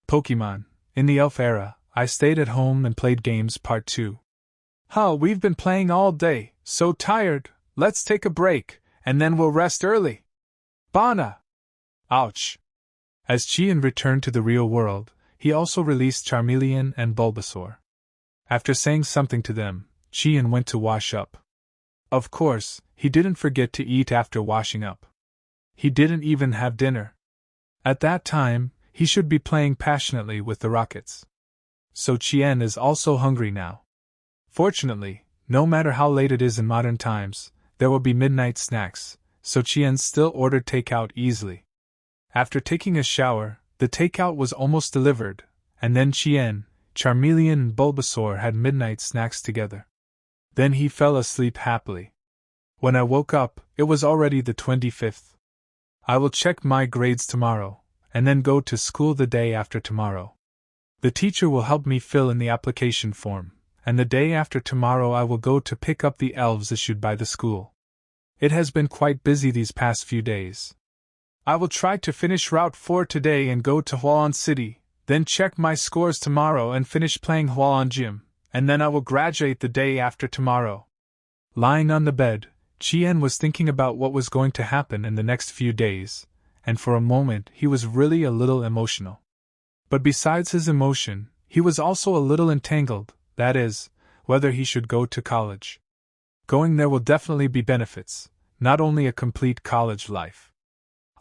Pokemon. In the Elf era, I stayed at home and played games Part 2. We've been playing all day, so tired, let's take a break, and then we'll rest early. Bana! Ouch! As Chien returned to the real world, he also released Charmeleon and Bulbasaur. After saying something to them, Chien went to wash up. Of course, he didn't forget to eat after washing up. He didn't even have dinner. At that time, he should be playing passionately with the rockets. So Chien is also hungry now. Fortunately, no matter how late it is in modern times, there will be midnight snacks, so Chien still ordered takeout easily. After taking a shower, the takeout was almost delivered, and then Chien, Charmeleon and Bulbasaur had midnight snacks together. Then he fell asleep happily. When I woke up, it was already the 25th. I will check my grades tomorrow, and then go to school the day after tomorrow. The teacher will help me fill in the application form, and the day after tomorrow I will go to pick up the elves issued by the school. It has been quite busy these past few days. I will try to finish Route 4 today and go to Hualon City, then check my scores tomorrow and finish playing Hualon Gym, and then I will graduate the day after tomorrow. Lying on the bed, Chien was thinking about what was going to happen in the next few days, and for a moment he was really a little emotional. But besides his emotion, he was also a little entangled, that is, whether he should go to college. Going there will definitely be benefits, not only a complete college life.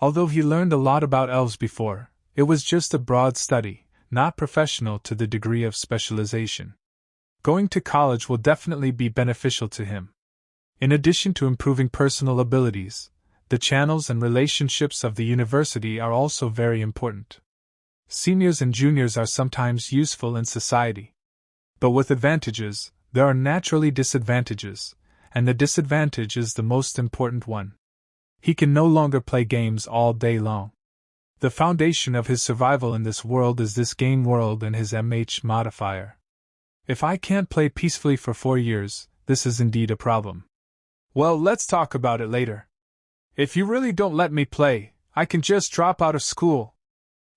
Although he learned a lot about elves before, it was just a broad study, not professional to the degree of specialization. Going to college will definitely be beneficial to him. In addition to improving personal abilities, the channels and relationships of the university are also very important. Seniors and juniors are sometimes useful in society. But with advantages, there are naturally disadvantages, and the disadvantage is the most important one. He can no longer play games all day long. The foundation of his survival in this world is this game world and his MH modifier. If I can't play peacefully for 4 years, this is indeed a problem. Well, let's talk about it later. If you really don't let me play, I can just drop out of school.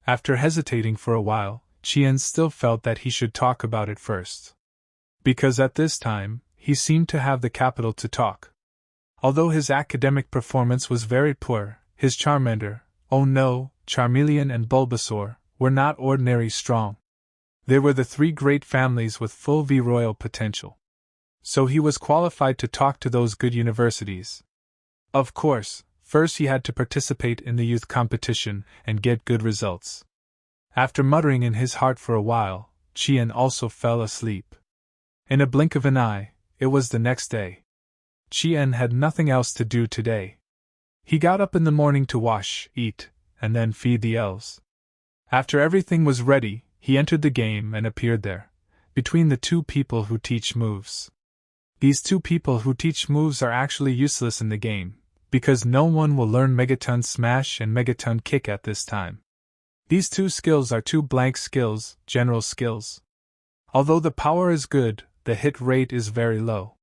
After hesitating for a while, Chien still felt that he should talk about it first. Because at this time, he seemed to have the capital to talk. Although his academic performance was very poor, his Charmander, Charmeleon and Bulbasaur, were not ordinary strong. They were the 3 great families with full V-Royal potential. So he was qualified to talk to those good universities. Of course, first he had to participate in the youth competition and get good results. After muttering in his heart for a while, Chien also fell asleep. In a blink of an eye, it was the next day. Chien had nothing else to do today. He got up in the morning to wash, eat, and then feed the elves. After everything was ready, he entered the game and appeared there, between the 2 people who teach moves. These 2 people who teach moves are actually useless in the game, because no one will learn Megaton Smash and Megaton Kick at this time. These 2 skills are 2 blank skills, general skills. Although the power is good, the hit rate is very low.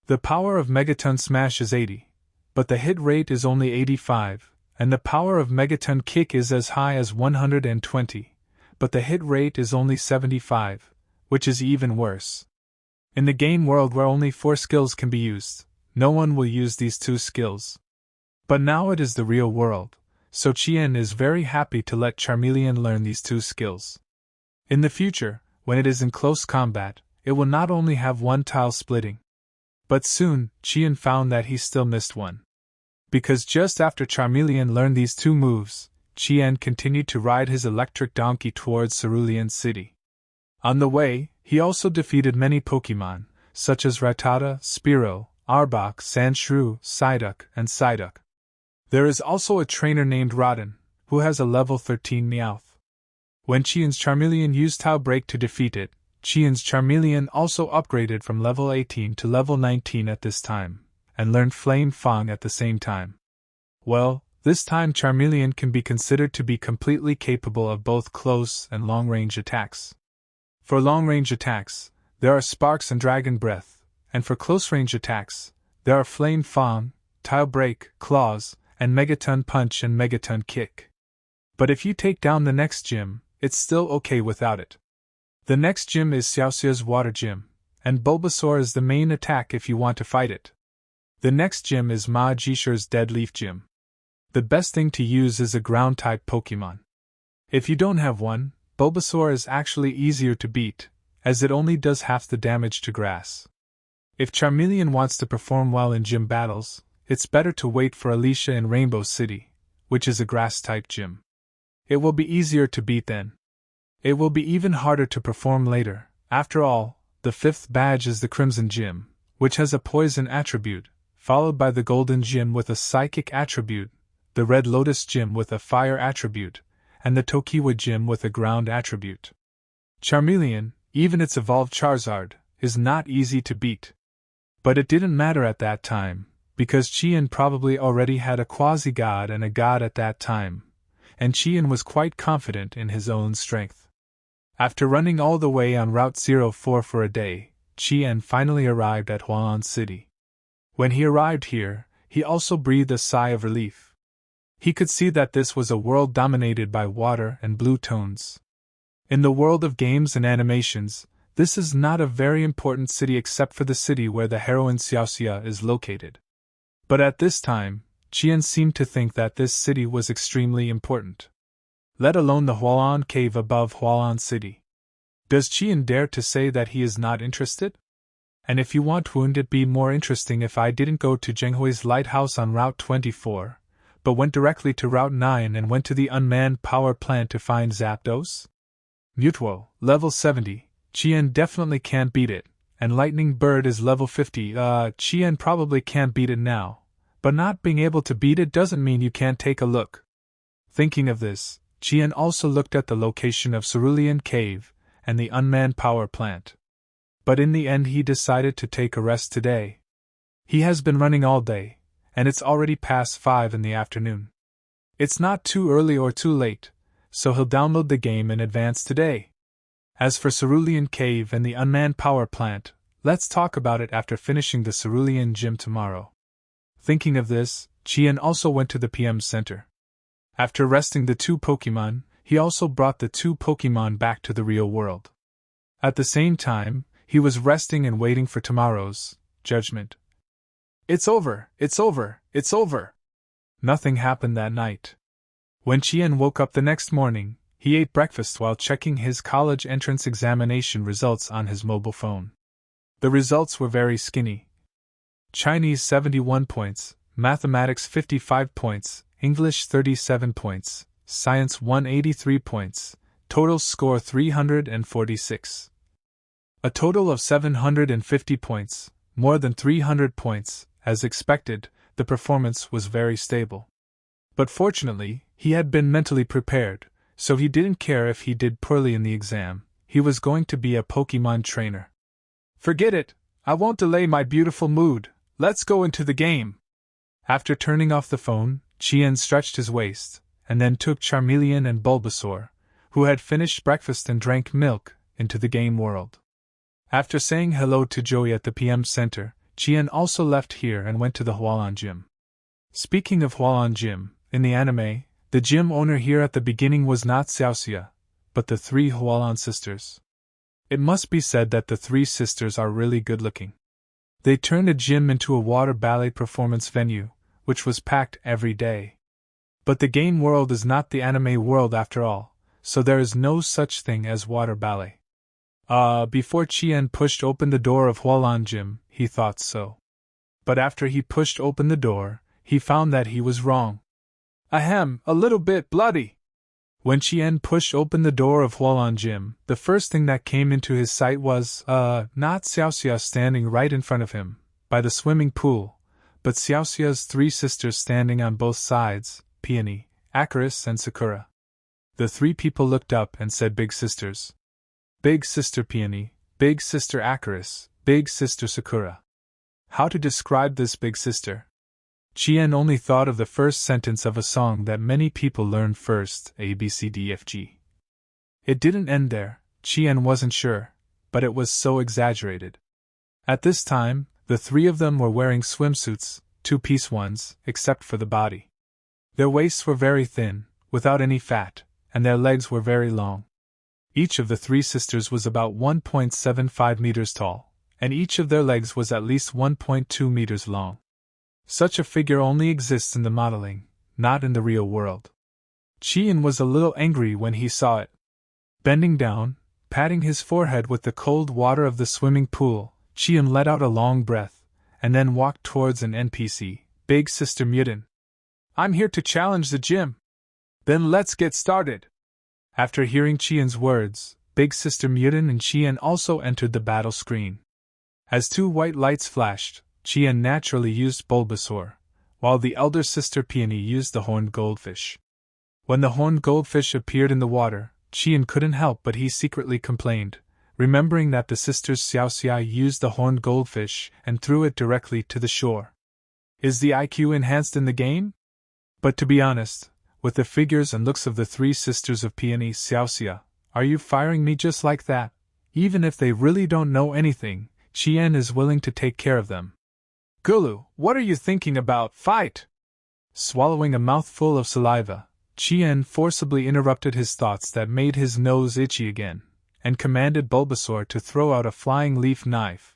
The power of Megaton Smash is 80, but the hit rate is only 85, and the power of Megaton Kick is as high as 120, but the hit rate is only 75, which is even worse. In the game world where only 4 skills can be used, no one will use these 2 skills. But now it is the real world, so Chien is very happy to let Charmeleon learn these 2 skills. In the future, when it is in close combat, it will not only have 1 tile splitting. But soon, Chien found that he still missed one. Because just after Charmeleon learned these 2 moves, Chien continued to ride his electric donkey towards Cerulean City. On the way, he also defeated many Pokémon, such as Rattata, Spearow, Arbok, Sandshrew, Psyduck, and Psyduck. There is also a trainer named Rodden, who has a level 13 Meowth. When Chien's Charmeleon used Tau Break to defeat it, Chien's Charmeleon also upgraded from level 18 to level 19 at this time, and learned Flame Fang at the same time. Well, this time Charmeleon can be considered to be completely capable of both close and long-range attacks. For long-range attacks, there are Sparks and Dragon Breath, and for close-range attacks, there are Flame Fang, Tile Break, Claws, and Megaton Punch and Megaton Kick. But if you take down the next gym, it's still okay without it. The next gym is Xiaoxia's water gym, and Bulbasaur is the main attack if you want to fight it. The next gym is Ma Jishu's Dead Leaf gym. The best thing to use is a ground-type Pokemon. If you don't have one, Bulbasaur is actually easier to beat, as it only does half the damage to grass. If Charmeleon wants to perform well in gym battles, it's better to wait for Alicia in Rainbow City, which is a grass-type gym. It will be easier to beat then. It will be even harder to perform later. After all, the 5th badge is the Crimson Gym, which has a poison attribute, followed by the Golden Gym with a psychic attribute, the Red Lotus Gym with a fire attribute, and the Tokiwa Gym with a ground attribute. Charmeleon, even its evolved Charizard, is not easy to beat. But it didn't matter at that time, because Qian probably already had a quasi-god and a god at that time, and Qian was quite confident in his own strength. After running all the way on Route 04 for a day, Qian finally arrived at Hualan City. When he arrived here, he also breathed a sigh of relief. He could see that this was a world dominated by water and blue tones. In the world of games and animations, this is not a very important city except for the city where the heroine Xiaoxia is located. But at this time, Qian seemed to think that this city was extremely important. Let alone the Hualan Cave above Hualan City. Does Qian dare to say that he is not interested? And if you want, wouldn't it be more interesting if I didn't go to Zhenghui's lighthouse on Route 24, but went directly to Route 9 and went to the unmanned power plant to find Zapdos? Mutuo, level 70, Qian definitely can't beat it, and Lightning Bird is level 50, Qian probably can't beat it now, but not being able to beat it doesn't mean you can't take a look. Thinking of this, Qian also looked at the location of Cerulean Cave and the unmanned power plant. But in the end he decided to take a rest today. He has been running all day, and it's already past 5 in the afternoon. It's not too early or too late, so he'll download the game in advance today. As for Cerulean Cave and the unmanned power plant, let's talk about it after finishing the Cerulean Gym tomorrow. Thinking of this, Qian also went to the PM Center. After resting the 2 Pokemon, he also brought the 2 Pokemon back to the real world. At the same time, he was resting and waiting for tomorrow's judgment. It's over, it's over, it's over. Nothing happened that night. When Qian woke up the next morning, he ate breakfast while checking his college entrance examination results on his mobile phone. The results were very skinny. Chinese 71 points, Mathematics 55 points, English 37 points, Science 183 points, total score 346. A total of 750 points, more than 300 points. As expected, the performance was very stable. But fortunately, he had been mentally prepared, so he didn't care if he did poorly in the exam. He was going to be a Pokemon trainer. Forget it, I won't delay my beautiful mood, let's go into the game. After turning off the phone, Qian stretched his waist, and then took Charmeleon and Bulbasaur, who had finished breakfast and drank milk, into the game world. After saying hello to Joey at the PM Center, Qian also left here and went to the Hualan Gym. Speaking of Hualan Gym, in the anime, the gym owner here at the beginning was not Xiaoxia, but the 3 Hualan sisters. It must be said that the 3 sisters are really good looking. They turned a gym into a water ballet performance venue, which was packed every day. But the game world is not the anime world after all, so there is no such thing as water ballet. Before Qian pushed open the door of Hualan Gym, he thought so. But after he pushed open the door, he found that he was wrong. Ahem, a little bit bloody. When Qian pushed open the door of Hualan Gym, the first thing that came into his sight was, not Xiaoxia standing right in front of him, by the swimming pool, but Xiaoxia's 3 sisters standing on both sides, Peony, Acarus and Sakura. The 3 people looked up and said Big Sisters. Big Sister Peony, Big Sister Acarus, Big Sister Sakura. How to describe this big sister? Qian only thought of the first sentence of a song that many people learned first, A B C D F G. It didn't end there, Qian wasn't sure, but it was so exaggerated. At this time, the 3 of them were wearing swimsuits, 2-piece ones, except for the body. Their waists were very thin, without any fat, and their legs were very long. Each of the three sisters was about 1.75 meters tall, and each of their legs was at least 1.2 meters long. Such a figure only exists in the modeling, not in the real world. Qian was a little angry when he saw it. Bending down, patting his forehead with the cold water of the swimming pool, Qian let out a long breath, and then walked towards an NPC, Big Sister Muten. I'm here to challenge the gym. Then let's get started. After hearing Qian's words, Big Sister Muten and Qian also entered the battle screen. As two white lights flashed, Qian naturally used Bulbasaur, while the elder sister Peony used the horned goldfish. When the horned goldfish appeared in the water, Qian couldn't help but he secretly complained, remembering that the sisters Xiaoxia used the horned goldfish and threw it directly to the shore. Is the IQ enhanced in the game? But to be honest, with the figures and looks of the three sisters of Peony Xiaoxia, are you firing me just like that? Even if they really don't know anything, Qian is willing to take care of them. Gulu, what are you thinking about? Fight! Swallowing a mouthful of saliva, Qian forcibly interrupted his thoughts that made his nose itchy again, and commanded Bulbasaur to throw out a flying leaf knife.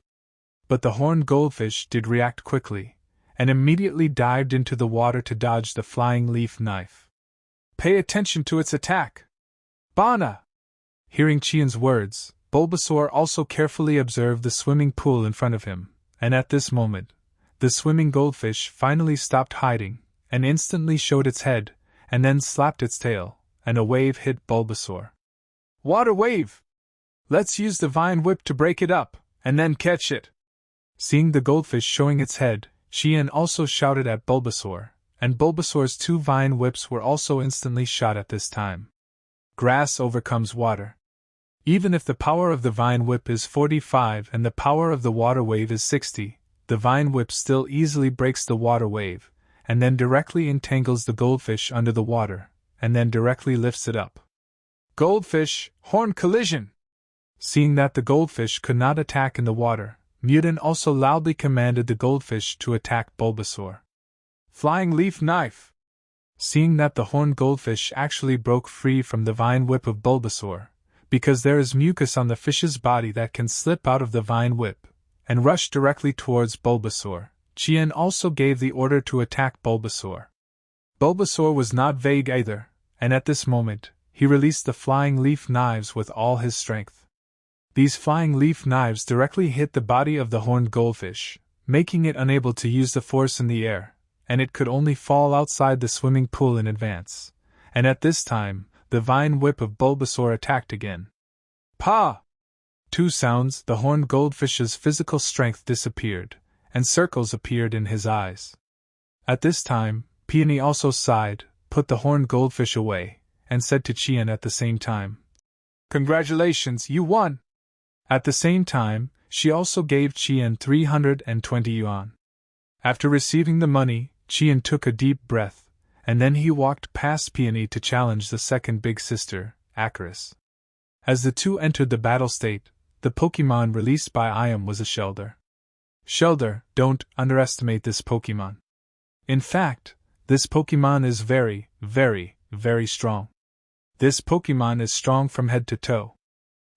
But the horned goldfish did react quickly, and immediately dived into the water to dodge the flying leaf knife. Pay attention to its attack! Bana! Hearing Qian's words, Bulbasaur also carefully observed the swimming pool in front of him, and at this moment, the swimming goldfish finally stopped hiding, and instantly showed its head, and then slapped its tail, and a wave hit Bulbasaur. Water wave! Let's use the Vine Whip to break it up, and then catch it! Seeing the goldfish showing its head, Qian also shouted at Bulbasaur, and Bulbasaur's two Vine Whips were also instantly shot at this time. Grass overcomes water. Even if the power of the Vine Whip is 45 and the power of the water wave is 60, the Vine Whip still easily breaks the water wave, and then directly entangles the goldfish under the water, and then directly lifts it up. Goldfish, horn collision! Seeing that the goldfish could not attack in the water, Muten also loudly commanded the goldfish to attack Bulbasaur. Flying leaf knife! Seeing that the horned goldfish actually broke free from the Vine Whip of Bulbasaur, because there is mucus on the fish's body that can slip out of the Vine Whip, and rush directly towards Bulbasaur, Qian also gave the order to attack Bulbasaur. Bulbasaur was not vague either, and at this moment, he released the flying leaf knives with all his strength. These flying leaf knives directly hit the body of the horned goldfish, making it unable to use the force in the air, and it could only fall outside the swimming pool in advance. And at this time, the Vine Whip of Bulbasaur attacked again. Pa! Two sounds, the horned goldfish's physical strength disappeared, and circles appeared in his eyes. At this time, Peony also sighed, put the horned goldfish away, and said to Qian at the same time, Congratulations, you won! At the same time, she also gave Qian 320 yuan. After receiving the money, Qian took a deep breath, and then he walked past Peony to challenge the second big sister, Acarus. As the two entered the battle state, the Pokémon released by Iam was a Shellder. Shellder, don't underestimate this Pokémon. In fact, this Pokémon is very, very, very strong. This Pokémon is strong from head to toe.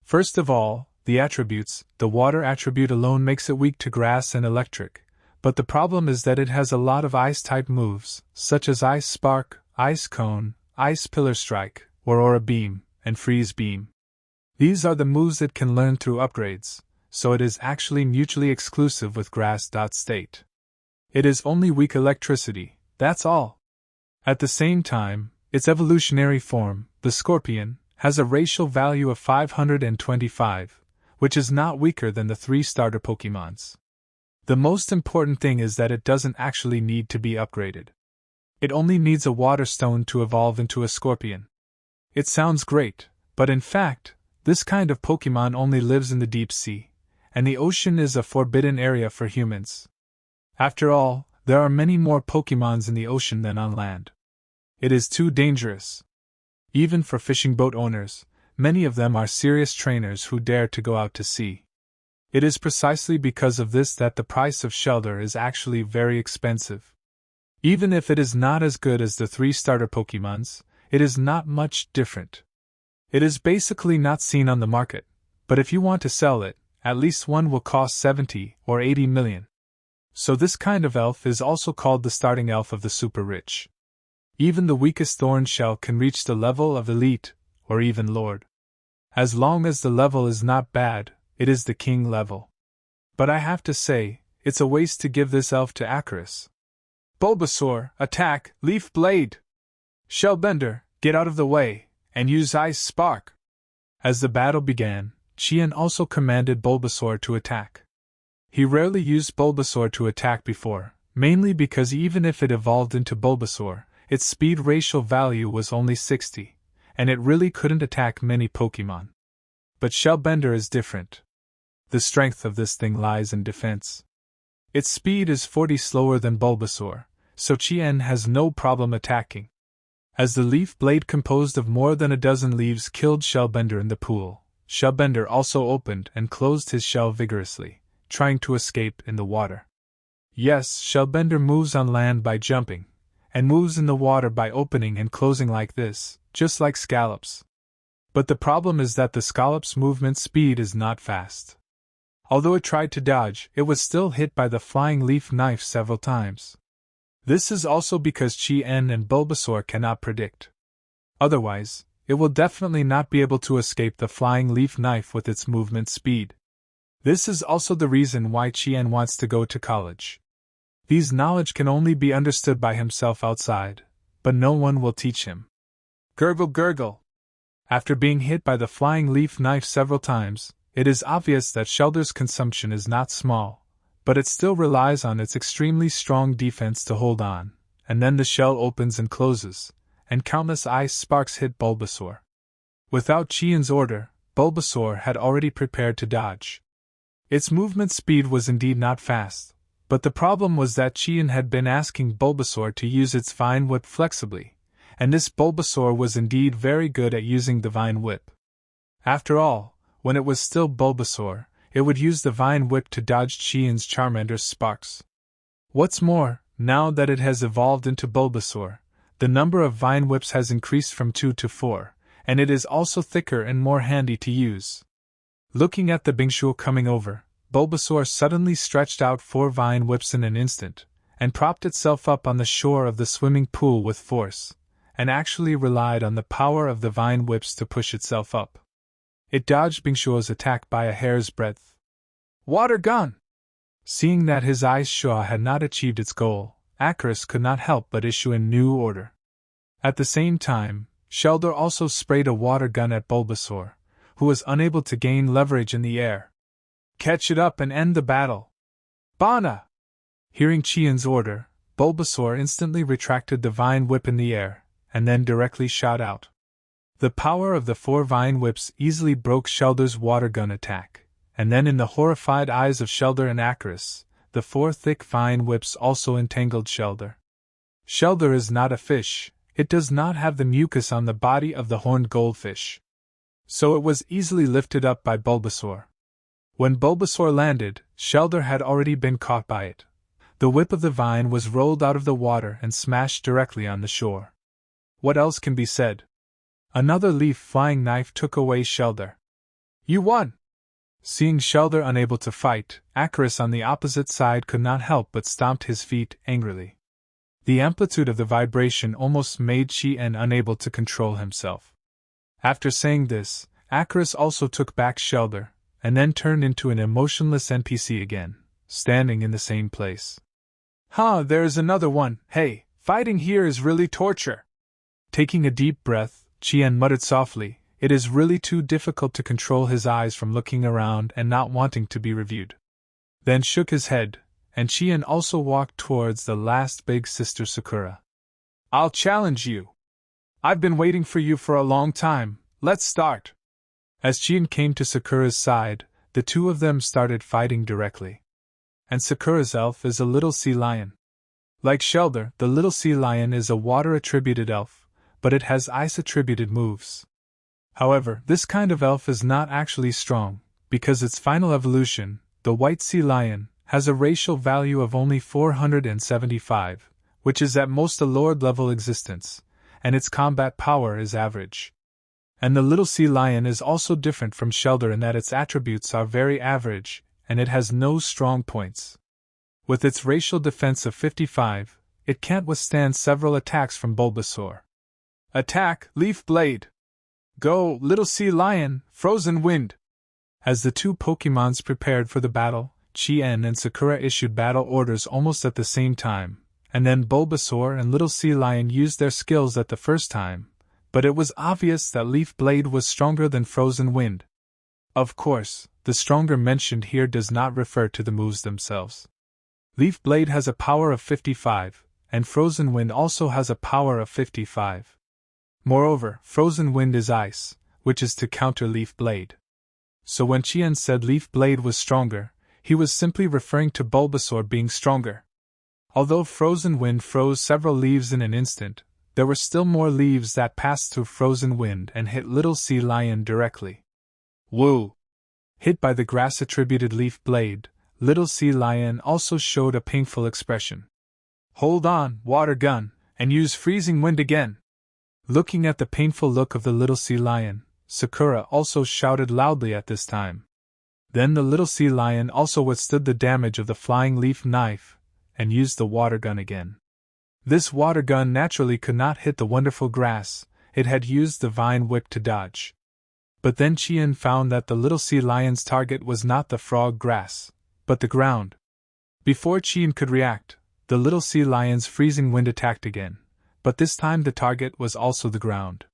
First of all, the attributes, the water attribute alone makes it weak to grass and electric, but the problem is that it has a lot of ice-type moves, such as Ice Spark, Ice Cone, Ice Pillar Strike, or Aura Beam, and Freeze Beam. These are the moves it can learn through upgrades, so it is actually mutually exclusive with Grass. State. It is only weak electricity, that's all. At the same time, its evolutionary form, the Scorpion, has a racial value of 525, which is not weaker than the 3 starter Pokémons. The most important thing is that it doesn't actually need to be upgraded. It only needs a water stone to evolve into a Scorpion. It sounds great, but in fact, this kind of Pokémon only lives in the deep sea, and the ocean is a forbidden area for humans. After all, there are many more Pokémons in the ocean than on land. It is too dangerous. Even for fishing boat owners, many of them are serious trainers who dare to go out to sea. It is precisely because of this that the price of Shellder is actually very expensive. Even if it is not as good as the 3 starter Pokémons, it is not much different. It is basically not seen on the market, but if you want to sell it, at least one will cost 70 or 80 million. So this kind of elf is also called the starting elf of the super rich. Even the weakest thorn shell can reach the level of elite, or even lord. As long as the level is not bad, it is the king level. But I have to say, it's a waste to give this elf to Acarus. Bulbasaur, attack, Leaf Blade! Shellbender, get out of the way, and use Ice Spark! As the battle began, Qian also commanded Bulbasaur to attack. He rarely used Bulbasaur to attack before, mainly because even if it evolved into Bulbasaur, its speed racial value was only 60, and it really couldn't attack many Pokémon. But Shellbender is different. The strength of this thing lies in defense. Its speed is 40 slower than Bulbasaur, so Qian has no problem attacking. As the leaf blade composed of more than a dozen leaves killed Shellbender in the pool, Shellbender also opened and closed his shell vigorously, trying to escape in the water. Yes, Shellbender moves on land by jumping, and moves in the water by opening and closing like this, just like Scallops. But the problem is that the Scallop's movement speed is not fast. Although it tried to dodge, it was still hit by the flying leaf knife several times. This is also because Qian and Bulbasaur cannot predict. Otherwise, it will definitely not be able to escape the flying leaf knife with its movement speed. This is also the reason why Qian wants to go to college. These knowledge can only be understood by himself outside, but no one will teach him. Gurgle gurgle! After being hit by the flying leaf knife several times, it is obvious that Shellder's consumption is not small, but it still relies on its extremely strong defense to hold on, and then the shell opens and closes, and countless ice sparks hit Bulbasaur. Without Qian's order, Bulbasaur had already prepared to dodge. Its movement speed was indeed not fast, but the problem was that Qian had been asking Bulbasaur to use its Vine Whip flexibly, and this Bulbasaur was indeed very good at using the Vine Whip. After all, when it was still Bulbasaur, it would use the Vine Whip to dodge Qian's Charmander's sparks. What's more, now that it has evolved into Bulbasaur, the number of Vine Whips has increased from 2 to 4, and it is also thicker and more handy to use. Looking at the Bingshuo coming over, Bulbasaur suddenly stretched out 4 Vine Whips in an instant, and propped itself up on the shore of the swimming pool with force, and actually relied on the power of the Vine Whips to push itself up. It dodged Bingshuo's attack by a hair's breadth. Water gun! Seeing that his Ice Shaw had not achieved its goal, Acarus could not help but issue a new order. At the same time, Shellder also sprayed a water gun at Bulbasaur, who was unable to gain leverage in the air. Catch it up and end the battle! Bana! Hearing Qian's order, Bulbasaur instantly retracted the Vine Whip in the air, and then directly shot out. The power of the 4 Vine Whips easily broke Shellder's water gun attack, and then in the horrified eyes of Shellder and Acarus, the 4 thick Vine Whips also entangled Shellder. Shellder is not a fish, it does not have the mucus on the body of the horned goldfish. So it was easily lifted up by Bulbasaur. When Bulbasaur landed, Shellder had already been caught by it. The whip of the vine was rolled out of the water and smashed directly on the shore. What else can be said? Another leaf flying knife took away Shellder. You won! Seeing Shellder unable to fight, Acarus on the opposite side could not help but stomped his feet angrily. The amplitude of the vibration almost made Qian unable to control himself. After saying this, Acarus also took back Shellder, and then turned into an emotionless NPC again, standing in the same place. There's another one. Hey, fighting here is really torture. Taking a deep breath, Qian muttered softly, it is really too difficult to control his eyes from looking around and not wanting to be reviewed. Then shook his head, and Qian also walked towards the last big sister Sakura. I'll challenge you. I've been waiting for you for a long time, let's start. As Qian came to Sakura's side, the two of them started fighting directly. And Sakura's elf is a little sea lion. Like Shellder, the little sea lion is a water-attributed elf, but it has ice-attributed moves. However, this kind of elf is not actually strong, because its final evolution, the white sea lion, has a racial value of only 475, which is at most a Lord-level existence, and its combat power is average. And the little sea lion is also different from Shellder in that its attributes are very average, and it has no strong points. With its racial defense of 55, it can't withstand several attacks from Bulbasaur. Attack, Leaf Blade! Go, little sea lion, Frozen Wind! As the two Pokémons prepared for the battle, Chien and Sakura issued battle orders almost at the same time, and then Bulbasaur and Little Sea Lion used their skills at the first time, but it was obvious that Leaf Blade was stronger than Frozen Wind. Of course, the stronger mentioned here does not refer to the moves themselves. Leaf Blade has a power of 55, and Frozen Wind also has a power of 55. Moreover, Frozen Wind is ice, which is to counter Leaf Blade. So when Chien said Leaf Blade was stronger, he was simply referring to Bulbasaur being stronger. Although Frozen Wind froze several leaves in an instant, there were still more leaves that passed through Frozen Wind and hit Little Sea Lion directly. Woo! Hit by the grass-attributed Leaf Blade, Little Sea Lion also showed a painful expression. Hold on, Water Gun, and use Freezing Wind again! Looking at the painful look of the Little Sea Lion, Sakura also shouted loudly at this time. Then the Little Sea Lion also withstood the damage of the Flying Leaf Knife, and used the Water Gun again. This Water Gun naturally could not hit the wonderful grass, it had used the Vine Whip to dodge. But then Chien found that the Little Sea Lion's target was not the frog grass, but the ground. Before Chien could react, the Little Sea Lion's Freezing Wind attacked again, but this time the target was also the ground.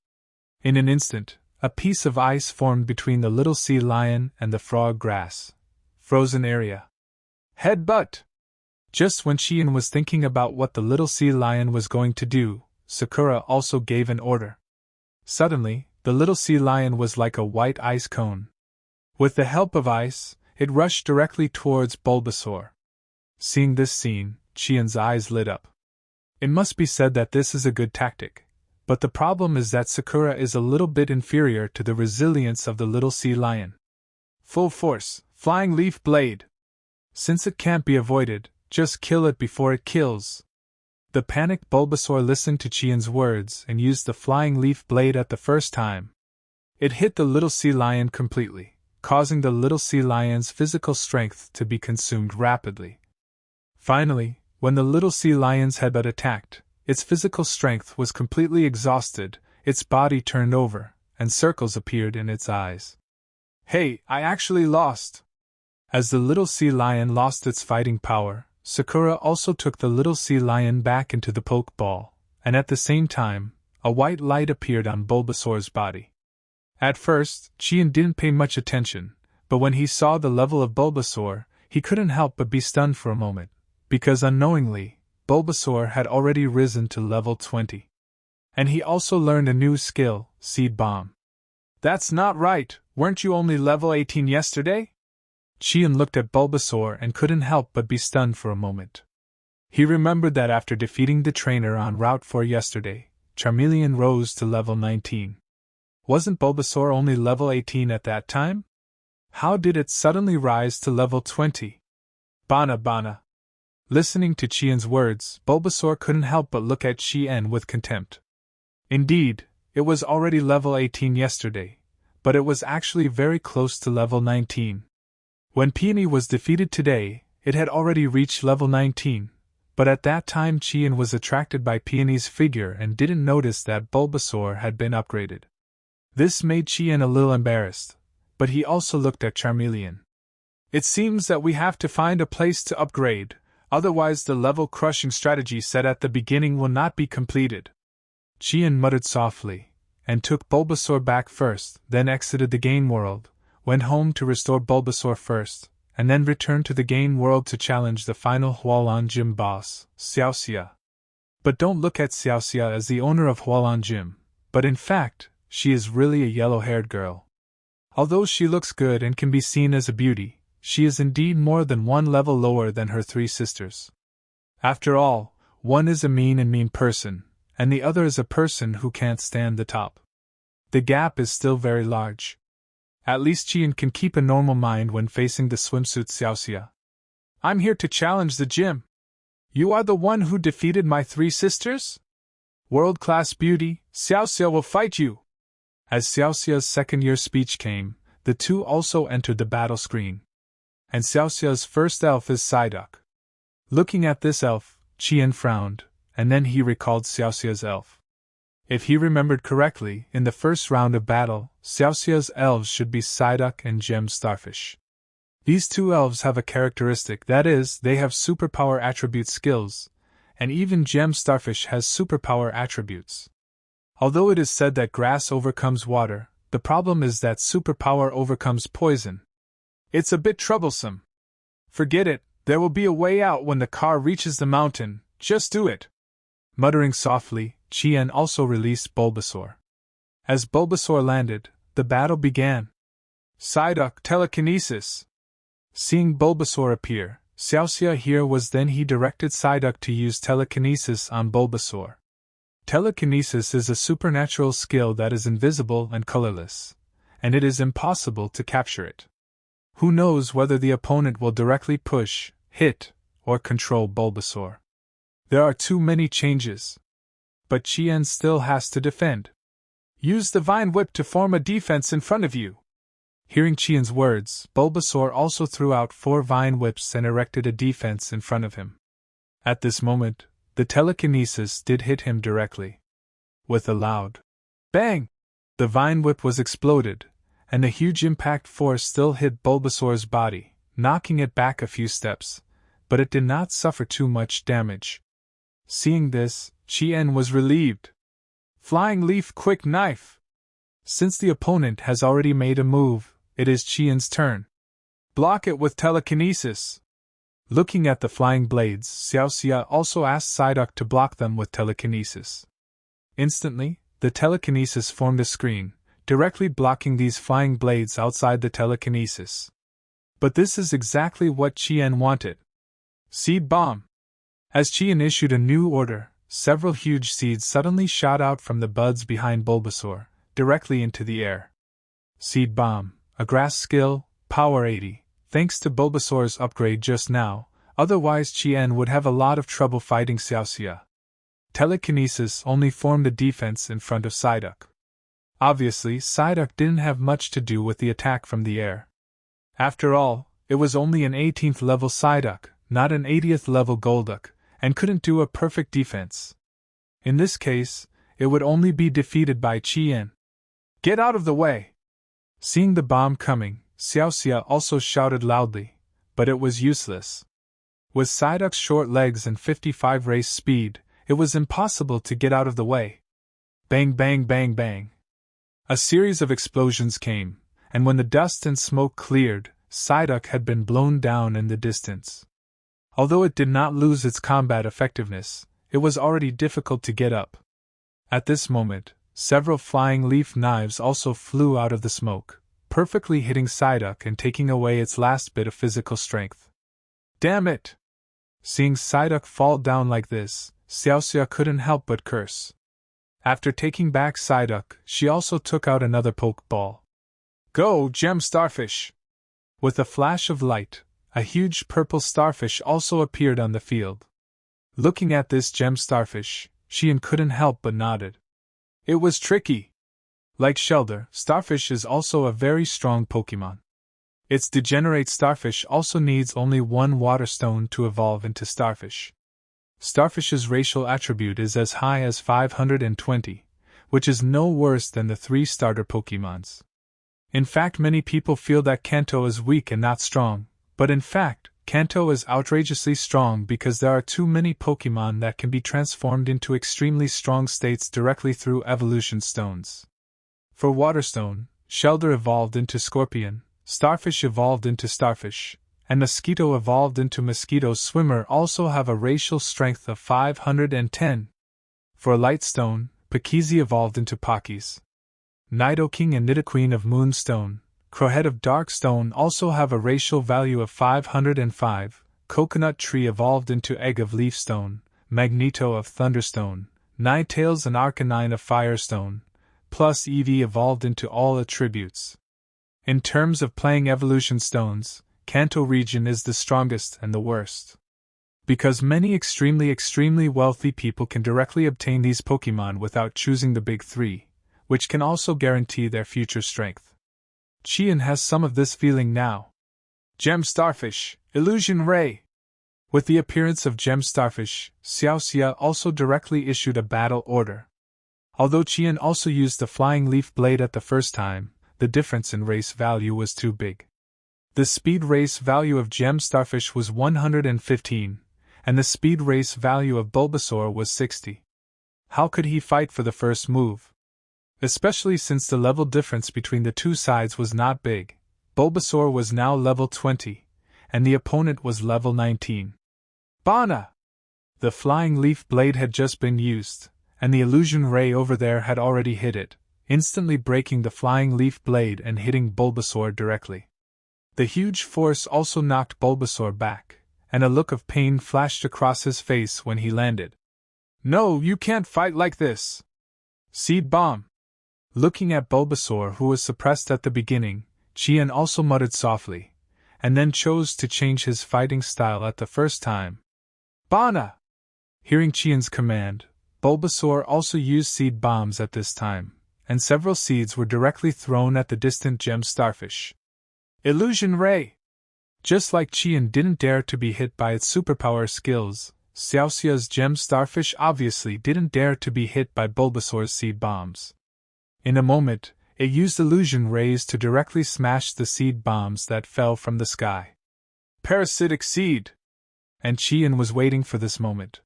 In an instant, a piece of ice formed between the Little Sea Lion and the frog grass. Frozen area. Headbutt! Just when Chien was thinking about what the Little Sea Lion was going to do, Sakura also gave an order. Suddenly, the Little Sea Lion was like a white ice cone. With the help of ice, it rushed directly towards Bulbasaur. Seeing this scene, Chien's eyes lit up. It must be said that this is a good tactic, but the problem is that Sakura is a little bit inferior to the resilience of the Little Sea Lion. Full force, Flying Leaf Blade! Since it can't be avoided, just kill it before it kills. The panicked Bulbasaur listened to Chien's words and used the Flying Leaf Blade at the first time. It hit the Little Sea Lion completely, causing the Little Sea Lion's physical strength to be consumed rapidly. Finally, when the Little Sea Lion's headbutt attacked, its physical strength was completely exhausted, its body turned over, and circles appeared in its eyes. Hey, I actually lost! As the Little Sea Lion lost its fighting power, Sakura also took the Little Sea Lion back into the Pokeball, and at the same time, a white light appeared on Bulbasaur's body. At first, Chien didn't pay much attention, but when he saw the level of Bulbasaur, he couldn't help but be stunned for a moment, because unknowingly, Bulbasaur had already risen to level 20. And he also learned a new skill, Seed Bomb. That's not right, weren't you only level 18 yesterday? Chien looked at Bulbasaur and couldn't help but be stunned for a moment. He remembered that after defeating the trainer on Route 4 yesterday, Charmeleon rose to level 19. Wasn't Bulbasaur only level 18 at that time? How did it suddenly rise to level 20? Bana. Listening to Chien's words, Bulbasaur couldn't help but look at Chien with contempt. Indeed, it was already level 18 yesterday, but it was actually very close to level 19. When Peony was defeated today, it had already reached level 19, but at that time Chien was attracted by Peony's figure and didn't notice that Bulbasaur had been upgraded. This made Chien a little embarrassed, but he also looked at Charmeleon. It seems that we have to find a place to upgrade, otherwise the level-crushing strategy set at the beginning will not be completed. Chien muttered softly, and took Bulbasaur back first, then exited the game world, went home to restore Bulbasaur first, and then returned to the game world to challenge the final Hualan Gym boss, Xiaoxia. But don't look at Xiaoxia as the owner of Hualan Gym, but in fact, she is really a yellow-haired girl. Although she looks good and can be seen as a beauty, she is indeed more than one level lower than her three sisters. After all, one is a mean person, and the other is a person who can't stand the top. The gap is still very large. At least Chien can keep a normal mind when facing the swimsuit Xiaoxia. I'm here to challenge the gym. You are the one who defeated my three sisters? World-class beauty, Xiaoxia will fight you. As Xiaoxia's second-year speech came, the two also entered the battle screen. And Xiaoxia's first elf is Psyduck. Looking at this elf, Qian frowned, and then he recalled Xiaoxia's elf. If he remembered correctly, in the first round of battle, Xiaoxia's elves should be Psyduck and Gem Starfish. These two elves have a characteristic, that is, they have superpower attribute skills, and even Gem Starfish has superpower attributes. Although it is said that grass overcomes water, the problem is that superpower overcomes poison. It's a bit troublesome. Forget it, there will be a way out when the car reaches the mountain, just do it. Muttering softly, Qian also released Bulbasaur. As Bulbasaur landed, the battle began. Psyduck telekinesis. Seeing Bulbasaur appear, Xiaoxia here was then he directed Psyduck to use telekinesis on Bulbasaur. Telekinesis is a supernatural skill that is invisible and colorless, and it is impossible to capture it. Who knows whether the opponent will directly push, hit, or control Bulbasaur. There are too many changes. But Qian still has to defend. Use the Vine Whip to form a defense in front of you. Hearing Qian's words, Bulbasaur also threw out 4 Vine Whips and erected a defense in front of him. At this moment, the telekinesis did hit him directly. With a loud bang, the Vine Whip was exploded, and the huge impact force still hit Bulbasaur's body, knocking it back a few steps, but it did not suffer too much damage. Seeing this, Qian was relieved. Flying Leaf Quick Knife. Since the opponent has already made a move, it is Qian's turn. Block it with telekinesis. Looking at the flying blades, Xiaoxia also asked Psyduck to block them with telekinesis. Instantly, the telekinesis formed a screen, directly blocking these flying blades outside the telekinesis. But this is exactly what Qian wanted. Seed Bomb. As Qian issued a new order, several huge seeds suddenly shot out from the buds behind Bulbasaur, directly into the air. Seed Bomb, a grass skill, power 80. Thanks to Bulbasaur's upgrade just now, otherwise Qian would have a lot of trouble fighting Xiaoxia. Telekinesis only formed a defense in front of Psyduck. Obviously, Psyduck didn't have much to do with the attack from the air. After all, it was only an 18th level Psyduck, not an 80th level Golduck, and couldn't do a perfect defense. In this case, it would only be defeated by Qian. Get out of the way! Seeing the bomb coming, Xiaoxia also shouted loudly, but it was useless. With Psyduck's short legs and 55 race speed, it was impossible to get out of the way. Bang bang bang bang. A series of explosions came, and when the dust and smoke cleared, Psyduck had been blown down in the distance. Although it did not lose its combat effectiveness, it was already difficult to get up. At this moment, several flying leaf knives also flew out of the smoke, perfectly hitting Psyduck and taking away its last bit of physical strength. Damn it! Seeing Psyduck fall down like this, Xiaoxia couldn't help but curse. After taking back Psyduck, she also took out another Pokeball. Go, Gem Starfish! With a flash of light, a huge purple starfish also appeared on the field. Looking at this Gem Starfish, Qian couldn't help but nodded. It was tricky. Like Shellder, Starfish is also a very strong Pokemon. Its degenerate Starfish also needs only 1 Water Stone to evolve into Starfish. Starfish's racial attribute is as high as 520, which is no worse than the 3 starter Pokemons. In fact, many people feel that Kanto is weak and not strong, but in fact, Kanto is outrageously strong because there are too many Pokemon that can be transformed into extremely strong states directly through evolution stones. For Water Stone, Shellder evolved into Scorpion, Starfish evolved into Starfish, and Mosquito evolved into Mosquito. Swimmer also have a racial strength of 510. For Light Stone, Pakisi evolved into Pakis. Nidoking and Nidoqueen of Moonstone, Crowhead of Darkstone also have a racial value of 505, Coconut Tree evolved into Egg of Leafstone, Magneto of Thunderstone, Ninetales and Arcanine of Firestone, plus Eevee evolved into all attributes. In terms of playing evolution stones, Kanto region is the strongest and the worst. Because many extremely wealthy people can directly obtain these Pokemon without choosing the big 3, which can also guarantee their future strength. Qian has some of this feeling now. Gem Starfish, Illusion Ray. With the appearance of Gem Starfish, Xiaoxia also directly issued a battle order. Although Qian also used the Flying Leaf Blade at the first time, the difference in race value was too big. The speed race value of Gem Starfish was 115, and the speed race value of Bulbasaur was 60. How could he fight for the first move? Especially since the level difference between the two sides was not big. Bulbasaur was now level 20, and the opponent was level 19. Bana! The Flying Leaf Blade had just been used, and the Illusion Ray over there had already hit it, instantly breaking the Flying Leaf Blade and hitting Bulbasaur directly. The huge force also knocked Bulbasaur back, and a look of pain flashed across his face when he landed. No, you can't fight like this! Seed Bomb! Looking at Bulbasaur, who was suppressed at the beginning, Qian also muttered softly, and then chose to change his fighting style at the first time. Bana! Hearing Qian's command, Bulbasaur also used seed bombs at this time, and several seeds were directly thrown at the distant Gem Starfish. Illusion Ray! Just like Qian didn't dare to be hit by its superpower skills, Xiaoxia's Gem Starfish obviously didn't dare to be hit by Bulbasaur's seed bombs. In a moment, it used illusion rays to directly smash the seed bombs that fell from the sky. Parasitic Seed! And Qian was waiting for this moment.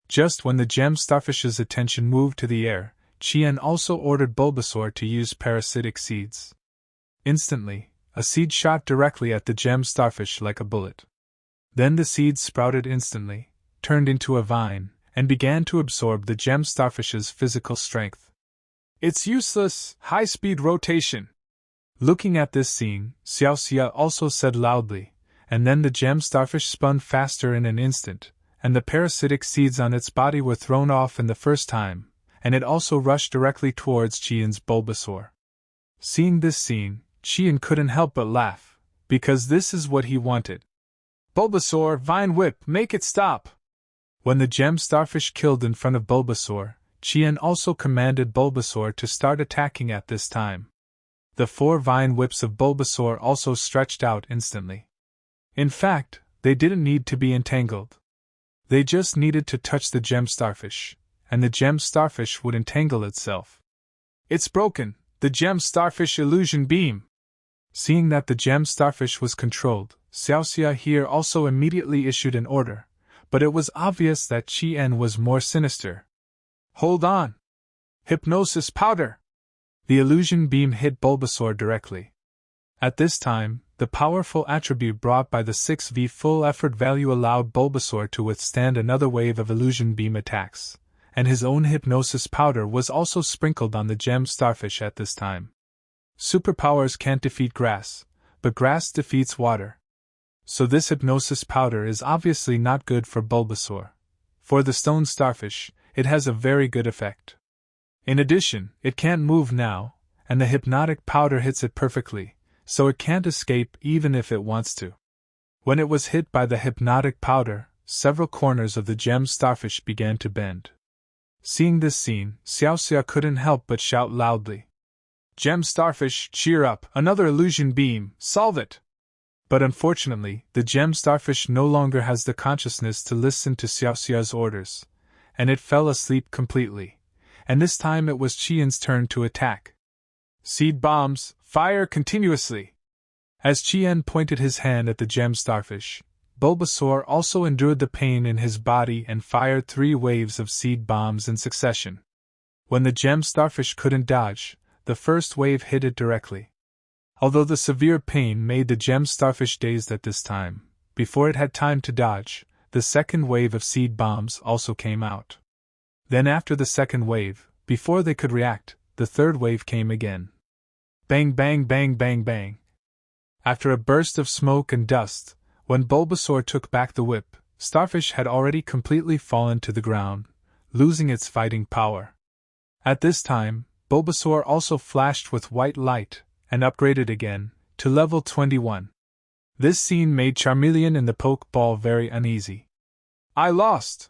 Just when the Gem Starfish's attention moved to the air, Qian also ordered Bulbasaur to use Parasitic Seeds. Instantly, a seed shot directly at the Gem Starfish like a bullet. Then the seeds sprouted instantly, turned into a vine, and began to absorb the Gem Starfish's physical strength. It's useless, high-speed rotation! Looking at this scene, Xiaoxia also said loudly, and then the Gem Starfish spun faster in an instant, and the parasitic seeds on its body were thrown off in the first time, and it also rushed directly towards Qian's Bulbasaur. Seeing this scene, Qian couldn't help but laugh, because this is what he wanted. Bulbasaur, Vine Whip, make it stop! When the Gem Starfish killed in front of Bulbasaur, Qian also commanded Bulbasaur to start attacking at this time. The 4 vine whips of Bulbasaur also stretched out instantly. In fact, they didn't need to be entangled. They just needed to touch the Gem Starfish, and the Gem Starfish would entangle itself. It's broken, the Gem Starfish Illusion Beam! Seeing that the Gem Starfish was controlled, Xiaoxia here also immediately issued an order, but it was obvious that Qian was more sinister. Hold on! Hypnosis Powder! The illusion beam hit Bulbasaur directly. At this time, the powerful attribute brought by the 6V full effort value allowed Bulbasaur to withstand another wave of illusion beam attacks, and his own hypnosis powder was also sprinkled on the Gem Starfish at this time. Superpowers can't defeat grass, but grass defeats water. So this hypnosis powder is obviously not good for Bulbasaur. For the stone starfish, it has a very good effect. In addition, it can't move now, and the hypnotic powder hits it perfectly, so it can't escape even if it wants to. When it was hit by the hypnotic powder, several corners of the Gem Starfish began to bend. Seeing this scene, Xiaoxia couldn't help but shout loudly. Gem Starfish, cheer up, another illusion beam, solve it! But unfortunately, the Gem Starfish no longer has the consciousness to listen to Xiaoxia's orders, and it fell asleep completely, and this time it was Qian's turn to attack. Seed bombs, fire continuously! As Qian pointed his hand at the Gem Starfish, Bulbasaur also endured the pain in his body and fired 3 waves of seed bombs in succession. When the Gem Starfish couldn't dodge, the first wave hit it directly. Although the severe pain made the Gem Starfish dazed at this time, before it had time to dodge, the second wave of seed bombs also came out. Then after the second wave, before they could react, the third wave came again. Bang bang bang bang bang. After a burst of smoke and dust, when Bulbasaur took back the whip, Starfish had already completely fallen to the ground, losing its fighting power. At this time, Bulbasaur also flashed with white light, and upgraded again, to level 21. This scene made Charmeleon and the Pokeball very uneasy. I lost!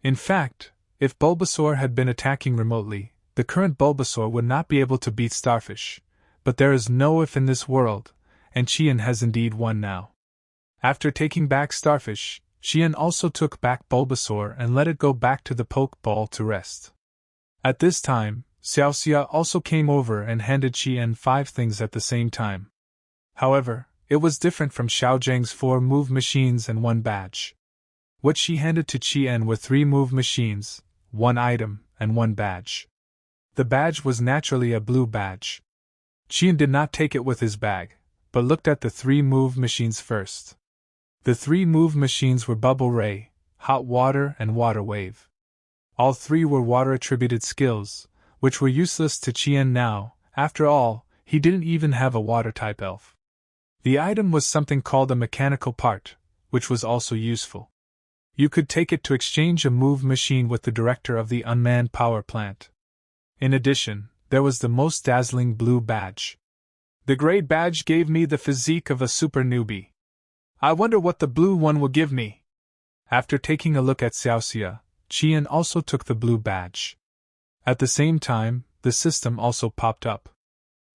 In fact, if Bulbasaur had been attacking remotely, the current Bulbasaur would not be able to beat Starfish, but there is no if in this world, and Chien has indeed won now. After taking back Starfish, Chien also took back Bulbasaur and let it go back to the Pokeball to rest. At this time, Xiaoxia also came over and handed Chien 5 things at the same time. However, it was different from Xiaozhang's 4 move machines and 1 badge. What she handed to Chien were 3 move machines, 1 item, and 1 badge. The badge was naturally a blue badge. Chien did not take it with his bag, but looked at the 3 move machines first. The 3 move machines were Bubble Ray, Hot Water, and Water Wave. All 3 were water-attributed skills, which were useless to Chien now. After all, he didn't even have a water-type elf. The item was something called a mechanical part, which was also useful. You could take it to exchange a move machine with the director of the unmanned power plant. In addition, there was the most dazzling blue badge. The gray badge gave me the physique of a super newbie. I wonder what the blue one will give me. After taking a look at Xiaoxia, Chien also took the blue badge. At the same time, the system also popped up.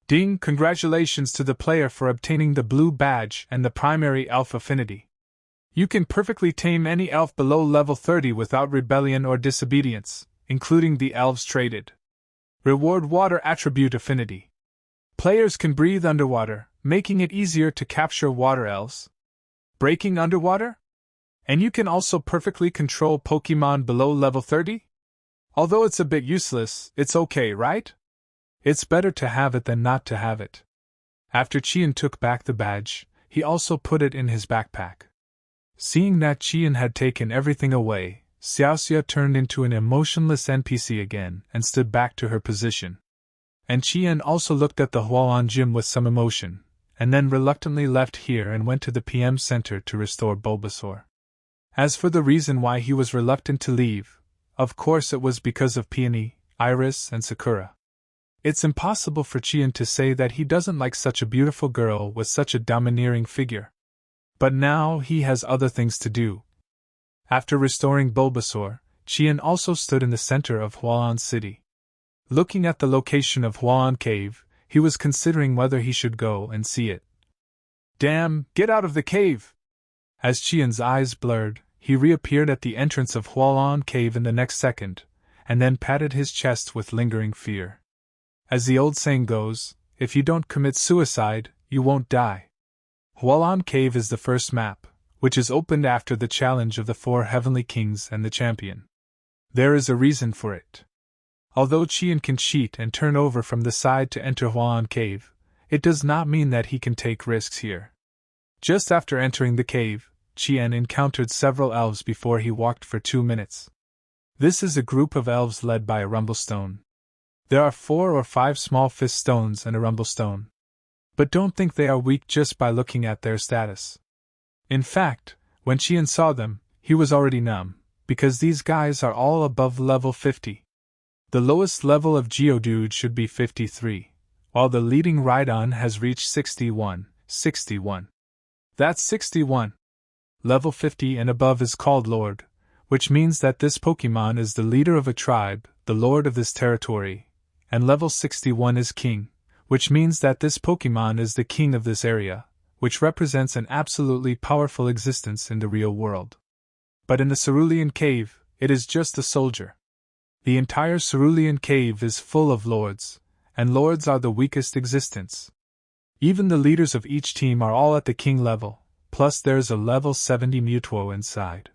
Ding! Congratulations to the player for obtaining the blue badge and the primary elf affinity. You can perfectly tame any elf below level 30 without rebellion or disobedience, including the elves traded. Reward water attribute affinity. Players can breathe underwater, making it easier to capture water elves. Breaking underwater? And you can also perfectly control Pokemon below level 30? Although it's a bit useless, it's okay, right? It's better to have it than not to have it. After Chien took back the badge, he also put it in his backpack. Seeing that Chien had taken everything away, Xiaoxia turned into an emotionless NPC again and stood back to her position. And Chien also looked at the Hualan gym with some emotion, and then reluctantly left here and went to the PM Center to restore Bulbasaur. As for the reason why he was reluctant to leave, of course it was because of Peony, Iris, and Sakura. It's impossible for Chien to say that he doesn't like such a beautiful girl with such a domineering figure. But now he has other things to do. After restoring Bulbasaur, Chien also stood in the center of Hualan City. Looking at the location of Hualan Cave, he was considering whether he should go and see it. Damn, get out of the cave! As Chien's eyes blurred, he reappeared at the entrance of Hualan Cave in the next second, and then patted his chest with lingering fear. As the old saying goes, if you don't commit suicide, you won't die. Hualan Cave is the first map, which is opened after the challenge of the 4 Heavenly Kings and the champion. There is a reason for it. Although Chien can cheat and turn over from the side to enter Hualan Cave, it does not mean that he can take risks here. Just after entering the cave, Chien encountered several elves before he walked for 2 minutes. This is a group of elves led by a Rumblestone. There are 4 or 5 small fist stones and a Rumblestone. But don't think they are weak just by looking at their status. In fact, when Chien saw them, he was already numb, because these guys are all above level 50. The lowest level of Geodude should be 53, while the leading Rhydon has reached 61. That's 61. Level 50 and above is called Lord, which means that this Pokemon is the leader of a tribe, the lord of this territory, and level 61 is King, which means that this Pokemon is the king of this area, which represents an absolutely powerful existence in the real world. But in the Cerulean Cave, it is just a soldier. The entire Cerulean Cave is full of lords, and lords are the weakest existence. Even the leaders of each team are all at the king level, plus there's a level 70 Mewtwo inside.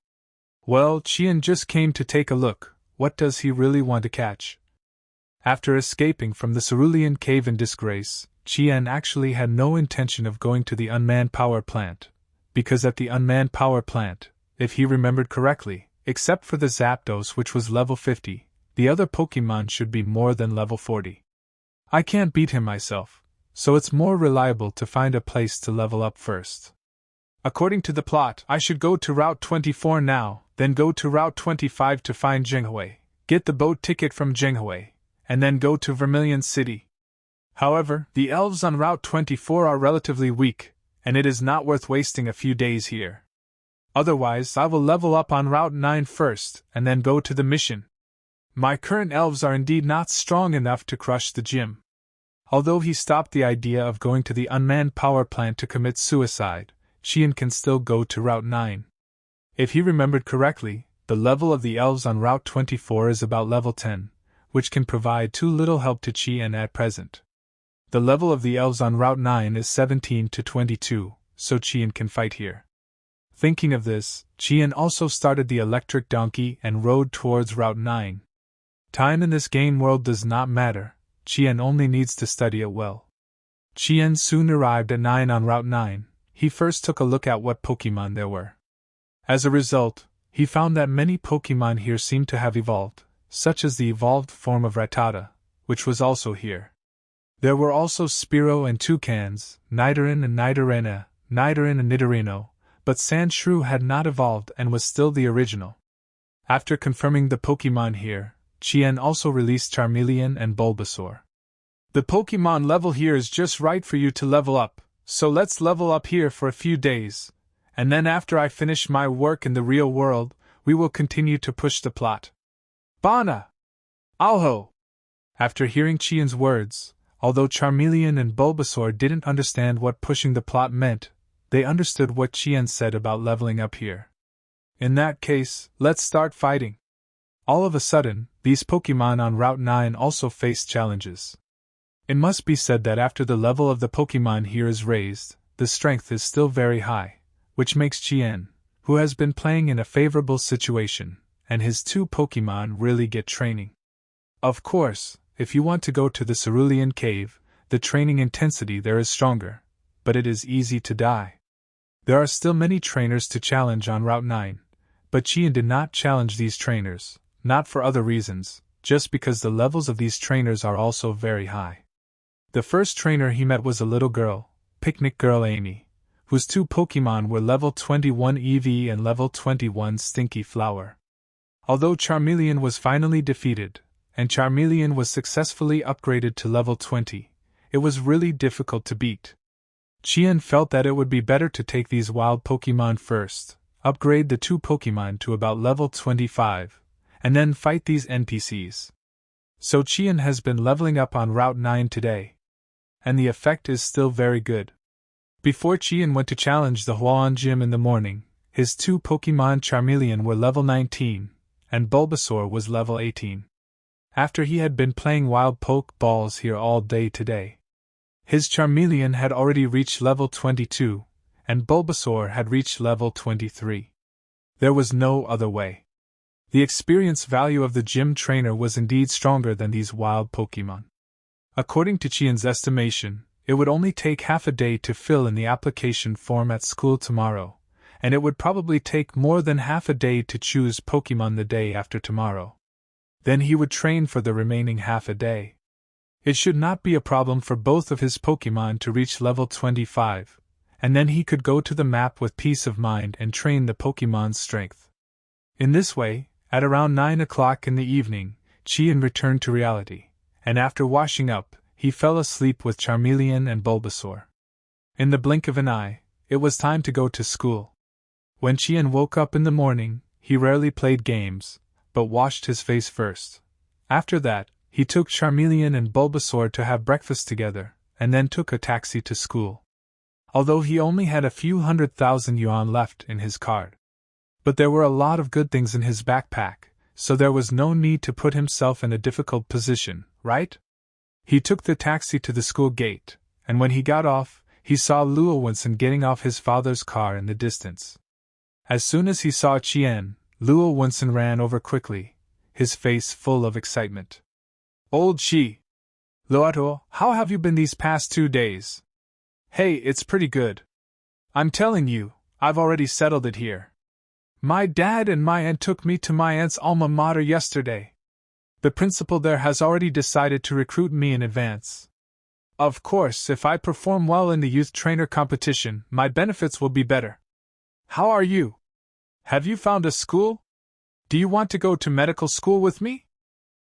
Well, Chien just came to take a look. What does he really want to catch? After escaping from the Cerulean Cave in disgrace, Chien actually had no intention of going to the unmanned power plant, because at the unmanned power plant, if he remembered correctly, except for the Zapdos which was level 50, the other Pokemon should be more than level 40. I can't beat him myself, so it's more reliable to find a place to level up first. According to the plot, I should go to Route 24 now, then go to Route 25 to find Jinghui, get the boat ticket from Jinghui, and then go to Vermilion City. However, the elves on Route 24 are relatively weak, and it is not worth wasting a few days here. Otherwise, I will level up on Route 9 first, and then go to the mission. my current elves are indeed not strong enough to crush the gym. Although he stopped the idea of going to the unmanned power plant to commit suicide, Qian can still go to Route 9. If he remembered correctly, the level of the elves on Route 24 is about level 10, which can provide too little help to Qian at present. The level of the elves on Route 9 is 17 to 22, so Qian can fight here. Thinking of this, Qian also started the electric donkey and rode towards Route 9. Time in this game world does not matter, Qian only needs to study it well. Qian soon arrived at 9 on Route 9. He first took a look at what Pokémon there were. As a result, he found that many Pokémon here seemed to have evolved, such as the evolved form of Rattata, which was also here. There were also Spearow and Toucans, Nidoran and Nidorina, Nidoran and Nidorino, but Sandshrew had not evolved and was still the original. After confirming the Pokémon here, Qian also released Charmeleon and Bulbasaur. The Pokémon level here is just right for you to level up, so let's level up here for a few days, and then after I finish my work in the real world, we will continue to push the plot. Bana! Alho! After hearing Qian's words, although Charmeleon and Bulbasaur didn't understand what pushing the plot meant, they understood what Qian said about leveling up here. In that case, let's start fighting. All of a sudden, these Pokémon on Route 9 also faced challenges. It must be said that after the level of the Pokémon here is raised, the strength is still very high, which makes Qian, who has been playing in a favorable situation, and his 2 Pokémon really get training. Of course, if you want to go to the Cerulean Cave, the training intensity there is stronger, but it is easy to die. There are still many trainers to challenge on Route 9, but Qian did not challenge these trainers, not for other reasons, just because the levels of these trainers are also very high. The first trainer he met was a little girl, Picnic Girl Amy, whose 2 Pokémon were level 21 Eevee and level 21 Stinky Flower. Although Charmeleon was finally defeated, and Charmeleon was successfully upgraded to level 20, it was really difficult to beat. Qian felt that it would be better to take these wild Pokémon first, upgrade the 2 Pokémon to about level 25, and then fight these NPCs. So Qian has been leveling up on Route 9 today, and the effect is still very good. Before Qian went to challenge the Huan Gym in the morning, his 2 Pokémon Charmeleon were level 19, and Bulbasaur was level 18. After he had been playing wild Pokeballs here all day today, his Charmeleon had already reached level 22, and Bulbasaur had reached level 23. There was no other way. The experience value of the gym trainer was indeed stronger than these wild Pokémon. According to Qian's estimation, it would only take half a day to fill in the application form at school tomorrow, and it would probably take more than half a day to choose Pokémon the day after tomorrow. Then he would train for the remaining half a day. It should not be a problem for both of his Pokémon to reach level 25, and then he could go to the map with peace of mind and train the Pokémon's strength. In this way, at around 9 o'clock in the evening, Qian returned to reality, and after washing up, he fell asleep with Charmeleon and Bulbasaur. In the blink of an eye, it was time to go to school. When Qian woke up in the morning, he rarely played games, but washed his face first. After that, he took Charmeleon and Bulbasaur to have breakfast together, and then took a taxi to school. Although he only had a few 100,000 yuan left in his card. But there were a lot of good things in his backpack, so there was no need to put himself in a difficult position, right? He took the taxi to the school gate, and when he got off, he saw Luo Winson getting off his father's car in the distance. As soon as he saw Qian, Luo Winson ran over quickly, his face full of excitement. Old Qi! Luoto, how have you been these past 2 days? Hey, it's pretty good. I'm telling you, I've already settled it here. My dad and my aunt took me to my aunt's alma mater yesterday. The principal there has already decided to recruit me in advance. Of course, if I perform well in the youth trainer competition, my benefits will be better. How are you? Have you found a school? Do you want to go to medical school with me?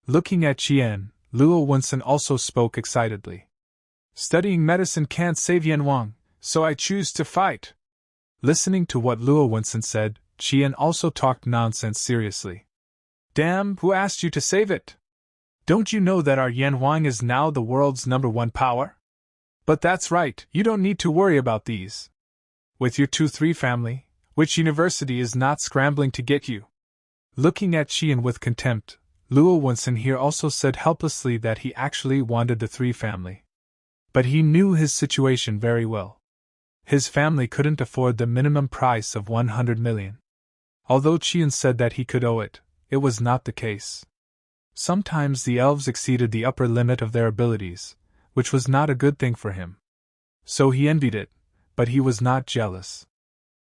Looking at Qian, Luo Winson also spoke excitedly. Studying medicine can't save Yan Wang, so I choose to fight. Listening to what Luo Winson said, Qian also talked nonsense seriously. Damn, who asked you to save it? Don't you know that our Yanhuang is now the world's #1 power? But that's right, you don't need to worry about these. With your 2-3 family, which university is not scrambling to get you? Looking at Qian with contempt, Luo Wunsen here also said helplessly that he actually wanted the 3 family. But he knew his situation very well. His family couldn't afford the minimum price of 100 million. Although Qian said that he could owe it, it was not the case. Sometimes the elves exceeded the upper limit of their abilities, which was not a good thing for him. So he envied it, but he was not jealous.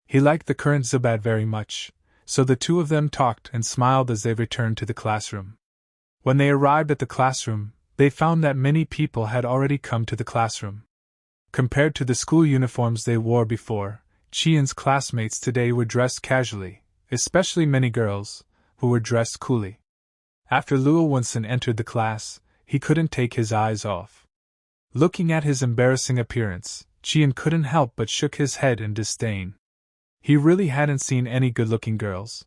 He liked the current Zubat very much, so the two of them talked and smiled as they returned to the classroom. When they arrived at the classroom, they found that many people had already come to the classroom. Compared to the school uniforms they wore before, Qian's classmates today were dressed casually, especially many girls, who were dressed coolly. After Luo Wunsen entered the class, he couldn't take his eyes off. Looking at his embarrassing appearance, Qian couldn't help but shook his head in disdain. He really hadn't seen any good-looking girls.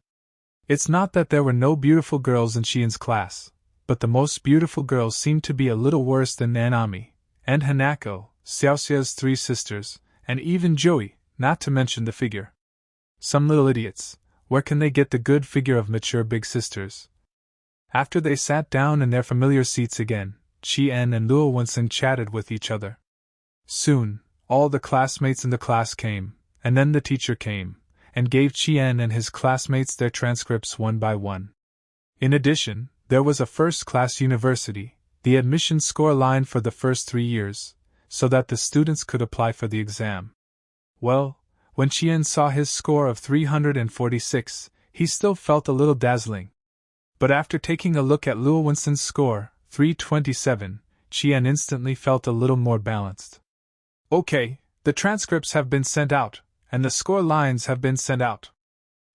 It's not that there were no beautiful girls in Qian's class, but the most beautiful girls seemed to be a little worse than Nanami, and Hanako, Xiaoxia's 3 sisters, and even Joey, not to mention the figure. Some little idiots, where can they get the good figure of mature big sisters? After they sat down in their familiar seats again, Qian and Luo Wunsen chatted with each other. Soon, all the classmates in the class came, and then the teacher came, and gave Qian and his classmates their transcripts one by one. In addition, there was a first-class university, the admission score line for the first 3 years, so that the students could apply for the exam. Well, when Qian saw his score of 346, he still felt a little dazzling. But after taking a look at Luo Wunsen's score, 327, Qian instantly felt a little more balanced. Okay, the transcripts have been sent out, and the score lines have been sent out.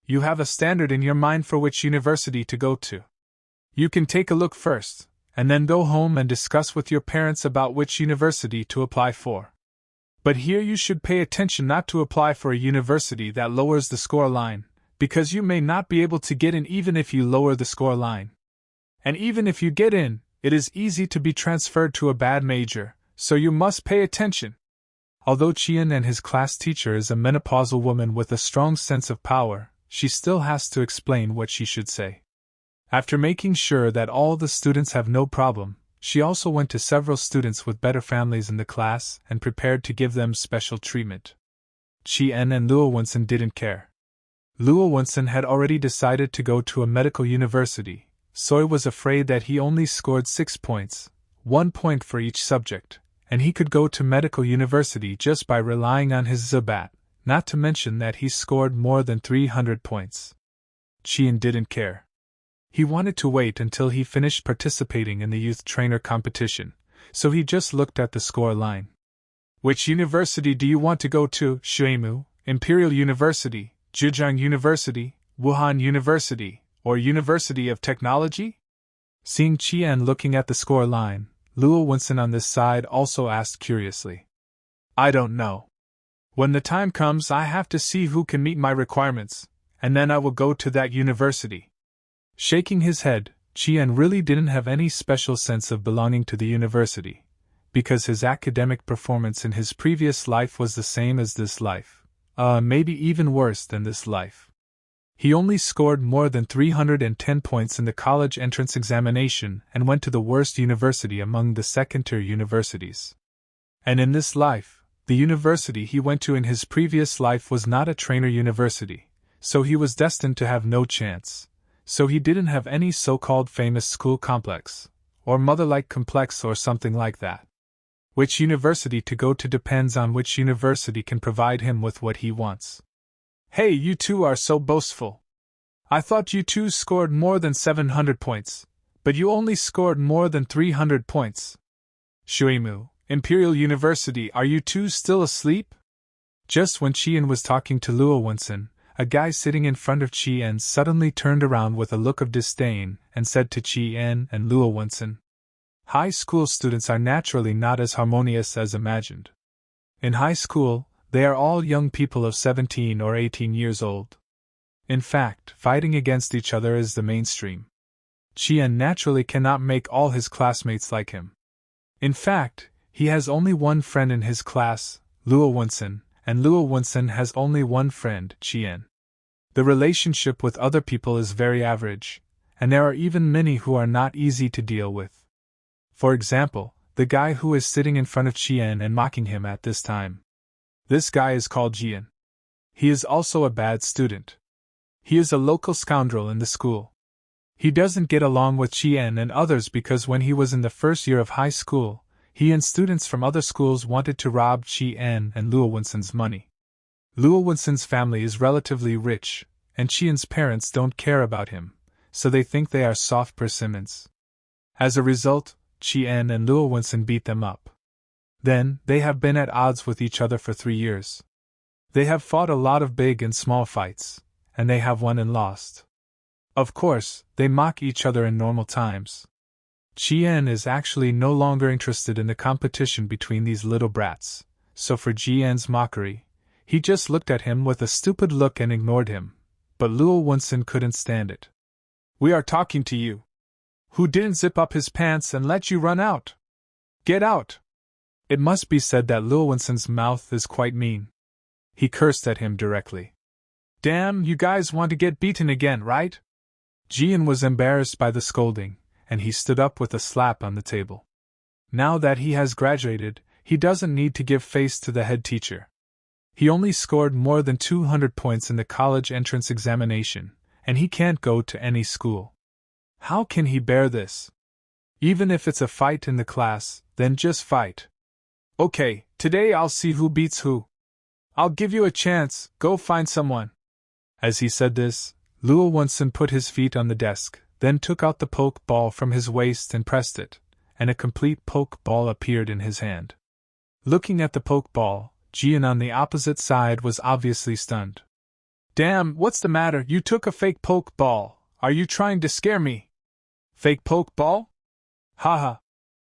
You have a standard in your mind for which university to go to. You can take a look first, and then go home and discuss with your parents about which university to apply for. But here you should pay attention not to apply for a university that lowers the score line, because you may not be able to get in even if you lower the score line. And even if you get in, it is easy to be transferred to a bad major, so you must pay attention. Although Qian and his class teacher is a menopausal woman with a strong sense of power, she still has to explain what she should say. After making sure that all the students have no problem, she also went to several students with better families in the class and prepared to give them special treatment. Qian and Luo Wunsen didn't care. Luo Wunsen had already decided to go to a medical university, so he was afraid that he only scored 6 points, 1 point for each subject, and he could go to medical university just by relying on his Zubat, not to mention that he scored more than 300 points. Qian didn't care. He wanted to wait until he finished participating in the youth trainer competition, so he just looked at the score line. Which university do you want to go to? Shuimu, Imperial University, Zhejiang University, Wuhan University, or University of Technology? Seeing Qian looking at the score line, Luo Wunsen on this side also asked curiously. I don't know. When the time comes, I have to see who can meet my requirements, and then I will go to that university. Shaking his head, Qian really didn't have any special sense of belonging to the university, because his academic performance in his previous life was the same as this life, maybe even worse than this life. He only scored more than 310 points in the college entrance examination and went to the worst university among the second-tier universities. And in this life, the university he went to in his previous life was not a trainer university, so he was destined to have no chance. So he didn't have any so-called famous school complex, or mother-like complex or something like that. Which university to go to depends on which university can provide him with what he wants. Hey, you two are so boastful. I thought you two scored more than 700 points, but you only scored more than 300 points. Shuimu, Imperial University, are you two still asleep? Just when Qian was talking to Luo Wunsen, a guy sitting in front of Qian suddenly turned around with a look of disdain and said to Qian and Luo Wunsen, high school students are naturally not as harmonious as imagined. In high school, they are all young people of 17 or 18 years old. In fact, fighting against each other is the mainstream. Chien naturally cannot make all his classmates like him. In fact, he has only one friend in his class, Luo Wunsen, and Luo Wunsen has only one friend, Chien. The relationship with other people is very average, and there are even many who are not easy to deal with. For example, the guy who is sitting in front of Chien and mocking him at this time. This guy is called Jian. He is also a bad student. He is a local scoundrel in the school. He doesn't get along with Chien and others because when he was in the first year of high school, he and students from other schools wanted to rob Chien and Luo Wunsen's money. Luo Wunsen's family is relatively rich, and Chien's parents don't care about him, so they think they are soft persimmons. As a result, Chien and Luo Wunsen beat them up. Then, they have been at odds with each other for 3 years. They have fought a lot of big and small fights, and they have won and lost. Of course, they mock each other in normal times. Chien is actually no longer interested in the competition between these little brats, so for Jian's mockery, he just looked at him with a stupid look and ignored him, but Luo Wunsen couldn't stand it. "We are talking to you. Who didn't zip up his pants and let you run out? Get out!" It must be said that Luo Wunsen's mouth is quite mean. He cursed at him directly. "Damn, you guys want to get beaten again, right?" Jian was embarrassed by the scolding, and he stood up with a slap on the table. Now that he has graduated, he doesn't need to give face to the head teacher. He only scored more than 200 points in the college entrance examination, and he can't go to any school. How can he bear this? Even if it's a fight in the class, then just fight. "Okay, today I'll see who beats who. I'll give you a chance, go find someone." As he said this, Luo Wunsen put his feet on the desk, then took out the poke ball from his waist and pressed it, and a complete poke ball appeared in his hand. Looking at the poke ball, Jian on the opposite side was obviously stunned. "Damn, what's the matter? You took a fake poke ball. Are you trying to scare me? Fake poke ball? Haha."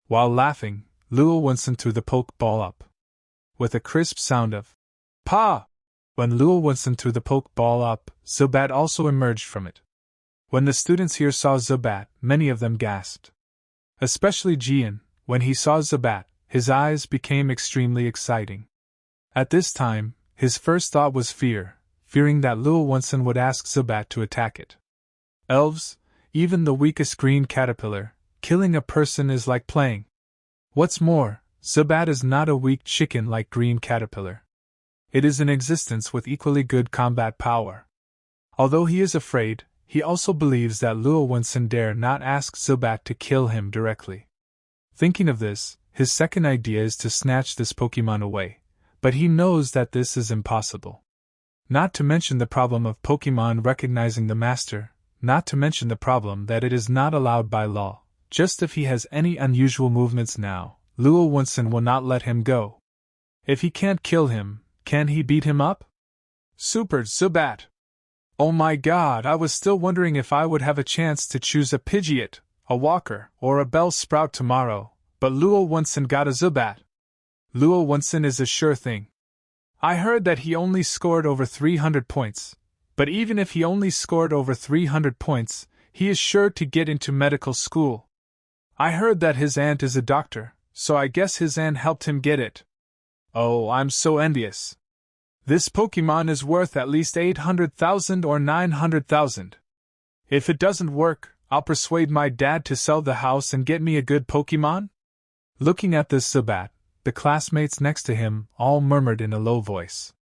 While laughing, Luo Wunsen threw the poke ball up. With a crisp sound of "Pa!" When Luo Wunsen threw the poke ball up, Zubat also emerged from it. When the students here saw Zubat, many of them gasped. Especially Jian, when he saw Zubat, his eyes became extremely exciting. At this time, his first thought was fearing that Luo Wunsen would ask Zubat to attack it. Elves, even the weakest green caterpillar, killing a person is like playing. What's more, Zubat is not a weak chicken like green caterpillar. It is an existence with equally good combat power. Although he is afraid, he also believes that Luo Wunsen dare not ask Zubat to kill him directly. Thinking of this, his second idea is to snatch this Pokemon away, but he knows that this is impossible. Not to mention the problem of Pokemon recognizing the master, not to mention the problem that it is not allowed by law. Just if he has any unusual movements now, Luo Wunsen will not let him go. If he can't kill him, can he beat him up? Super Zubat! Oh my god, I was still wondering if I would have a chance to choose a Pidgeot, a Walker, or a Bellsprout tomorrow, but Luo Wunsen got a Zubat. Luo Wunsen is a sure thing. I heard that he only scored over 300 points, but even if he only scored over 300 points, he is sure to get into medical school. I heard that his aunt is a doctor, so I guess his aunt helped him get it. Oh, I'm so envious. This Pokemon is worth at least 800,000 or 900,000. If it doesn't work, I'll persuade my dad to sell the house and get me a good Pokemon? Looking at this Zubat, the classmates next to him all murmured in a low voice.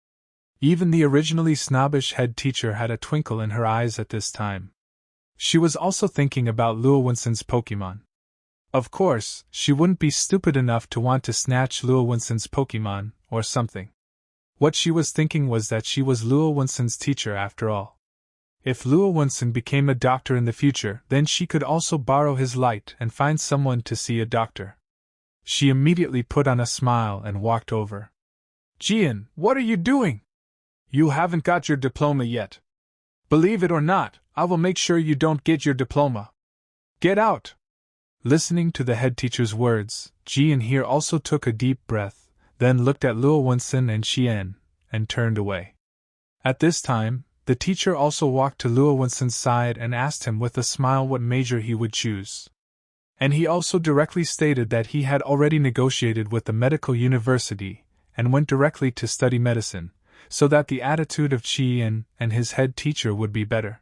Even the originally snobbish head teacher had a twinkle in her eyes at this time. She was also thinking about Luo Wunsen's Pokemon. Of course, she wouldn't be stupid enough to want to snatch Luo Wunsen's Pokemon, or something. What she was thinking was that she was Luo Wunsen's teacher after all. If Luo Wunsen became a doctor in the future, then she could also borrow his light and find someone to see a doctor. She immediately put on a smile and walked over. Jian, what are you doing? You haven't got your diploma yet. Believe it or not, I will make sure you don't get your diploma. Get out! Listening to the head teacher's words, Jian here also took a deep breath, then looked at Luo Wunsen and Chien, and turned away. At this time, The teacher also walked to Luo Wenson's side and asked him with a smile what major he would choose. And he also directly stated that he had already negotiated with the medical university and went directly to study medicine, so that the attitude of Chien and his head teacher would be better.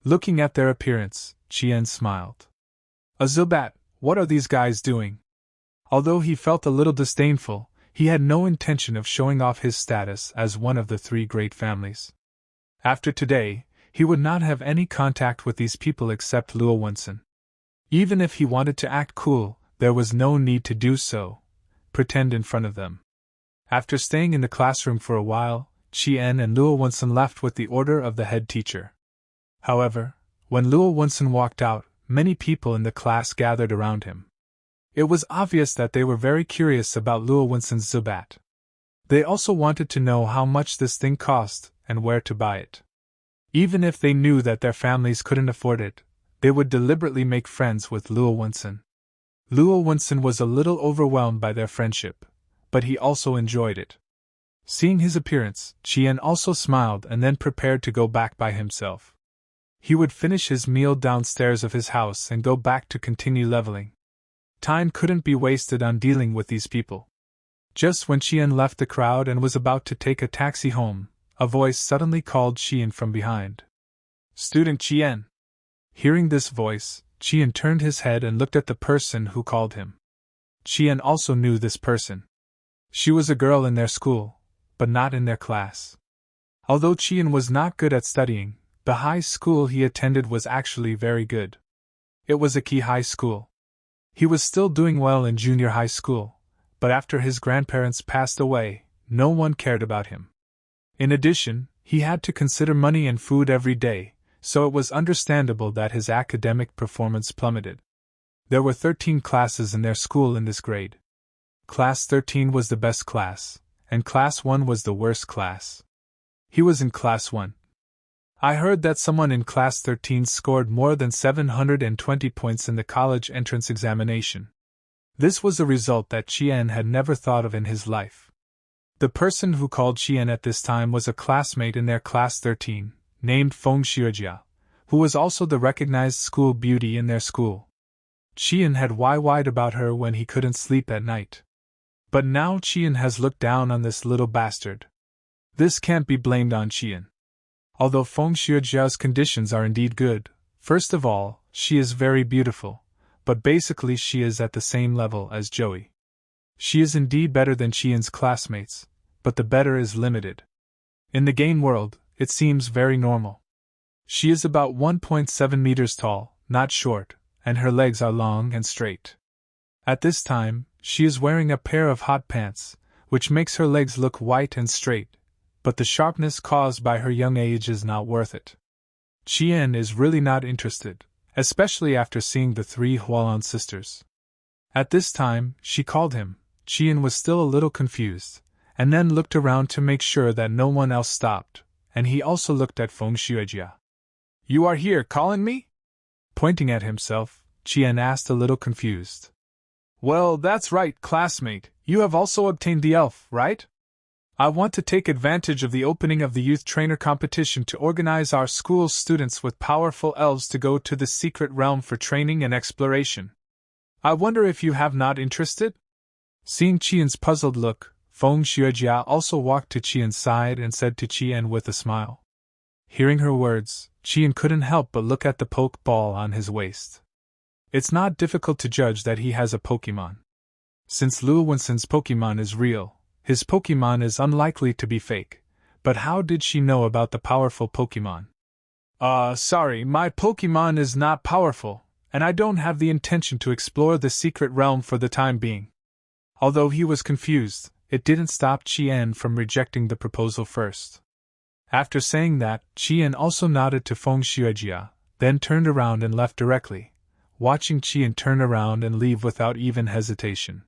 Looking at their appearance, Chien smiled. A Zubat, what are these guys doing? Although he felt a little disdainful, he had no intention of showing off his status as one of the three great families. After today, he would not have any contact with these people except Luo Wenson. Even if he wanted to act cool, there was no need to do so, pretend in front of them. After staying in the classroom for a while, Chien and Luo Wenson left with the order of the head teacher. However, when Luo Wenson walked out, many people in the class gathered around him. It was obvious that they were very curious about Luo Wenson's Zubat. They also wanted to know how much this thing cost and where to buy it. Even if they knew that their families couldn't afford it, they would deliberately make friends with Luo Wenson. Luo Wenson was a little overwhelmed by their friendship, but he also enjoyed it. Seeing his appearance, Chien also smiled and then prepared to go back by himself. He would finish his meal downstairs of his house and go back to continue leveling. Time couldn't be wasted on dealing with these people. Just when Chien left the crowd and was about to take a taxi home, a voice suddenly called Chien from behind. "Student Chien." Hearing this voice, Chien turned his head and looked at the person who called him. Chien also knew this person. She was a girl in their school, but not in their class. Although Chien was not good at studying, the high school he attended was actually very good. It was a key high school. He was still doing well in junior high school, but after his grandparents passed away, no one cared about him. In addition, he had to consider money and food every day, so it was understandable that his academic performance plummeted. There were 13 classes in their school in this grade. Class 13 was the best class, and Class 1 was the worst class. He was in Class 1. I heard that someone in Class 13 scored more than 720 points in the college entrance examination. This was a result that Chien had never thought of in his life. The person who called Chien at this time was a classmate in their Class 13, named Feng Xiujia, who was also the recognized school beauty in their school. Chien had why-whyed about her when he couldn't sleep at night. But now Chien has looked down on this little bastard. This can't be blamed on Chien. Although Feng Xiujia's conditions are indeed good, first of all, she is very beautiful, but basically she is at the same level as Joey. She is indeed better than Chien's classmates, but the better is limited. In the game world, it seems very normal. She is about 1.7 meters tall, not short, and her legs are long and straight. At this time, she is wearing a pair of hot pants, which makes her legs look white and straight, but the sharpness caused by her young age is not worth it. Chien is really not interested, especially after seeing the three Hualan sisters. At this time, she called him. Chien was still a little confused, and then looked around to make sure that no one else stopped, and he also looked at Feng Xiujia. "You are here calling me?" Pointing at himself, Chien asked a little confused. "Well, that's right, classmate, you have also obtained the elf, right? I want to take advantage of the opening of the youth trainer competition to organize our school's students with powerful elves to go to the secret realm for training and exploration. I wonder if you have not interested?" Seeing Chien's puzzled look, Feng Xiujia also walked to Chien's side and said to Chien with a smile. Hearing her words, Chien couldn't help but look at the poke ball on his waist. It's not difficult to judge that he has a Pokemon. Since Luo Wenson's Pokemon is real, his Pokemon is unlikely to be fake, but how did she know about the powerful Pokemon? Sorry, my Pokemon is not powerful, and I don't have the intention to explore the secret realm for the time being. Although he was confused, it didn't stop Chien from rejecting the proposal first. After saying that, Chien also nodded to Feng Xiujia, then turned around and left directly, watching Chien turn around and leave without even hesitation.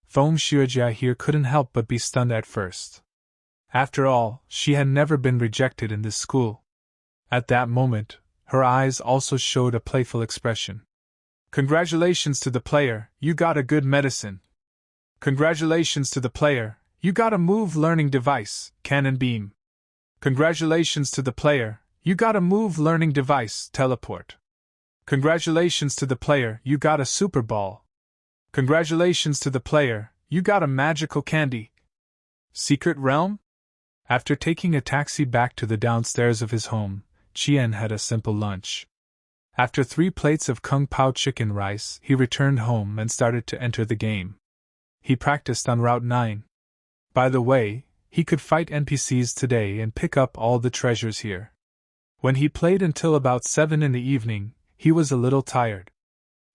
Feng Xiujia here couldn't help but be stunned at first. After all, she had never been rejected in this school. At that moment, her eyes also showed a playful expression. "Congratulations to the player, you got a good medicine. Congratulations to the player, you got a move learning device, Cannon Beam. Congratulations to the player, you got a move learning device, teleport. Congratulations to the player, you got a super ball. Congratulations to the player, you got a magical candy. Secret realm? After taking a taxi back to the downstairs of his home, Qian had a simple lunch. After 3 plates of Kung Pao chicken rice, he returned home and started to enter the game. He practiced on Route 9. By the way, he could fight NPCs today and pick up all the treasures here. When he played until about 7 in the evening, he was a little tired.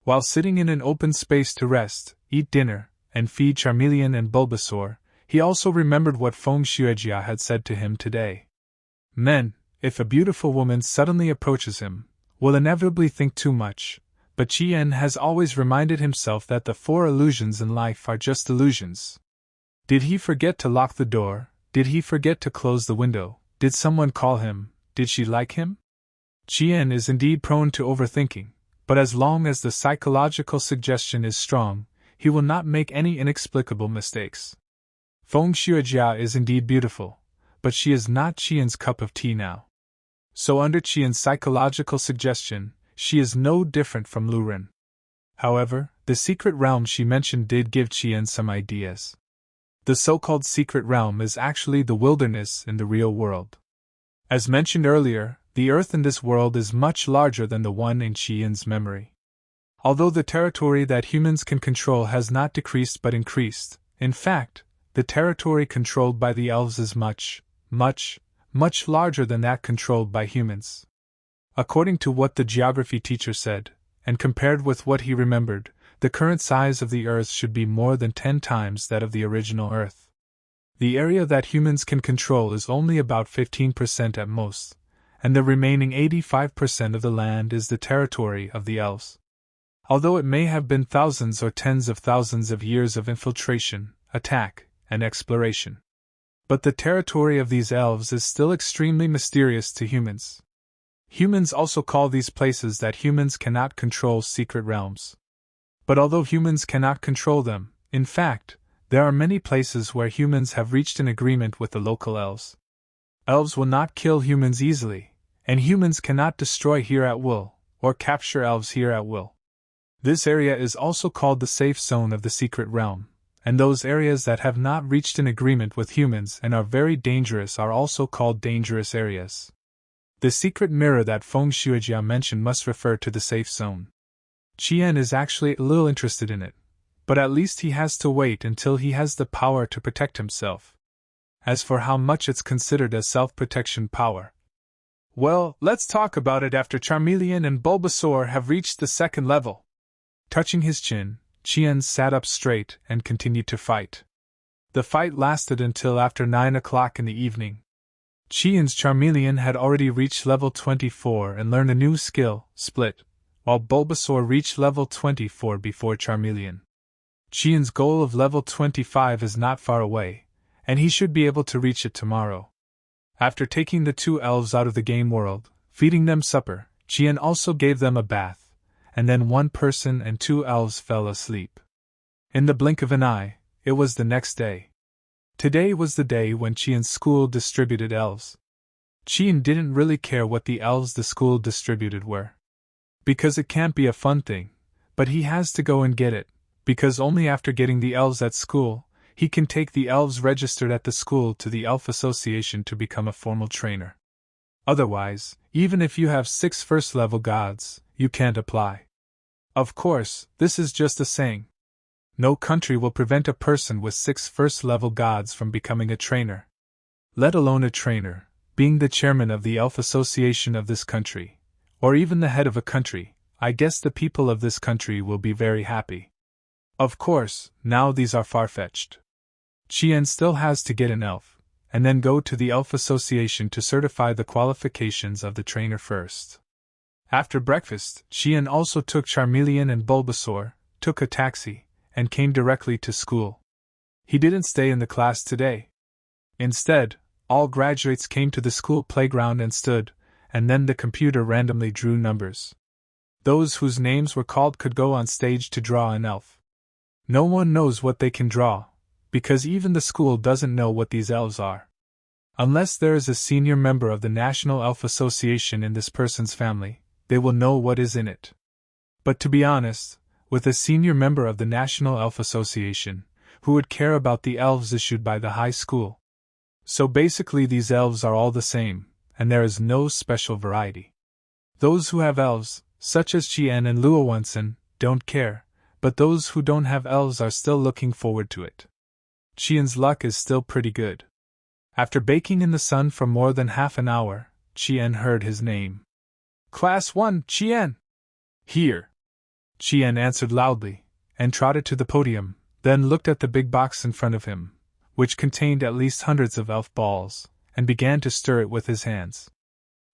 While sitting in an open space to rest, eat dinner, and feed Charmeleon and Bulbasaur, he also remembered what Feng Xuejia had said to him today. Men, if a beautiful woman suddenly approaches him, will inevitably think too much, but Qian has always reminded himself that the 4 illusions in life are just illusions. Did he forget to lock the door? Did he forget to close the window? Did someone call him? Did she like him? Qian is indeed prone to overthinking, but as long as the psychological suggestion is strong, he will not make any inexplicable mistakes. Feng Xuejia is indeed beautiful, but she is not Qian's cup of tea now. So under Qian's psychological suggestion, she is no different from Lu Ren. However, the secret realm she mentioned did give Qian some ideas. The so-called secret realm is actually the wilderness in the real world. As mentioned earlier, the earth in this world is much larger than the one in Qian's memory. Although the territory that humans can control has not decreased but increased, in fact, the territory controlled by the elves is much larger than that controlled by humans. According to what the geography teacher said, and compared with what he remembered, the current size of the Earth should be more than 10 times that of the original Earth. The area that humans can control is only about 15% at most, and the remaining 85% of the land is the territory of the elves. Although it may have been thousands or tens of thousands of years of infiltration, attack, and exploration. But the territory of these elves is still extremely mysterious to humans. Humans also call these places that humans cannot control secret realms. But although humans cannot control them, in fact, there are many places where humans have reached an agreement with the local elves. Elves will not kill humans easily, and humans cannot destroy here at will, or capture elves here at will. This area is also called the safe zone of the secret realm, and those areas that have not reached an agreement with humans and are very dangerous are also called dangerous areas. The secret mirror that Feng Xuejia mentioned must refer to the safe zone. Qian is actually a little interested in it, but at least he has to wait until he has the power to protect himself. As for how much it's considered as self-protection power, well, let's talk about it after Charmeleon and Bulbasaur have reached the 2nd level. Touching his chin, Qian sat up straight and continued to fight. The fight lasted until after 9 o'clock in the evening. Qian's Charmeleon had already reached level 24 and learned a new skill, Split, while Bulbasaur reached level 24 before Charmeleon. Qian's goal of level 25 is not far away, and he should be able to reach it tomorrow. After taking the 2 elves out of the game world, feeding them supper, Qian also gave them a bath, and then 1 person and 2 elves fell asleep. In the blink of an eye, it was the next day. Today was the day when Qian's school distributed elves. Qian didn't really care what the elves the school distributed were, because it can't be a fun thing, but he has to go and get it, because only after getting the elves at school, he can take the elves registered at the school to the Elf Association to become a formal trainer. Otherwise, even if you have 6 first-level gods, you can't apply. Of course, this is just a saying. No country will prevent a person with 6 first-level gods from becoming a trainer. Let alone a trainer, being the chairman of the Elf Association of this country, or even the head of a country. I guess the people of this country will be very happy. Of course, now these are far-fetched. Qian still has to get an elf, and then go to the Elf Association to certify the qualifications of the trainer first. After breakfast, Qian also took Charmeleon and Bulbasaur, took a taxi, and came directly to school. He didn't stay in the class today. Instead, all graduates came to the school playground and stood, and then the computer randomly drew numbers. Those whose names were called could go on stage to draw an elf. No one knows what they can draw, because even the school doesn't know what these elves are. Unless there is a senior member of the National Elf Association in this person's family, they will know what is in it. But to be honest, with a senior member of the National Elf Association, who would care about the elves issued by the high school? So basically these elves are all the same, and there is no special variety. Those who have elves, such as Chien and Luo Wensen, don't care, but those who don't have elves are still looking forward to it. Chien's luck is still pretty good. After baking in the sun for more than half an hour, Chien heard his name. Class 1, Chien! Here! Chien answered loudly, and trotted to the podium, then looked at the big box in front of him, which contained at least hundreds of elf balls, and began to stir it with his hands.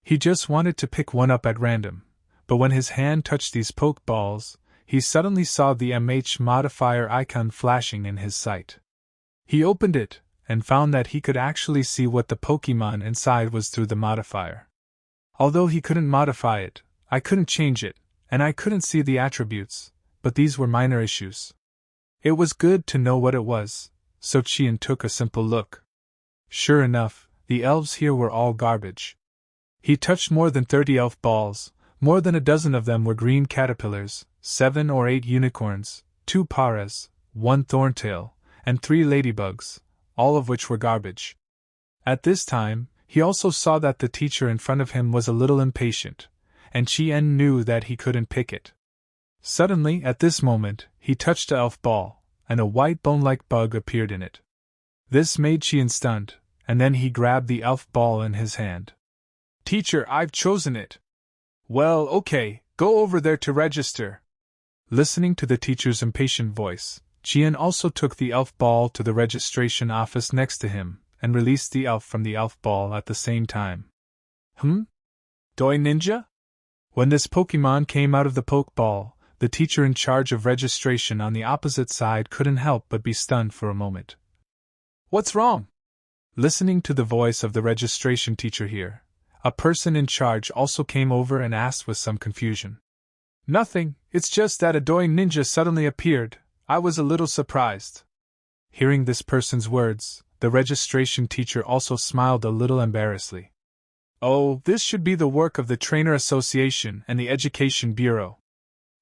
He just wanted to pick one up at random, but when his hand touched these poke balls, he suddenly saw the MH modifier icon flashing in his sight. He opened it, and found that he could actually see what the Pokemon inside was through the modifier. Although he couldn't modify it, I couldn't change it, and I couldn't see the attributes, but these were minor issues. It was good to know what it was, so Chien took a simple look. Sure enough, the elves here were all garbage. He touched more than 30 elf balls, more than a dozen of them were green caterpillars, 7 or 8 unicorns, 2 paras, 1 thorntail, and 3 ladybugs, all of which were garbage. At this time, he also saw that the teacher in front of him was a little impatient, and Chien knew that he couldn't pick it. Suddenly, at this moment, he touched a elf ball, and a white bone-like bug appeared in it. This made Chien stunned, and then he grabbed the elf ball in his hand. Teacher, I've chosen it. Well, okay, go over there to register. Listening to the teacher's impatient voice, Chien also took the elf ball to the registration office next to him, and released the elf from the elf ball at the same time. Doi Ninja? When this Pokemon came out of the Pokeball, the teacher in charge of registration on the opposite side couldn't help but be stunned for a moment. What's wrong? Listening to the voice of the registration teacher here, a person in charge also came over and asked with some confusion. Nothing, it's just that a Doi Ninja suddenly appeared. I was a little surprised. Hearing this person's words, the registration teacher also smiled a little embarrassedly. Oh, this should be the work of the Trainer Association and the Education Bureau.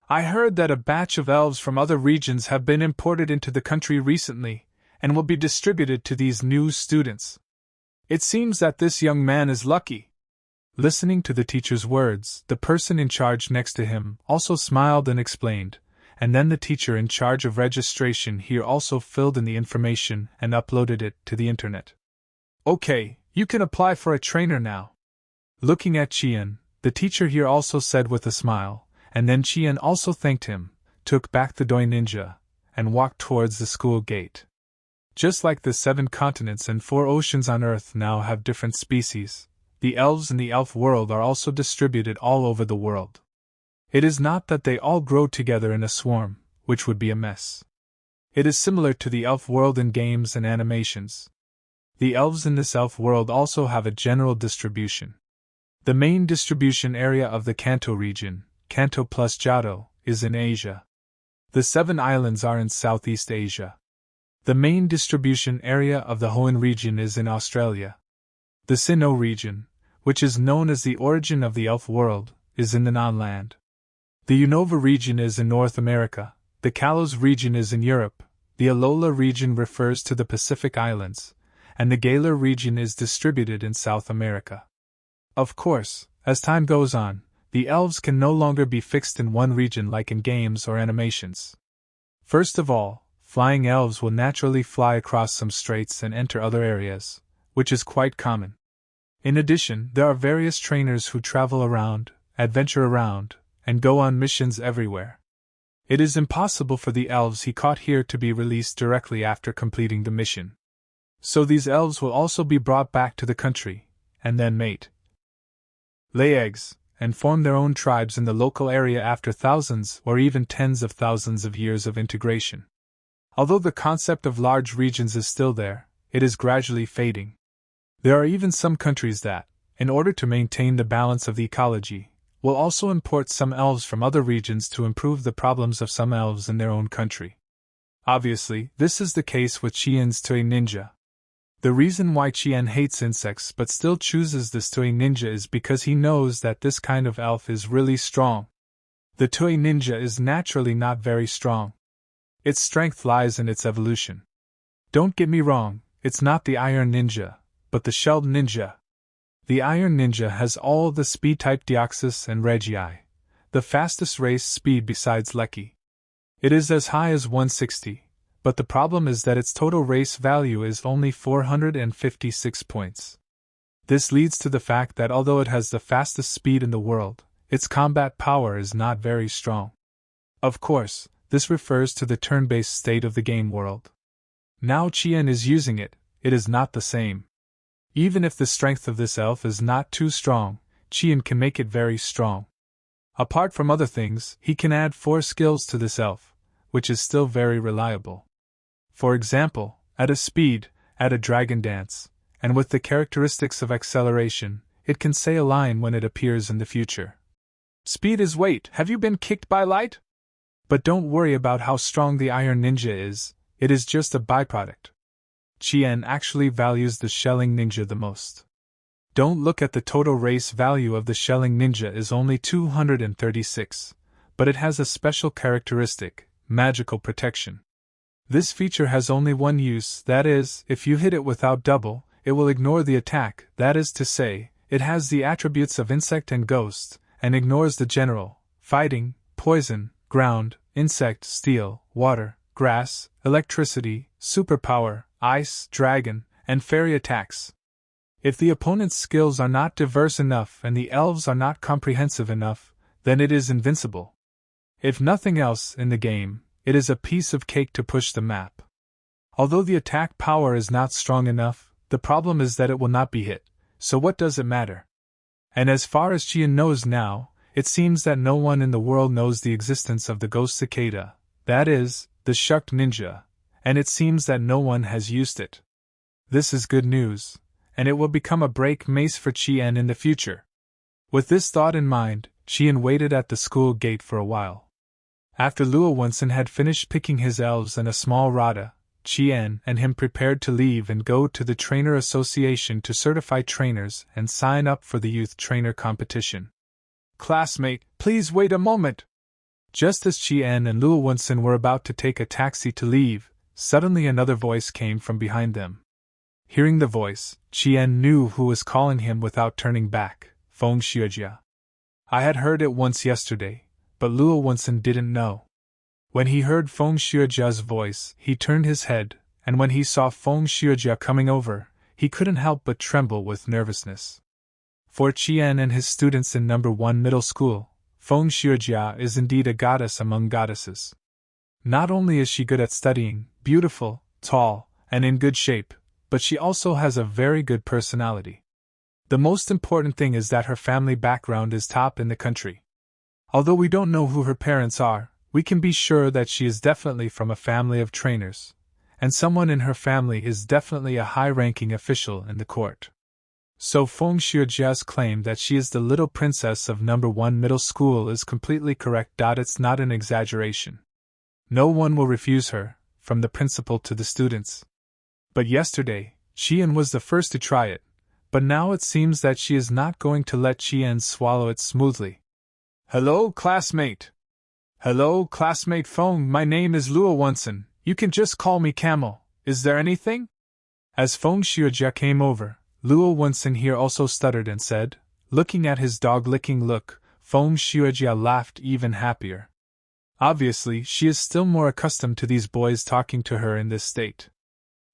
I heard that a batch of elves from other regions have been imported into the country recently, and will be distributed to these new students. It seems that this young man is lucky. Listening to the teacher's words, the person in charge next to him also smiled and explained, and then the teacher in charge of registration here also filled in the information and uploaded it to the internet. Okay, you can apply for a trainer now. Looking at Chien, the teacher here also said with a smile, and then Chien also thanked him, took back the Doi Ninja, and walked towards the school gate. Just like the 7 continents and 4 oceans on Earth now have different species, the elves in the elf world are also distributed all over the world. It is not that they all grow together in a swarm, which would be a mess. It is similar to the elf world in games and animations. The elves in this elf world also have a general distribution. The main distribution area of the Kanto region, Kanto plus Johto, is in Asia. The 7 islands are in Southeast Asia. The main distribution area of the Hoenn region is in Australia. The Sinnoh region, which is known as the origin of the elf world, is in the non-land. The Unova region is in North America, the Kalos region is in Europe, the Alola region refers to the Pacific Islands, and the Galar region is distributed in South America. Of course, as time goes on, the elves can no longer be fixed in one region like in games or animations. First of all, flying elves will naturally fly across some straits and enter other areas, which is quite common. In addition, there are various trainers who travel around, adventure around, and go on missions everywhere. It is impossible for the elves he caught here to be released directly after completing the mission. So these elves will also be brought back to the country, and then mate, lay eggs, and form their own tribes in the local area after thousands or even tens of thousands of years of integration. Although the concept of large regions is still there, it is gradually fading. There are even some countries that, in order to maintain the balance of the ecology, will also import some elves from other regions to improve the problems of some elves in their own country. Obviously, this is the case with Chien's Doi Ninja. The reason why Chien hates insects but still chooses this toy ninja is because he knows that this kind of elf is really strong. The toy ninja is naturally not very strong. Its strength lies in its evolution. Don't get me wrong, it's not the Iron Ninja, but the Shelled Ninja. The Iron Ninja has all the speed type Deoxys and Regii, the fastest race speed besides Lecky. It is as high as 160. But the problem is that its total race value is only 456 points. This leads to the fact that although it has the fastest speed in the world, its combat power is not very strong. Of course, this refers to the turn-based state of the game world. Now Chien is using it, it is not the same. Even if the strength of this elf is not too strong, Chien can make it very strong. Apart from other things, he can add 4 skills to this elf, which is still very reliable. For example, at a speed, at a dragon dance, and with the characteristics of acceleration, it can say a line when it appears in the future. Speed is weight. Have you been kicked by light? But don't worry about how strong the Iron Ninja is, it is just a byproduct. Chien actually values the Shelling Ninja the most. Don't look at the total race value of the Shelling Ninja is only 236, but it has a special characteristic, magical protection. This feature has only one use, that is, if you hit it without double, it will ignore the attack, that is to say, it has the attributes of insect and ghost, and ignores the general, fighting, poison, ground, insect, steel, water, grass, electricity, superpower, ice, dragon, and fairy attacks. If the opponent's skills are not diverse enough and the elves are not comprehensive enough, then it is invincible. If nothing else in the game, it is a piece of cake to push the map. Although the attack power is not strong enough, the problem is that it will not be hit, so what does it matter? And as far as Chien knows now, it seems that no one in the world knows the existence of the Ghost Cicada, that is, the Shucked Ninja, and it seems that no one has used it. This is good news, and it will become a break mace for Chien in the future. With this thought in mind, Chien waited at the school gate for a while. After Luo Wunsen had finished picking his elves and a small rata, Chien and him prepared to leave and go to the Trainer Association to certify trainers and sign up for the youth trainer competition. Classmate, please wait a moment! Just as Chien and Luo Wunsen were about to take a taxi to leave, suddenly another voice came from behind them. Hearing the voice, Chien knew who was calling him without turning back, Feng Xuejia. I had heard it once yesterday, but Luo Wunsen didn't know. When he heard Feng Xuejia's voice, he turned his head, and when he saw Feng Xuejia coming over, he couldn't help but tremble with nervousness. For Chien and his students in No. 1 middle school, Feng Xuejia is indeed a goddess among goddesses. Not only is she good at studying, beautiful, tall, and in good shape, but she also has a very good personality. The most important thing is that her family background is top in the country. Although we don't know who her parents are, we can be sure that she is definitely from a family of trainers, and someone in her family is definitely a high-ranking official in the court. So Feng Xuejia's claim that she is the little princess of No. 1 middle school is completely correct. It's not an exaggeration. No one will refuse her, from the principal to the students. But yesterday, Chien was the first to try it, but now it seems that she is not going to let Chien swallow it smoothly. Hello, classmate. Hello, classmate Feng, my name is Luo Wunsen, you can just call me Camel, is there anything? As Feng Xuejia came over, Luo Wunsen here also stuttered and said, looking at his dog-licking look, Feng Xuejia laughed even happier. Obviously, she is still more accustomed to these boys talking to her in this state.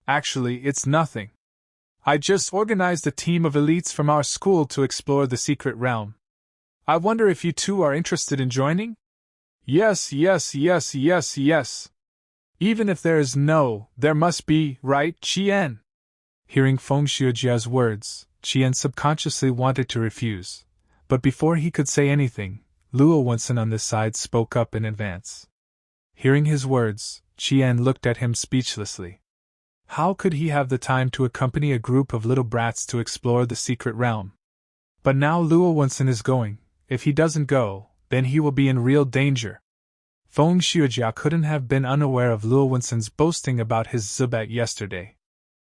Actually, it's nothing. I just organized a team of elites from our school to explore the secret realm. I wonder if you two are interested in joining? Yes. Even if there is no, there must be, right, Chien? Hearing Feng Xuejia's words, Chien subconsciously wanted to refuse, but before he could say anything, Luo Wunsen on this side spoke up in advance. Hearing his words, Chien looked at him speechlessly. How could he have the time to accompany a group of little brats to explore the secret realm? But now Luo Wunsen is going. If he doesn't go, then he will be in real danger. Feng Xuejia couldn't have been unaware of Luo Wunsen's boasting about his Zubat yesterday.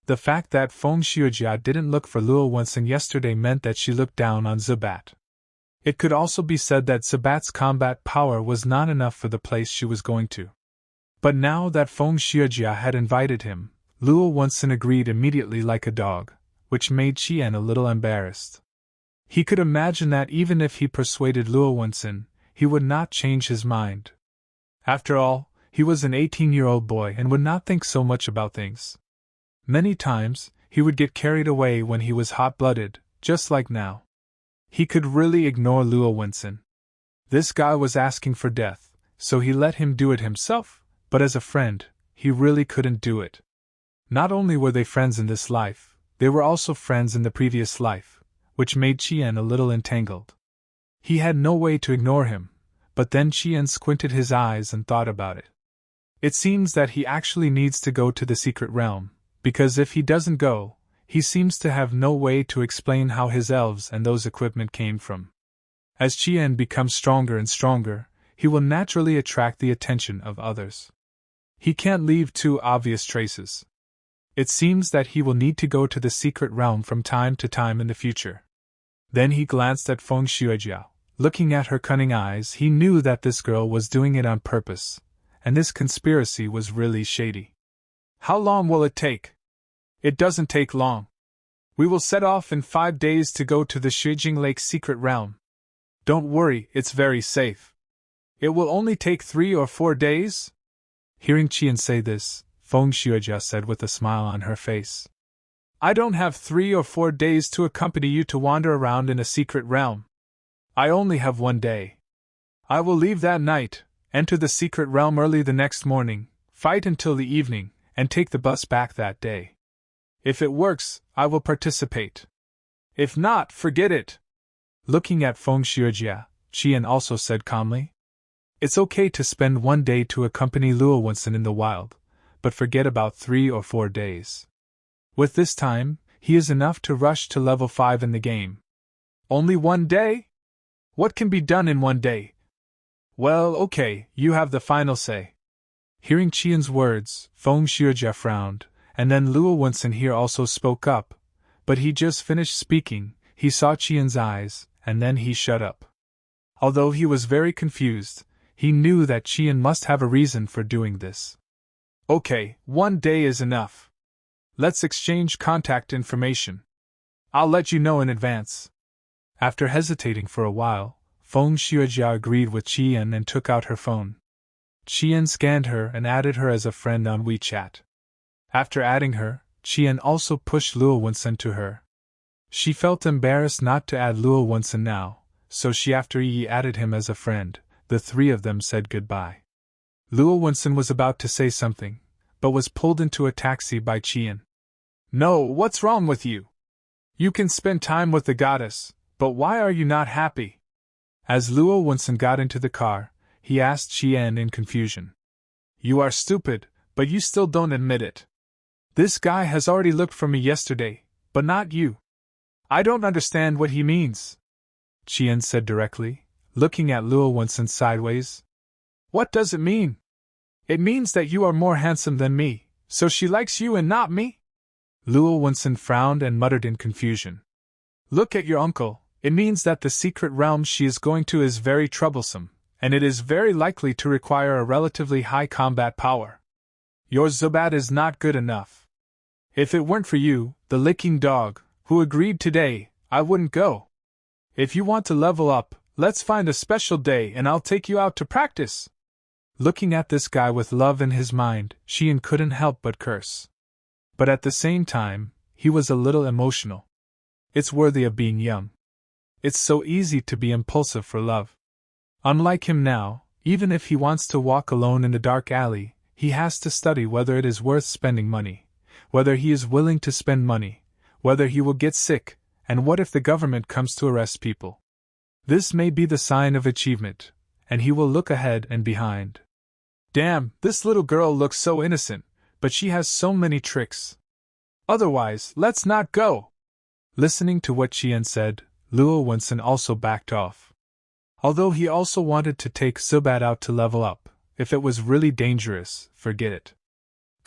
The fact that Feng Xiujia didn't look for Luo Wensen yesterday meant that she looked down on Zubat. It could also be said that Zubat's combat power was not enough for the place she was going to. But now that Feng Xiujia had invited him, Luo Wensen agreed immediately like a dog, which made Qian a little embarrassed. He could imagine that even if he persuaded Luo Wensen, he would not change his mind. After all, he was an 18-year-old boy and would not think so much about things. Many times, he would get carried away when he was hot-blooded, just like now. He could really ignore Luo Wensen. This guy was asking for death, so he let him do it himself, but as a friend, he really couldn't do it. Not only were they friends in this life, they were also friends in the previous life, which made Qian a little entangled. He had no way to ignore him, but then Qian squinted his eyes and thought about it. It seems that he actually needs to go to the secret realm, because if he doesn't go, he seems to have no way to explain how his elves and those equipment came from. As Qian becomes stronger and stronger, he will naturally attract the attention of others. He can't leave too obvious traces. It seems that he will need to go to the secret realm from time to time in the future. Then he glanced at Feng Xiujia. Looking at her cunning eyes, he knew that this girl was doing it on purpose, and this conspiracy was really shady. How long will it take? It doesn't take long. We will set off in 5 days to go to the Shijing Lake secret realm. Don't worry, it's very safe. It will only take 3 or 4 days? Hearing Qian say this, Feng Xiujia said with a smile on her face. I don't have 3 or 4 days to accompany you to wander around in a secret realm. I only have 1 day. I will leave that night, enter the secret realm early the next morning, fight until the evening, and take the bus back that day. If it works, I will participate. If not, forget it. Looking at Feng Xiujia, Qian also said calmly. It's okay to spend 1 day to accompany Luo Wensen in the wild, but forget about 3 or 4 days. With this time, he is enough to rush to level 5 in the game. Only 1 day? What can be done in 1 day? Well, okay, you have the final say. Hearing Qian's words, Feng Xiujia frowned, and then Luo Wensen here also spoke up, but he just finished speaking, he saw Qian's eyes, and then he shut up. Although he was very confused, he knew that Qian must have a reason for doing this. Okay, 1 day is enough. Let's exchange contact information. I'll let you know in advance. After hesitating for a while, Feng Xiujia agreed with Qian and took out her phone. Qian scanned her and added her as a friend on WeChat. After adding her, Qian also pushed Luo Wensen to her. She felt embarrassed not to add Luo Wensen now, so she after added him as a friend. The 3 of them said goodbye. Luo Wensen was about to say something, but was pulled into a taxi by Qian. No, what's wrong with you? You can spend time with the goddess, but why are you not happy? As Luo Wensen got into the car, he asked Qian in confusion. You are stupid, but you still don't admit it. This guy has already looked for me yesterday, but not you. I don't understand what he means, Qian said directly, looking at Luo Wensen sideways. What does it mean? It means that you are more handsome than me, so she likes you and not me? Luo Wensen frowned and muttered in confusion. Look at your uncle, it means that the secret realm she is going to is very troublesome, and it is very likely to require a relatively high combat power. Your Zubat is not good enough. If it weren't for you, the licking dog, who agreed today, I wouldn't go. If you want to level up, let's find a special day and I'll take you out to practice. Looking at this guy with love in his mind, Qian couldn't help but curse. But at the same time, he was a little emotional. It's worthy of being young. It's so easy to be impulsive for love. Unlike him now, even if he wants to walk alone in a dark alley, he has to study whether it is worth spending money, whether he is willing to spend money, whether he will get sick, and what if the government comes to arrest people. This may be the sign of achievement, and he will look ahead and behind. Damn, this little girl looks so innocent, but she has so many tricks. Otherwise, let's not go. Listening to what Qian said, Luo Wensen also backed off. Although he also wanted to take Zubat out to level up, if it was really dangerous, forget it.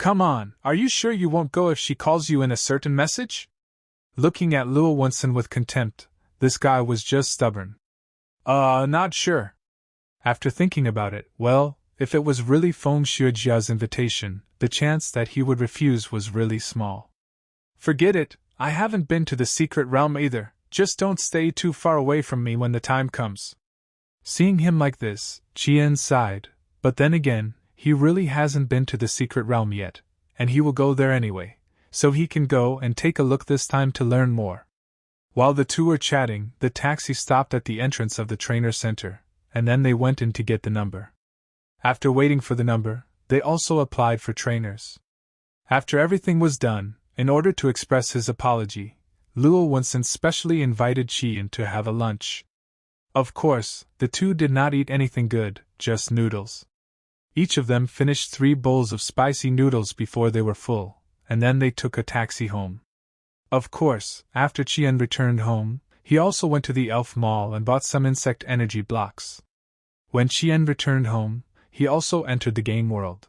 Come on, are you sure you won't go if she calls you in a certain message? Looking at Luo Wunsen with contempt, this guy was just stubborn. Not sure. After thinking about it, well, if it was really Feng Xuejia's invitation, the chance that he would refuse was really small. Forget it, I haven't been to the secret realm either, just don't stay too far away from me when the time comes. Seeing him like this, Qian sighed, but then again, he really hasn't been to the secret realm yet, and he will go there anyway, so he can go and take a look this time to learn more. While the two were chatting, the taxi stopped at the entrance of the trainer center, and then they went in to get the number. After waiting for the number, they also applied for trainers. After everything was done, in order to express his apology, Luo Wunsen specially invited Qian to have a lunch. Of course, the two did not eat anything good, just noodles. Each of them finished 3 bowls of spicy noodles before they were full, and then they took a taxi home. Of course, after Qian returned home, he also went to the elf mall and bought some insect energy blocks. When Qian returned home, he also entered the game world.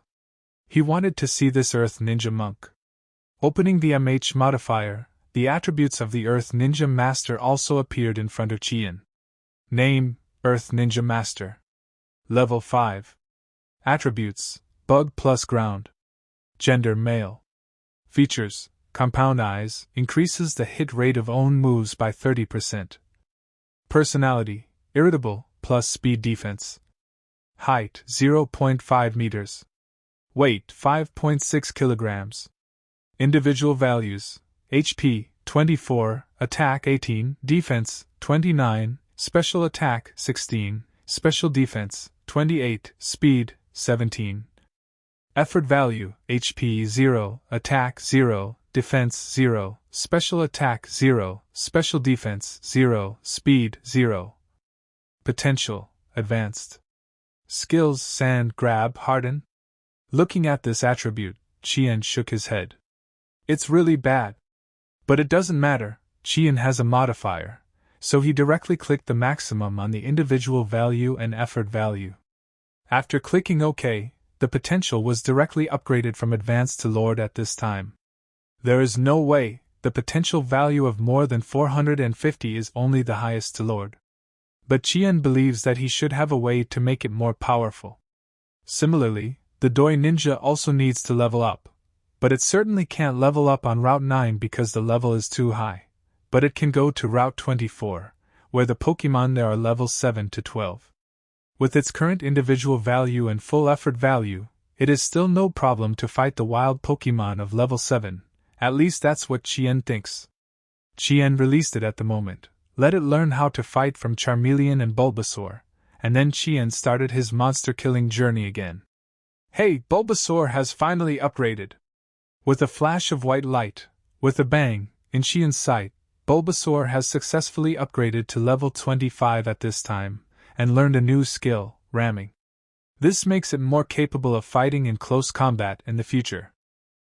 He wanted to see this Earth Ninja monk. Opening the MH modifier, the attributes of the Earth Ninja Master also appeared in front of Qian. Name, Earth Ninja Master. Level 5. Attributes, Bug plus Ground. Gender, male. Features, Compound Eyes, increases the hit rate of own moves by 30%. Personality, Irritable, plus Speed Defense. Height, 0.5 meters. Weight, 5.6 kilograms. Individual values, HP, 24, Attack 18, Defense, 29, Special Attack, 16, Special Defense, 28, Speed, 17. Effort value, HP 0, Attack 0, Defense 0, Special Attack 0, Special Defense 0, Speed 0. Potential, Advanced. Skills, Sand, Grab, Harden. Looking at this attribute, Qian shook his head. It's really bad. But it doesn't matter, Qian has a modifier, so he directly clicked the maximum on the individual value and effort value. After clicking OK, the potential was directly upgraded from Advanced to Lord at this time. There is no way, the potential value of more than 450 is only the highest to Lord. But Qian believes that he should have a way to make it more powerful. Similarly, the Doi Ninja also needs to level up, but it certainly can't level up on Route 9 because the level is too high, but it can go to Route 24, where the Pokémon there are levels 7 to 12. With its current individual value and full effort value, it is still no problem to fight the wild Pokémon of level 7, at least that's what Qian thinks. Qian released it at the moment, let it learn how to fight from Charmeleon and Bulbasaur, and then Qian started his monster-killing journey again. Hey, Bulbasaur has finally upgraded! With a flash of white light, with a bang, in Qian's sight, Bulbasaur has successfully upgraded to level 25 at this time, and learned a new skill, ramming. This makes it more capable of fighting in close combat in the future.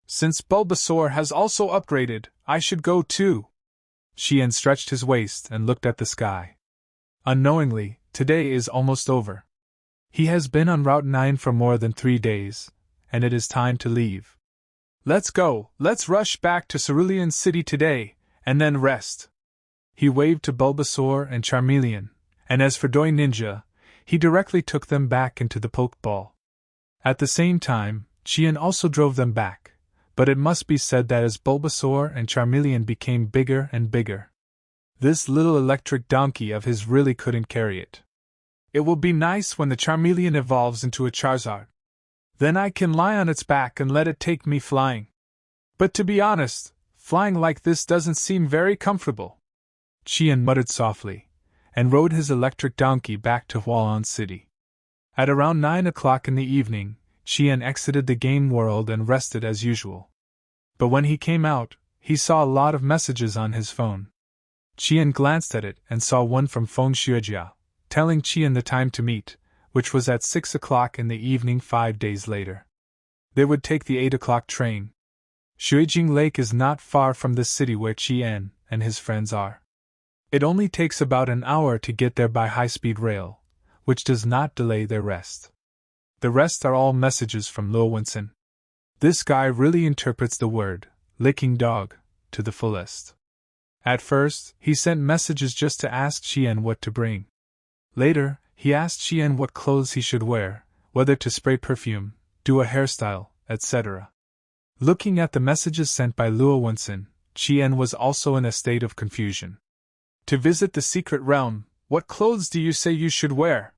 Since Bulbasaur has also upgraded, I should go too. Qian stretched his waist and looked at the sky. Unknowingly, today is almost over. He has been on Route 9 for more than 3 days, and it is time to leave. Let's go, let's rush back to Cerulean City today, and then rest. He waved to Bulbasaur and Charmeleon, and as for Doi Ninja, he directly took them back into the Pokeball. At the same time, Qian also drove them back, but it must be said that as Bulbasaur and Charmeleon became bigger and bigger, this little electric donkey of his really couldn't carry it. It will be nice when the Charmeleon evolves into a Charizard. Then I can lie on its back and let it take me flying. But to be honest, flying like this doesn't seem very comfortable. Qian muttered softly, and rode his electric donkey back to Hualan City. At around 9 o'clock in the evening, Qian exited the game world and rested as usual. But when he came out, he saw a lot of messages on his phone. Qian glanced at it and saw one from Feng Xuejia, telling Qian the time to meet, which was at 6 o'clock in the evening 5 days later. They would take the 8 o'clock train. Shuijing Lake is not far from the city where Qian and his friends are. It only takes about an hour to get there by high-speed rail, which does not delay their rest. The rest are all messages from Luo Wunsen. This guy really interprets the word, licking dog, to the fullest. At first, he sent messages just to ask Chien what to bring. Later, he asked Chien what clothes he should wear, whether to spray perfume, do a hairstyle, etc. Looking at the messages sent by Luo Wensen, Chien was also in a state of confusion. To visit the secret realm, what clothes do you say you should wear?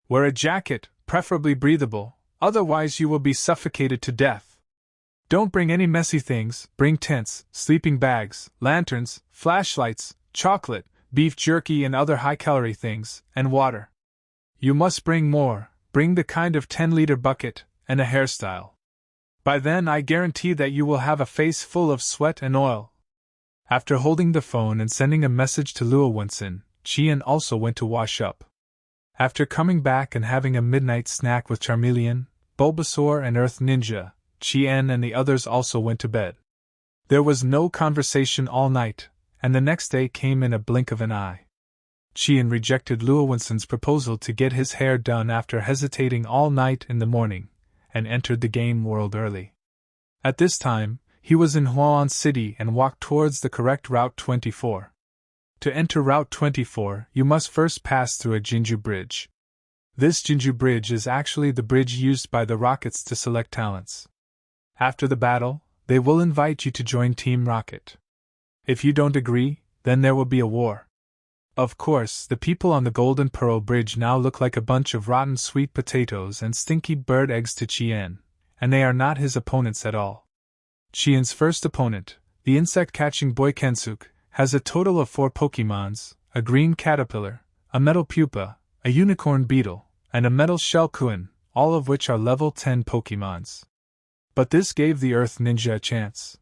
Wear a jacket, preferably breathable, otherwise you will be suffocated to death. Don't bring any messy things, bring tents, sleeping bags, lanterns, flashlights, chocolate, beef jerky and other high-calorie things, and water. You must bring more, bring the kind of 10-liter bucket, and a hairstyle. By then I guarantee that you will have a face full of sweat and oil. After holding the phone and sending a message to Luo Wensen, Chien also went to wash up. After coming back and having a midnight snack with Charmeleon, Bulbasaur and Earth Ninja, Chien and the others also went to bed. There was no conversation all night, and the next day came in a blink of an eye. Chien rejected Luo Wensen's proposal to get his hair done after hesitating all night in the morning, and entered the game world early. At this time, he was in Huan City and walked towards the correct Route 24. To enter Route 24, you must first pass through a Jinju Bridge. This Jinju Bridge is actually the bridge used by the Rockets to select talents. After the battle, they will invite you to join Team Rocket. If you don't agree, then there will be a war. Of course, the people on the Golden Pearl Bridge now look like a bunch of rotten sweet potatoes and stinky bird eggs to Chien, and they are not his opponents at all. Chien's first opponent, the insect-catching boy Kensuk, has a total of 4 Pokémons, a green caterpillar, a metal pupa, a unicorn beetle, and a metal Shelkuin, all of which are level 10 Pokémons. But this gave the Earth Ninja a chance.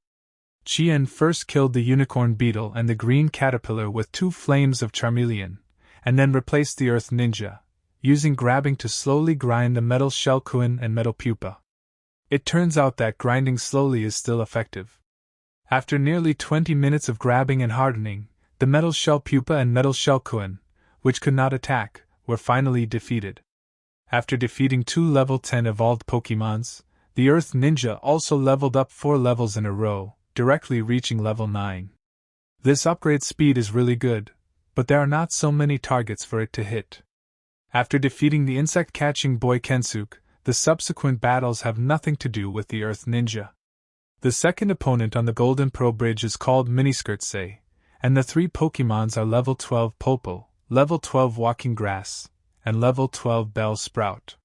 Chien first killed the unicorn beetle and the green caterpillar with 2 flames of Charmeleon, and then replaced the Earth Ninja, using grabbing to slowly grind the metal Shelkuin and metal pupa. It turns out that grinding slowly is still effective. After nearly 20 minutes of grabbing and hardening, the metal shell pupa and metal Shelkuin, which could not attack, were finally defeated. After defeating 2 level 10 evolved Pokémons, the Earth Ninja also leveled up 4 levels in a row, directly reaching level 9. This upgrade speed is really good, but there are not so many targets for it to hit. After defeating the insect-catching boy Kensuk, the subsequent battles have nothing to do with the Earth Ninja. The second opponent on the Golden Pearl Bridge is called Miniskirtsay, and the 3 Pokémons are level 12 Popo, level 12 Walking Grass, and level 12 Bellsprout.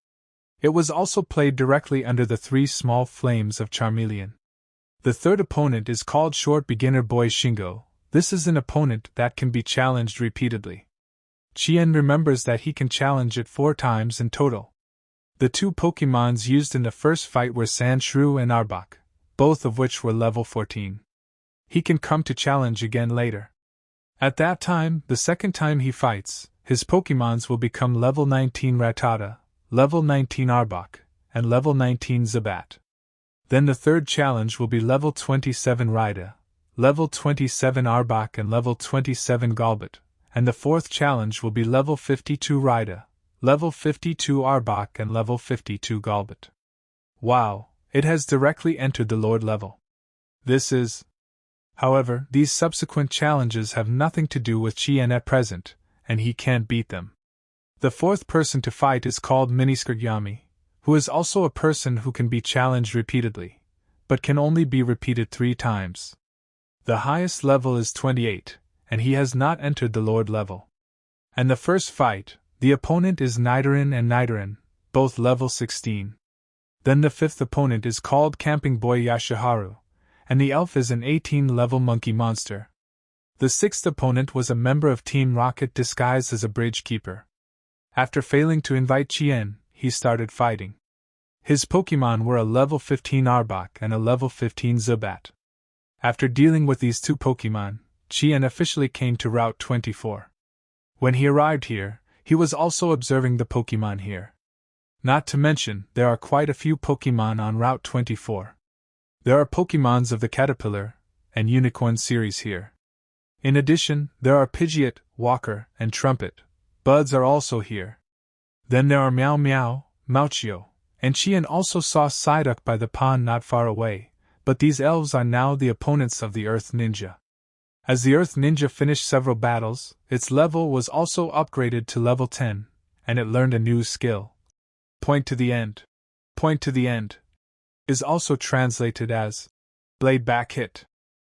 It was also played directly under the 3 small flames of Charmeleon. The third opponent is called Short Beginner Boy Shingo. This is an opponent that can be challenged repeatedly. Chien remembers that he can challenge it 4 times in total. The 2 Pokémons used in the first fight were Sandshrew and Arbok, both of which were level 14. He can come to challenge again later. At that time, the second time he fights, his Pokémons will become level 19 Rattata, level 19 Arbok, and level 19 Zubat. Then the third challenge will be level 27 Rida, level 27 Arbok and level 27 Golbat, and the fourth challenge will be level 52 Rida, level 52 Arbok and level 52 Golbat. Wow, it has directly entered the Lord level. However, these subsequent challenges have nothing to do with Chien at present, and he can't beat them. The fourth person to fight is called Miniskirtyami, who is also a person who can be challenged repeatedly, but can only be repeated 3 times. The highest level is 28, and he has not entered the Lord level. And the first fight, the opponent is Nidoran and Nidoran, both level 16. Then the fifth opponent is called Camping Boy Yashaharu, and the elf is an 18-level monkey monster. The sixth opponent was a member of Team Rocket disguised as a bridge keeper. After failing to invite Chien, he started fighting. His Pokémon were a level 15 Arbok and a level 15 Zubat. After dealing with these 2 Pokémon, Chien officially came to Route 24. When he arrived here, he was also observing the Pokémon here. Not to mention, there are quite a few Pokémon on Route 24. There are Pokémons of the Caterpillar and Unicorn series here. In addition, there are Pidgeot, Walker, and Trumpet. Buds are also here. Then there are Meow Meow, Mauchio, and Qian also saw Psyduck by the pond not far away, but these elves are now the opponents of the Earth Ninja. As the Earth Ninja finished several battles, its level was also upgraded to level 10, and it learned a new skill. Point to the end. Point to the end is also translated as Blade Back Hit,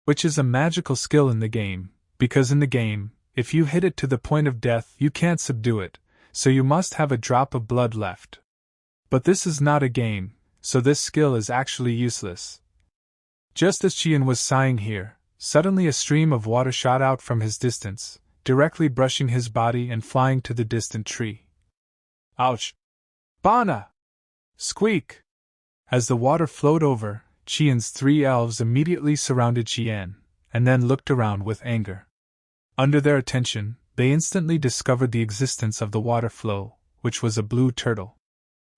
which is a magical skill in the game, because in the game, if you hit it to the point of death, you can't subdue it, so you must have a drop of blood left. But this is not a game, so this skill is actually useless. Just as Qian was sighing here, suddenly a stream of water shot out from his distance, directly brushing his body and flying to the distant tree. Ouch! Bana! Squeak! As the water flowed over, Qian's 3 elves immediately surrounded Qian, and then looked around with anger. Under their attention, they instantly discovered the existence of the water flow, which was a blue turtle.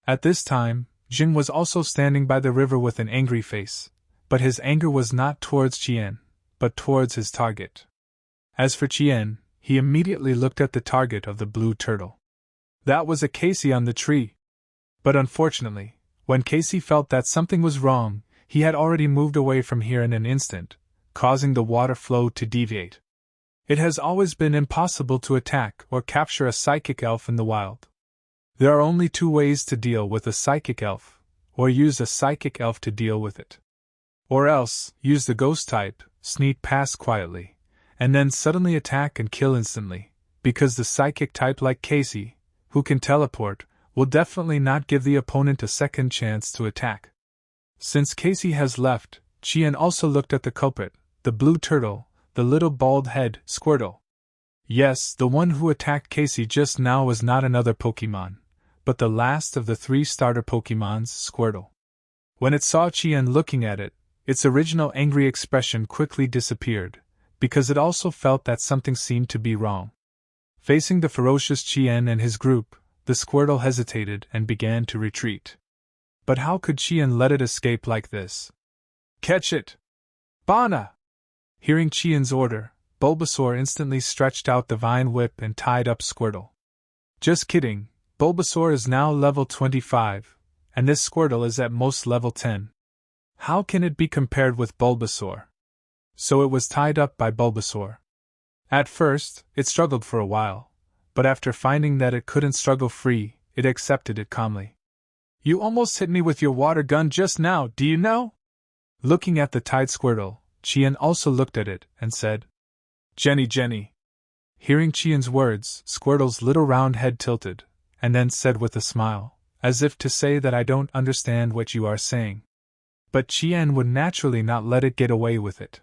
At this time, Jing was also standing by the river with an angry face, but his anger was not towards Qian, but towards his target. As for Qian, he immediately looked at the target of the blue turtle. That was a Casey on the tree. But unfortunately, when Casey felt that something was wrong, he had already moved away from here in an instant, causing the water flow to deviate. It has always been impossible to attack or capture a psychic elf in the wild. There are only 2 ways to deal with a psychic elf, or use a psychic elf to deal with it. Or else, use the ghost type, sneak past quietly, and then suddenly attack and kill instantly, because the psychic type like Casey, who can teleport, will definitely not give the opponent a second chance to attack. Since Casey has left, Qian also looked at the culprit, the blue turtle, the little bald head, Squirtle. Yes, the one who attacked Casey just now was not another Pokémon, but the last of the 3 starter Pokémons, Squirtle. When it saw Qian looking at it, its original angry expression quickly disappeared, because it also felt that something seemed to be wrong. Facing the ferocious Qian and his group, the Squirtle hesitated and began to retreat. But how could Qian let it escape like this? Catch it! Bana! Hearing Qian's order, Bulbasaur instantly stretched out the vine whip and tied up Squirtle. Just kidding, Bulbasaur is now level 25, and this Squirtle is at most level 10. How can it be compared with Bulbasaur? So it was tied up by Bulbasaur. At first, it struggled for a while, but after finding that it couldn't struggle free, it accepted it calmly. You almost hit me with your water gun just now, do you know? Looking at the tied Squirtle, Qian also looked at it and said, Jenny. Hearing Qian's words, Squirtle's little round head tilted, and then said with a smile, as if to say that I don't understand what you are saying. But Qian would naturally not let it get away with it.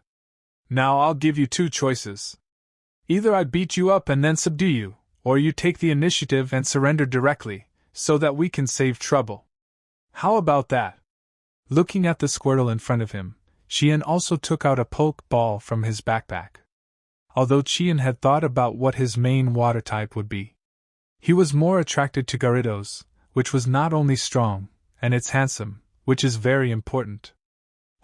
Now I'll give you 2 choices. Either I beat you up and then subdue you, or you take the initiative and surrender directly, so that we can save trouble. How about that? Looking at the Squirtle in front of him, Qian also took out a poke ball from his backpack. Although Qian had thought about what his main water type would be, he was more attracted to Gyarados, which was not only strong, and it's handsome, which is very important.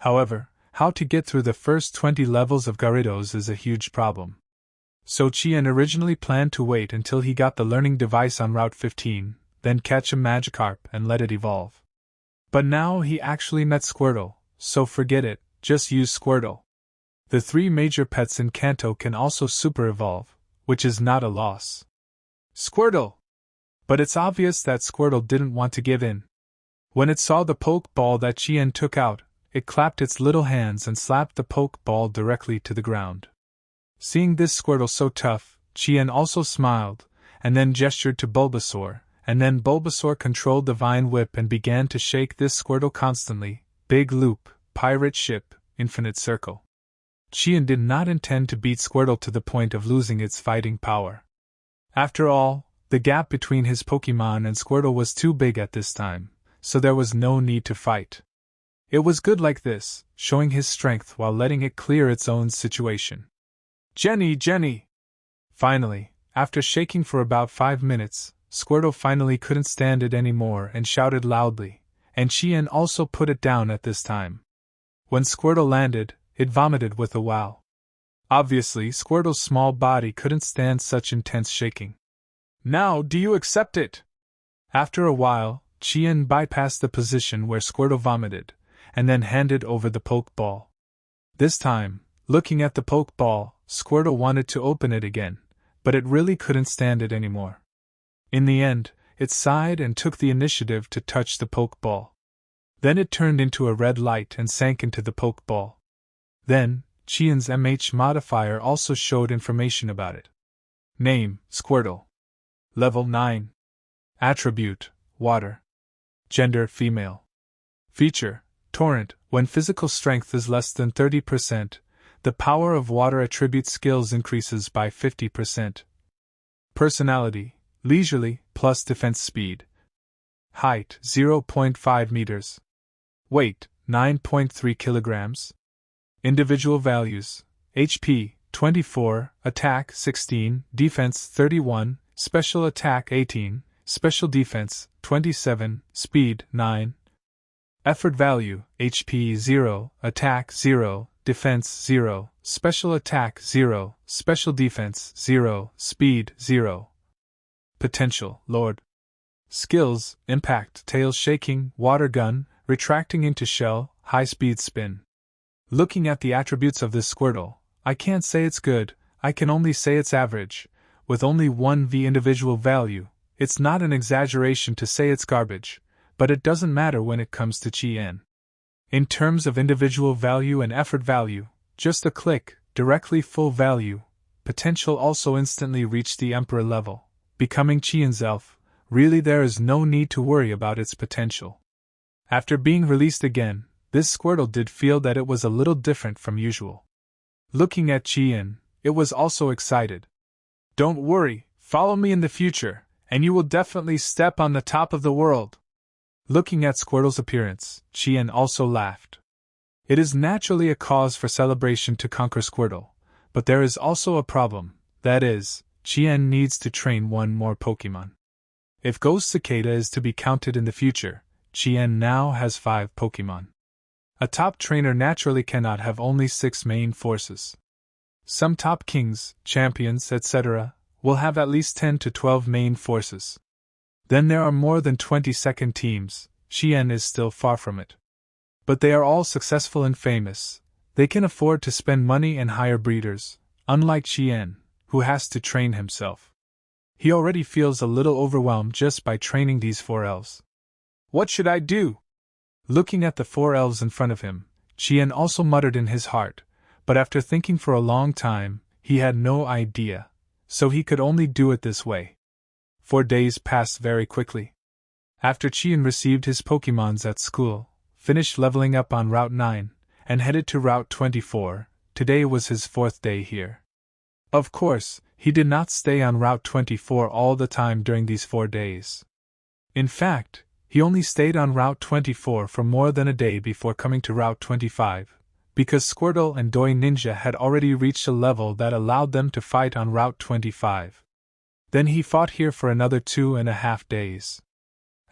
However, how to get through the first 20 levels of Gyarados is a huge problem. So Qian originally planned to wait until he got the learning device on Route 15, then catch a Magikarp and let it evolve. But now he actually met Squirtle, so forget it, just use Squirtle. The 3 major pets in Kanto can also super evolve, which is not a loss. Squirtle! But it's obvious that Squirtle didn't want to give in. When it saw the poke ball that Qian took out, it clapped its little hands and slapped the poke ball directly to the ground. Seeing this Squirtle so tough, Qian also smiled, and then gestured to Bulbasaur, and then Bulbasaur controlled the vine whip and began to shake this Squirtle constantly. Big loop, pirate ship, infinite circle. Qian did not intend to beat Squirtle to the point of losing its fighting power. After all, the gap between his Pokémon and Squirtle was too big at this time, so there was no need to fight. It was good like this, showing his strength while letting it clear its own situation. Jenny! Finally, after shaking for about 5 minutes, Squirtle finally couldn't stand it anymore and shouted loudly, and Qian also put it down at this time. When Squirtle landed, it vomited with a wow. Obviously, Squirtle's small body couldn't stand such intense shaking. Now, do you accept it? After a while, Qian bypassed the position where Squirtle vomited, and then handed over the Pokeball. This time, looking at the Pokeball, Squirtle wanted to open it again, but it really couldn't stand it anymore. In the end, it sighed and took the initiative to touch the Pokeball. Then it turned into a red light and sank into the Pokeball. Then, Qian's MH modifier also showed information about it. Name, Squirtle. Level 9. Attribute, Water. Gender, female. Feature, Torrent. When physical strength is less than 30%, the power of water attribute skills increases by 50%. Personality, leisurely, plus defense speed. Height, 0.5 meters. Weight, 9.3 kilograms. Individual values: HP, 24, Attack, 16, Defense, 31, Special Attack, 18, Special Defense, 27, Speed, 9. Effort value: HP, 0, Attack, 0, Defense, 0, Special Attack, 0, Special Defense, 0, Speed, 0. Potential, Lord. Skills: Impact, Tail Shaking, Water Gun, Retracting into Shell, High Speed Spin. Looking at the attributes of this Squirtle, I can't say it's good, I can only say it's average. With only 1V individual value, it's not an exaggeration to say it's garbage, but it doesn't matter when it comes to Qian. In terms of individual value and effort value, just a click, directly full value. Potential also instantly reached the Emperor level, becoming Qian's elf. Really, there is no need to worry about its potential. After being released again, this Squirtle did feel that it was a little different from usual. Looking at Qian, it was also excited. Don't worry, follow me in the future, and you will definitely step on the top of the world. Looking at Squirtle's appearance, Qian also laughed. It is naturally a cause for celebration to conquer Squirtle, but there is also a problem, that is, Qian needs to train one more Pokemon. If Ghost Cicada is to be counted in the future, Qian now has 5 Pokemon. A top trainer naturally cannot have only 6 main forces. Some top kings, champions, etc., will have at least 10 to 12 main forces. Then there are more than 20 second teams. Qian is still far from it. But they are all successful and famous. They can afford to spend money and hire breeders, unlike Qian, who has to train himself. He already feels a little overwhelmed just by training these 4 elves. What should I do? Looking at the 4 elves in front of him, Qian also muttered in his heart, but after thinking for a long time, he had no idea, so he could only do it this way. 4 days passed very quickly. After Qian received his Pokemons at school, finished leveling up on Route 9, and headed to Route 24, today was his 4th day here. Of course, he did not stay on Route 24 all the time during these 4 days. In fact, he only stayed on Route 24 for more than a day before coming to Route 25, because Squirtle and Doi Ninja had already reached a level that allowed them to fight on Route 25. Then he fought here for another 2.5 days.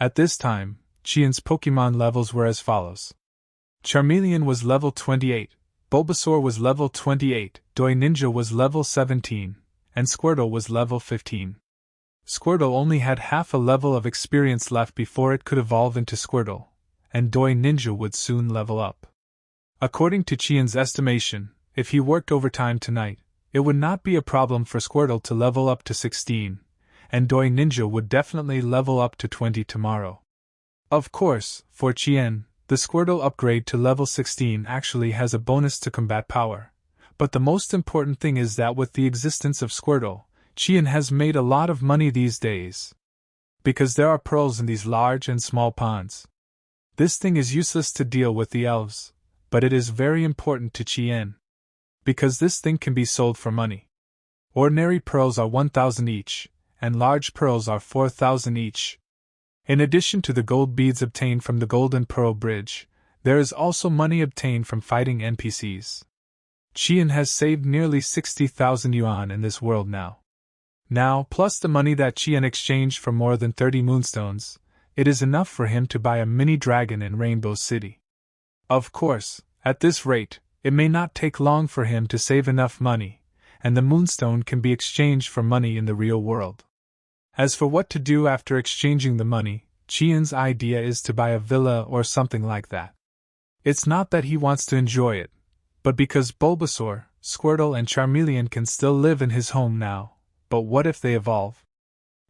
At this time, Qian's Pokemon levels were as follows. Charmeleon was level 28, Bulbasaur was level 28, Doi Ninja was level 17, and Squirtle was level 15. Squirtle only had half a level of experience left before it could evolve into Squirtle, and Doi Ninja would soon level up. According to Qian's estimation, if he worked overtime tonight, it would not be a problem for Squirtle to level up to 16, and Doi Ninja would definitely level up to 20 tomorrow. Of course, for Qian, the Squirtle upgrade to level 16 actually has a bonus to combat power, but the most important thing is that with the existence of Squirtle, Qian has made a lot of money these days. Because there are pearls in these large and small ponds. This thing is useless to deal with the elves, but it is very important to Qian. Because this thing can be sold for money. Ordinary pearls are 1,000 each, and large pearls are 4,000 each. In addition to the gold beads obtained from the Golden Pearl Bridge, there is also money obtained from fighting NPCs. Qian has saved nearly 60,000 yuan in this world now. Now, plus the money that Qian exchanged for more than 30 moonstones, it is enough for him to buy a mini dragon in Rainbow City. Of course, at this rate, it may not take long for him to save enough money, and the moonstone can be exchanged for money in the real world. As for what to do after exchanging the money, Qian's idea is to buy a villa or something like that. It's not that he wants to enjoy it, but because Bulbasaur, Squirtle, and Charmeleon can still live in his home now. But what if they evolve?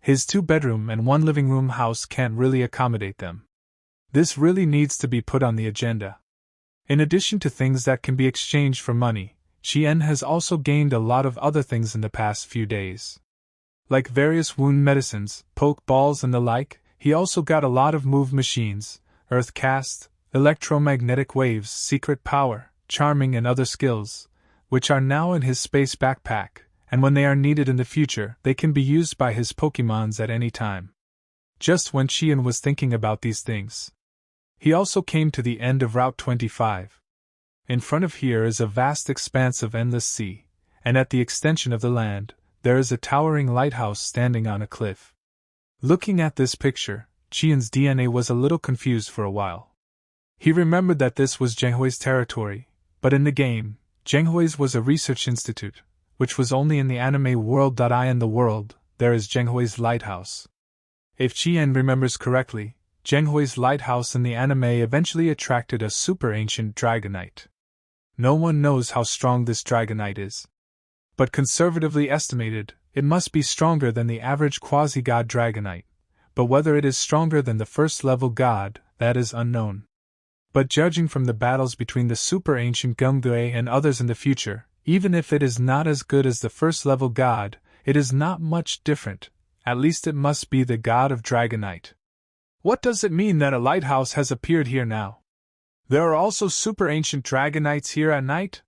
His 2-bedroom and 1 living room house can't really accommodate them. This really needs to be put on the agenda. In addition to things that can be exchanged for money, Qian has also gained a lot of other things in the past few days. Like various wound medicines, poke balls, and the like, he also got a lot of move machines, earth cast, electromagnetic waves, secret power, charming, and other skills, which are now in his space backpack, and when they are needed in the future, they can be used by his Pokémons at any time. Just when Qian was thinking about these things, he also came to the end of Route 25. In front of here is a vast expanse of endless sea, and at the extension of the land, there is a towering lighthouse standing on a cliff. Looking at this picture, Qian's DNA was a little confused for a while. He remembered that this was Zhenghui's territory, but in the game, Zhenghui's was a research institute, which was only in the anime world. In the world, there is Zhenghui's lighthouse. If Qian remembers correctly, Zhenghui's lighthouse in the anime eventually attracted a super ancient Dragonite. No one knows how strong this Dragonite is, but conservatively estimated, it must be stronger than the average quasi-god Dragonite, but whether it is stronger than the first-level god, that is unknown. But judging from the battles between the super ancient Gumgui and others in the future, even if it is not as good as the first-level god, it is not much different. At least it must be the god of Dragonite. What does it mean that a lighthouse has appeared here now? There are also super ancient Dragonites here at night?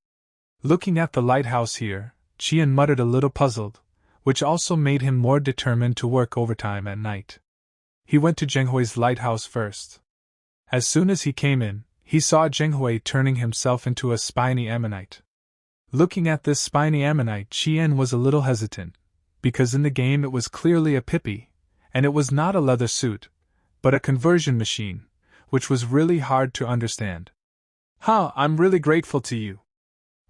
Looking at the lighthouse here, Qian muttered a little puzzled, which also made him more determined to work overtime at night. He went to Zhenghui's lighthouse first. As soon as he came in, he saw Zhenghui turning himself into a spiny ammonite. Looking at this spiny ammonite, Qian was a little hesitant, because in the game it was clearly a Pippi, and it was not a leather suit, but a conversion machine, which was really hard to understand. I'm really grateful to you.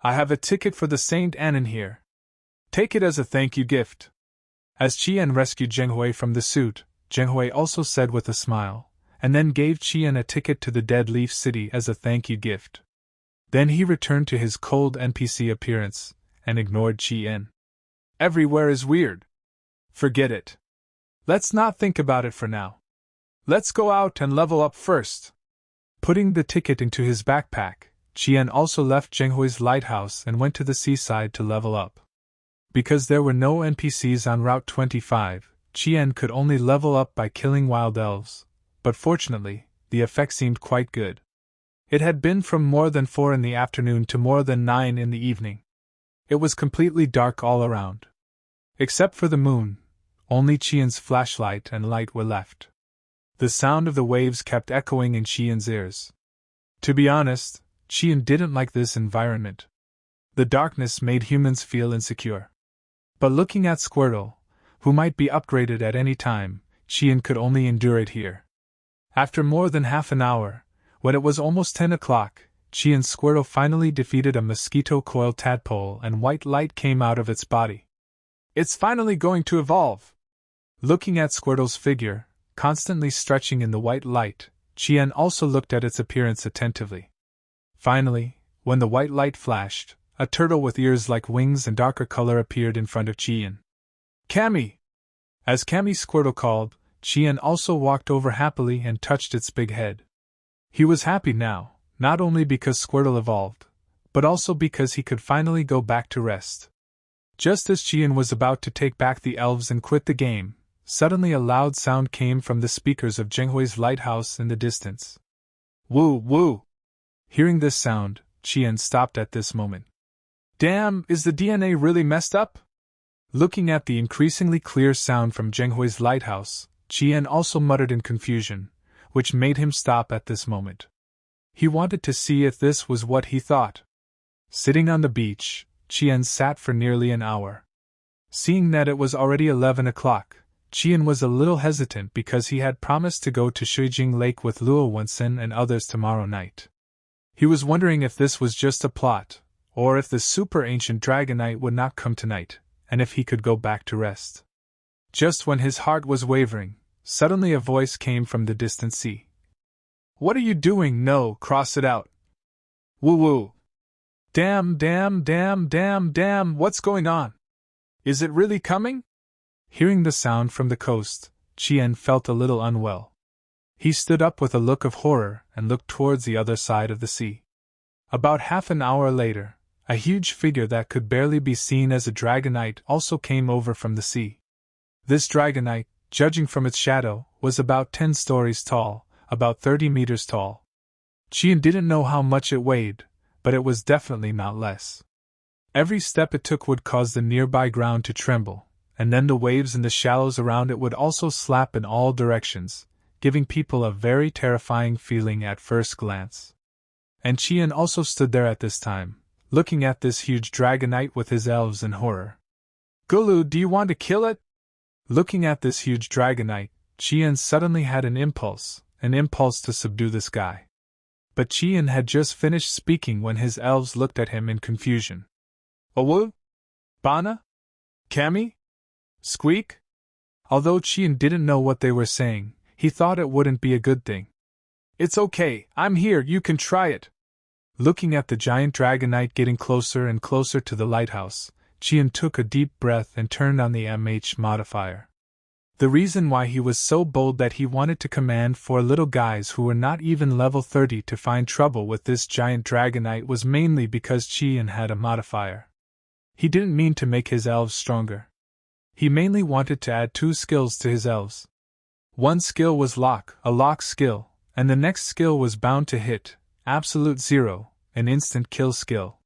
I have a ticket for the Saint Anin here. Take it as a thank you gift. As Qian rescued Zhenghui from the suit, Zhenghui also said with a smile, and then gave Qian a ticket to the Dead Leaf City as a thank you gift. Then he returned to his cold NPC appearance, and ignored Qian. Everywhere is weird. Forget it. Let's not think about it for now. Let's go out and level up first. Putting the ticket into his backpack, Qian also left Zhenghui's lighthouse and went to the seaside to level up. Because there were no NPCs on Route 25, Qian could only level up by killing wild elves, but fortunately, the effect seemed quite good. It had been from more than 4 in the afternoon to more than 9 in the evening. It was completely dark all around. Except for the moon, only Qian's flashlight and light were left. The sound of the waves kept echoing in Qian's ears. To be honest, Qian didn't like this environment. The darkness made humans feel insecure. But looking at Squirtle, who might be upgraded at any time, Qian could only endure it here. After more than half an hour, when it was almost 10 o'clock, Qian's Squirtle finally defeated a mosquito coil tadpole and white light came out of its body. It's finally going to evolve! Looking at Squirtle's figure, constantly stretching in the white light, Qian also looked at its appearance attentively. Finally, when the white light flashed, a turtle with ears like wings and darker color appeared in front of Qian. Cammy! As Cammy Squirtle called, Qian also walked over happily and touched its big head. He was happy now, not only because Squirtle evolved, but also because he could finally go back to rest. Just as Qian was about to take back the elves and quit the game, suddenly a loud sound came from the speakers of Zhenghui's lighthouse in the distance. Woo woo! Hearing this sound, Qian stopped at this moment. Damn, is the DNA really messed up? Looking at the increasingly clear sound from Zhenghui's lighthouse, Qian also muttered in confusion, which made him stop at this moment. He wanted to see if this was what he thought. Sitting on the beach, Qian sat for nearly an hour. Seeing that it was already 11 o'clock, Qian was a little hesitant because he had promised to go to Shuijing Lake with Luo Wensen and others tomorrow night. He was wondering if this was just a plot, or if the super ancient Dragonite would not come tonight, and if he could go back to rest. Just when his heart was wavering, suddenly a voice came from the distant sea. What are you doing? No, cross it out. Woo woo. Damn, what's going on? Is it really coming? Hearing the sound from the coast, Chien felt a little unwell. He stood up with a look of horror and looked towards the other side of the sea. About half an hour later, a huge figure that could barely be seen as a dragonite also came over from the sea. This dragonite, judging from its shadow, was about 10 stories tall, about 30 meters tall. Chien didn't know how much it weighed, but it was definitely not less. Every step it took would cause the nearby ground to tremble, and then the waves in the shallows around it would also slap in all directions, giving people a very terrifying feeling at first glance. And Chien also stood there at this time, looking at this huge dragonite with his elves in horror. Gulu, do you want to kill it? Looking at this huge dragonite, Chien suddenly had an impulse to subdue this guy. But Chien had just finished speaking when his elves looked at him in confusion. Owu? Bana? Kami? Squeak? Although Chien didn't know what they were saying, he thought it wouldn't be a good thing. It's okay, I'm here, you can try it. Looking at the giant dragonite getting closer and closer to the lighthouse, Chien took a deep breath and turned on the MH modifier. The reason why he was so bold that he wanted to command 4 little guys who were not even level 30 to find trouble with this giant dragonite was mainly because Chien had a modifier. He didn't mean to make his elves stronger. He mainly wanted to add 2 skills to his elves. One skill was lock, a lock skill, and the next skill was bound to hit, absolute 0, an instant kill skill.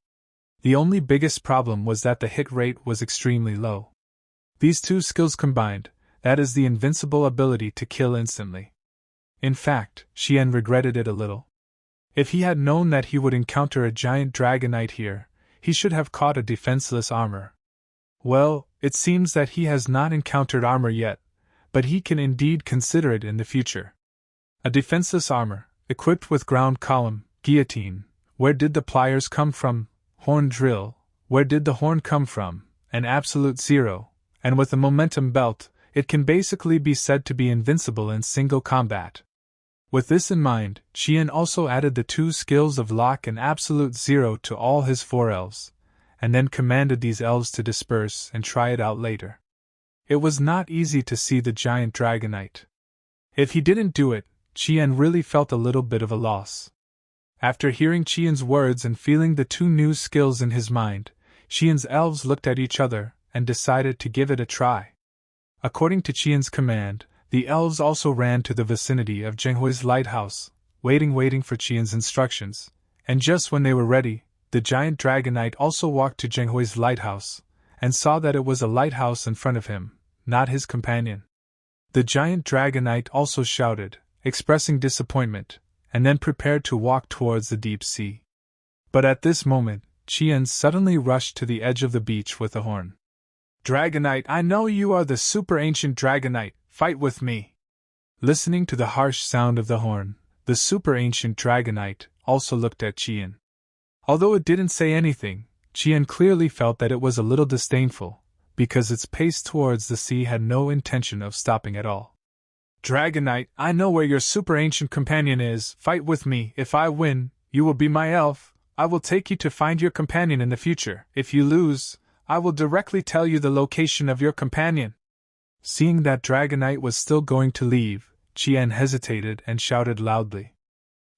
The only biggest problem was that the hit rate was extremely low. These 2 skills combined, that is the invincible ability to kill instantly. In fact, Chien regretted it a little. If he had known that he would encounter a giant dragonite here, he should have caught a defenseless armor. Well, it seems that he has not encountered armor yet, but he can indeed consider it in the future. A defenseless armor, equipped with ground column, guillotine. Where did the pliers come from? Horn drill. Where did the horn come from? An absolute 0. And with a momentum belt, it can basically be said to be invincible in single combat. With this in mind, Chien also added the 2 skills of lock and absolute 0 to all his 4 elves, and then commanded these elves to disperse and try it out later. It was not easy to see the giant dragonite. If he didn't do it, Chien really felt a little bit of a loss. After hearing Chien's words and feeling the 2 new skills in his mind, Chien's elves looked at each other and decided to give it a try. According to Chien's command, the elves also ran to the vicinity of Zhenghui's lighthouse, waiting for Chien's instructions, and just when they were ready, the giant dragonite also walked to Zhenghui's lighthouse, and saw that it was a lighthouse in front of him, not his companion. The giant dragonite also shouted, expressing disappointment, and then prepared to walk towards the deep sea. But at this moment, Chien suddenly rushed to the edge of the beach with a horn. Dragonite, I know you are the super ancient dragonite, fight with me. Listening to the harsh sound of the horn, the super ancient dragonite also looked at Chien. Although it didn't say anything, Chien clearly felt that it was a little disdainful, because its pace towards the sea had no intention of stopping at all. Dragonite, I know where your super ancient companion is, fight with me. If I win, you will be my elf. I will take you to find your companion in the future. If you lose, I will directly tell you the location of your companion. Seeing that Dragonite was still going to leave, Chien hesitated and shouted loudly.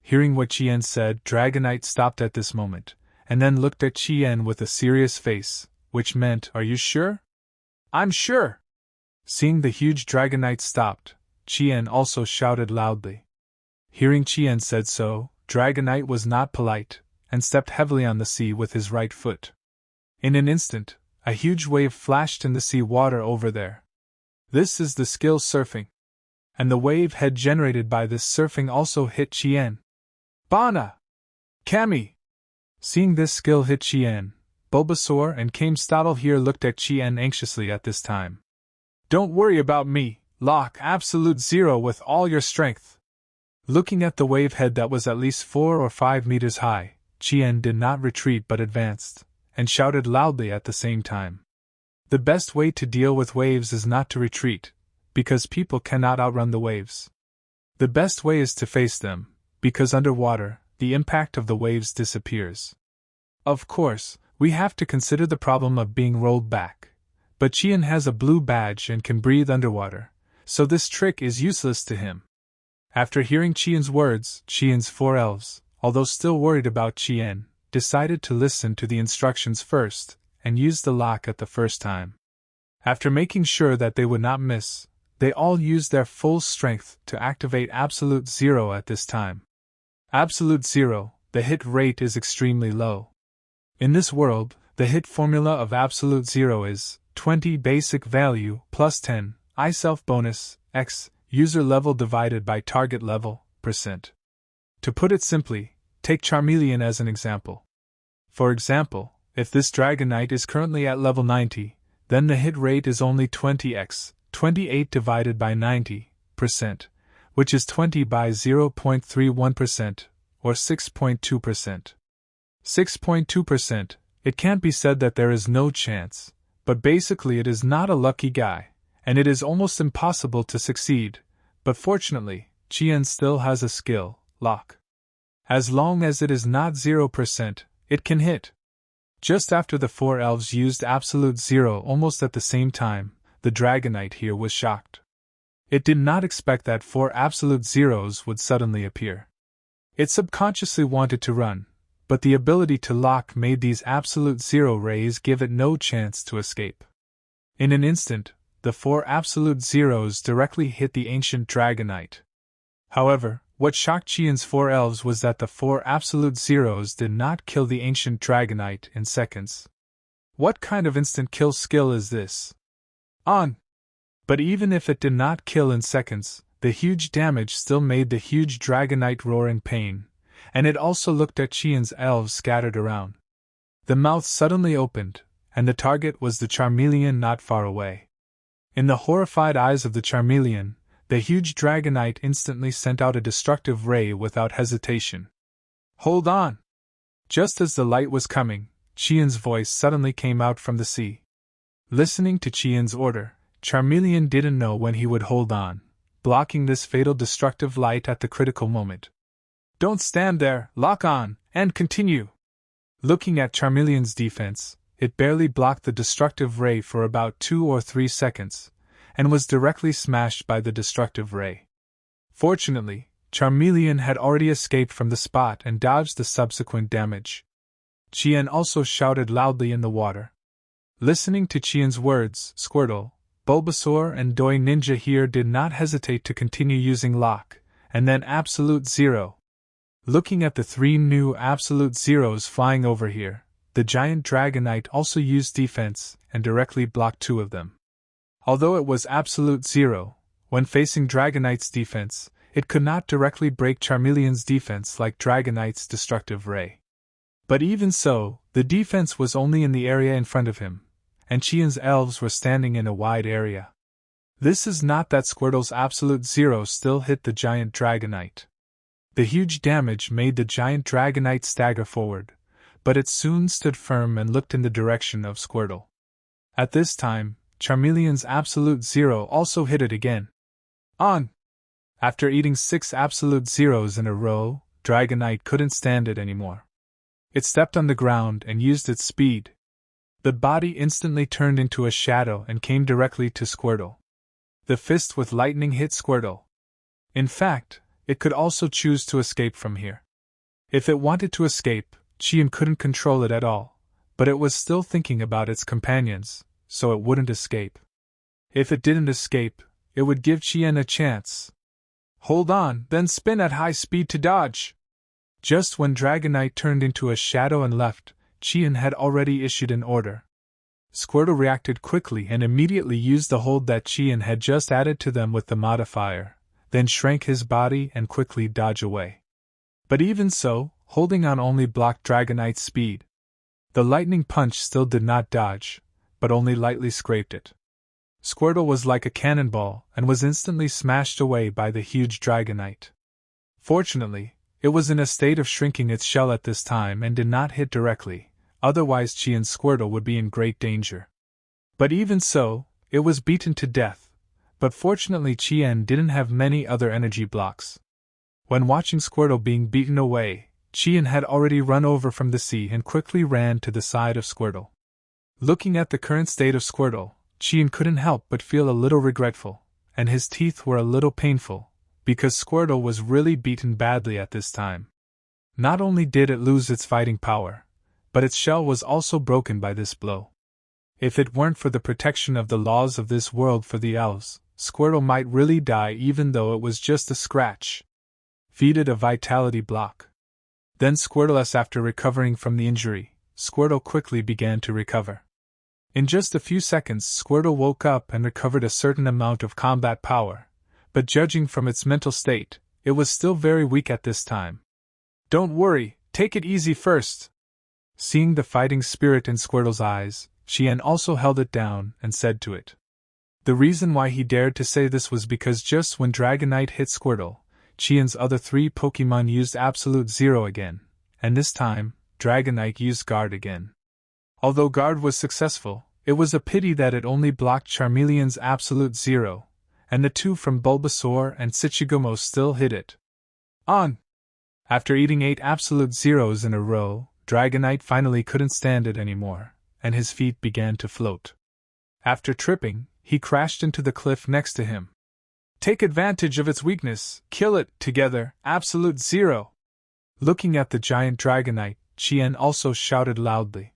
Hearing what Chien said, Dragonite stopped at this moment, and then looked at Chien with a serious face, which meant, "Are you sure?" "I'm sure." Seeing the huge Dragonite stopped, Chien also shouted loudly. Hearing Chien said so, Dragonite was not polite, and stepped heavily on the sea with his right foot. In an instant, a huge wave flashed in the sea water over there. This is the skill surfing. And the wave head generated by this surfing also hit Chien. Bana! Kami! Seeing this skill hit Chien, Bulbasaur and Kamestotl here looked at Chien anxiously at this time. Don't worry about me, lock absolute 0 with all your strength. Looking at the wave head that was at least 4 or 5 meters high, Chien did not retreat but advanced, and shouted loudly at the same time. The best way to deal with waves is not to retreat, because people cannot outrun the waves. The best way is to face them, because underwater, the impact of the waves disappears. Of course, we have to consider the problem of being rolled back, but Qian has a blue badge and can breathe underwater, so this trick is useless to him. After hearing Qian's words, Qian's 4 elves, although still worried about Qian, decided to listen to the instructions first, and use the lock at the first time. After making sure that they would not miss, they all used their full strength to activate Absolute Zero at this time. Absolute Zero, the hit rate is extremely low. In this world, the hit formula of Absolute Zero is 20 basic value plus 10 I-self bonus x user level divided by target level %. To put it simply, take Charmeleon as an example. For example, if this Dragonite is currently at level 90, then the hit rate is only 20x, 28 divided by 90%, which is 20 by 0.31%, or 6.2%. 6.2%, it can't be said that there is no chance, but basically it is not a lucky guy, and it is almost impossible to succeed, but fortunately, Qian still has a skill, lock. As long as it is not 0%, it can hit. Just after the 4 elves used Absolute Zero almost at the same time, the Dragonite here was shocked. It did not expect that 4 Absolute Zeros would suddenly appear. It subconsciously wanted to run, but the ability to lock made these Absolute Zero rays give it no chance to escape. In an instant, the 4 Absolute Zeros directly hit the ancient Dragonite. However, what shocked Qian's 4 elves was that the 4 Absolute Zeros did not kill the ancient Dragonite in seconds. What kind of instant kill skill is this? On! But even if it did not kill in seconds, the huge damage still made the huge Dragonite roar in pain, and it also looked at Qian's elves scattered around. The mouth suddenly opened, and the target was the Charmeleon not far away. In the horrified eyes of the Charmeleon, the huge Dragonite instantly sent out a destructive ray without hesitation. Hold on! Just as the light was coming, Qian's voice suddenly came out from the sea. Listening to Qian's order, Charmeleon didn't know when he would hold on, blocking this fatal destructive light at the critical moment. Don't stand there, lock on, and continue! Looking at Charmeleon's defense, it barely blocked the destructive ray for about 2 or 3 seconds, and was directly smashed by the destructive ray. Fortunately, Charmeleon had already escaped from the spot and dodged the subsequent damage. Qian also shouted loudly in the water. Listening to Qian's words, Squirtle, Bulbasaur and Doi Ninja here did not hesitate to continue using Lock, and then Absolute Zero. Looking at the 3 new Absolute Zeros flying over here, the giant Dragonite also used defense and directly blocked 2 of them. Although it was Absolute Zero, when facing Dragonite's defense, it could not directly break Charmeleon's defense like Dragonite's destructive ray. But even so, the defense was only in the area in front of him, and Qian's elves were standing in a wide area. This is not that Squirtle's Absolute Zero still hit the giant Dragonite. The huge damage made the giant Dragonite stagger forward, but it soon stood firm and looked in the direction of Squirtle. At this time, Charmeleon's Absolute Zero also hit it again. On! After eating 6 Absolute Zeros in a row, Dragonite couldn't stand it anymore. It stepped on the ground and used its speed. The body instantly turned into a shadow and came directly to Squirtle. The fist with lightning hit Squirtle. In fact, it could also choose to escape from here. If it wanted to escape, Qian couldn't control it at all, but it was still thinking about its companions, so it wouldn't escape. If it didn't escape, it would give Qian a chance. Hold on, then spin at high speed to dodge! Just when Dragonite turned into a shadow and left, Qian had already issued an order. Squirtle reacted quickly and immediately used the hold that Qian had just added to them with the modifier, then shrank his body and quickly dodged away. But even so, holding on only blocked Dragonite's speed. The lightning punch still did not dodge, but only lightly scraped it. Squirtle was like a cannonball and was instantly smashed away by the huge Dragonite. Fortunately, it was in a state of shrinking its shell at this time and did not hit directly, otherwise Qian's Squirtle would be in great danger. But even so, it was beaten to death, But fortunately Chien didn't have many other energy blocks. When watching Squirtle being beaten away, Chien had already run over from the sea and quickly ran to the side of Squirtle. Looking at the current state of Squirtle, Chien couldn't help but feel a little regretful, and his teeth were a little painful, because Squirtle was really beaten badly at this time. Not only did it lose its fighting power, but its shell was also broken by this blow. If it weren't for the protection of the laws of this world for the elves, Squirtle might really die even though it was just a scratch. Feed it a vitality block. Then Squirtle, after recovering from the injury, Squirtle quickly began to recover. In just a few seconds Squirtle woke up and recovered a certain amount of combat power, but judging from its mental state, it was still very weak at this time. "Don't worry, take it easy first." Seeing the fighting spirit in Squirtle's eyes, Chien also held it down and said to it. The reason why he dared to say this was because just when Dragonite hit Squirtle, Chien's other 3 Pokémon used Absolute Zero again, and this time, Dragonite used Guard again. Although Guard was successful, it was a pity that it only blocked Charmeleon's Absolute Zero, and the 2 from Bulbasaur and Tsuchigumo still hit it. On! After eating 8 Absolute Zeros in a row, Dragonite finally couldn't stand it anymore, and his feet began to float. After tripping, he crashed into the cliff next to him. "Take advantage of its weakness, kill it, together, Absolute Zero!" Looking at the giant Dragonite, Chien also shouted loudly.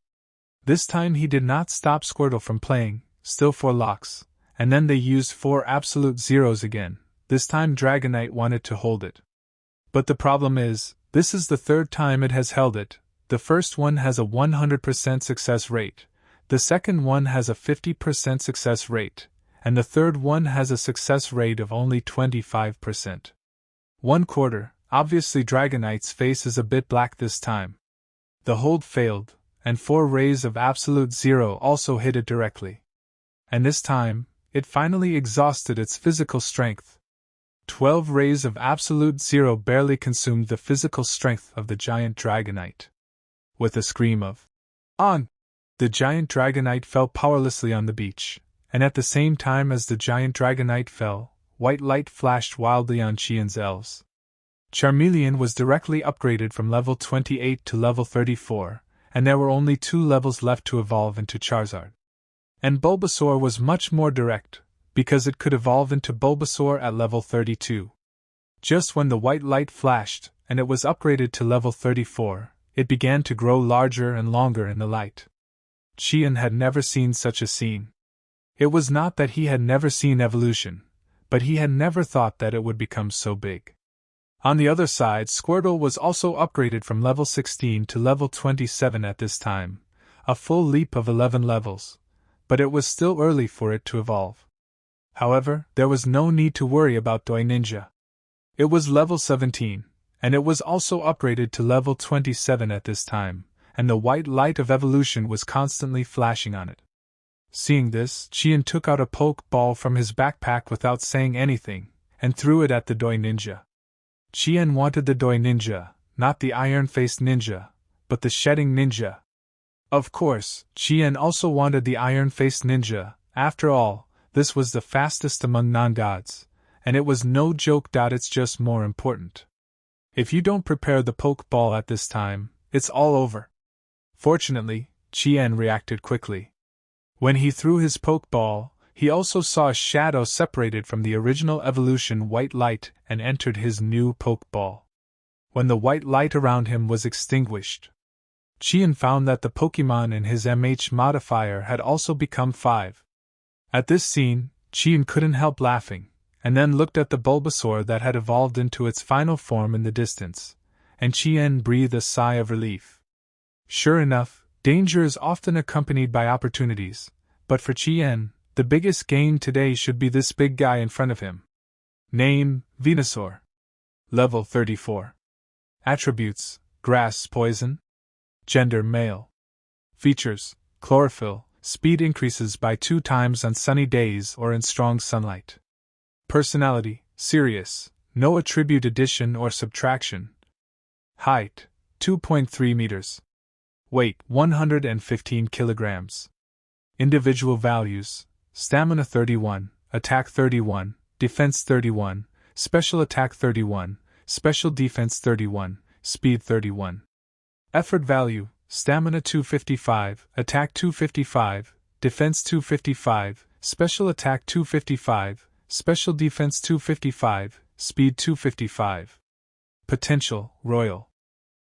This time he did not stop Squirtle from playing, still 4 locks, and then they used 4 Absolute Zeros again. This time Dragonite wanted to hold it. But the problem is, this is the 3rd time it has held it. The first one has a 100% success rate, the second one has a 50% success rate, and the third one has a success rate of only 25%. 1/4, obviously Dragonite's face is a bit black this time. The hold failed, and 4 rays of Absolute Zero also hit it directly. And this time, it finally exhausted its physical strength. 12 rays of Absolute Zero barely consumed the physical strength of the giant Dragonite. With a scream of "On!" the giant Dragonite fell powerlessly on the beach, and at the same time as the giant Dragonite fell, white light flashed wildly on Chien's elves. Charmeleon was directly upgraded from level 28 to level 34, and there were only 2 levels left to evolve into Charizard. And Bulbasaur was much more direct, because it could evolve into Bulbasaur at level 32. Just when the white light flashed, and it was upgraded to level 34, it began to grow larger and longer in the light. Chien had never seen such a scene. It was not that he had never seen evolution, but he had never thought that it would become so big. On the other side, Squirtle was also upgraded from level 16 to level 27 at this time, a full leap of 11 levels, but it was still early for it to evolve. However, there was no need to worry about Doi Ninja. It was level 17, and it was also upgraded to level 27 at this time, and the white light of evolution was constantly flashing on it. Seeing this, Chien took out a poke ball from his backpack without saying anything, and threw it at the Doi Ninja. Chien wanted the Doi Ninja, not the iron-faced ninja, but the shedding ninja. Of course, Chien also wanted the iron-faced ninja. After all, this was the fastest among non-gods, and it was no joke. It's just more important. If you don't prepare the poke ball at this time, it's all over. Fortunately, Chien reacted quickly. When he threw his poke ball, he also saw a shadow separated from the original evolution white light and entered his new poke ball. When the white light around him was extinguished, Chien found that the Pokémon in his MH modifier had also become 5. At this scene, Chien couldn't help laughing, and then looked at the Bulbasaur that had evolved into its final form in the distance, and Chien breathed a sigh of relief. Sure enough, danger is often accompanied by opportunities, but for Chien, the biggest gain today should be this big guy in front of him. Name: Venusaur. Level 34. Attributes: Grass Poison. Gender: Male. Features: Chlorophyll, speed increases by 2 times on sunny days or in strong sunlight. Personality: Serious, no attribute addition or subtraction. Height: 2.3 meters. Weight: 115 kilograms. Individual values: Stamina 31, Attack 31, Defense 31, Special Attack 31, Special Defense 31, Speed 31. Effort value: Stamina 255, Attack 255, Defense 255, Special Attack 255, Special Defense 255, Speed 255. Potential: Royal.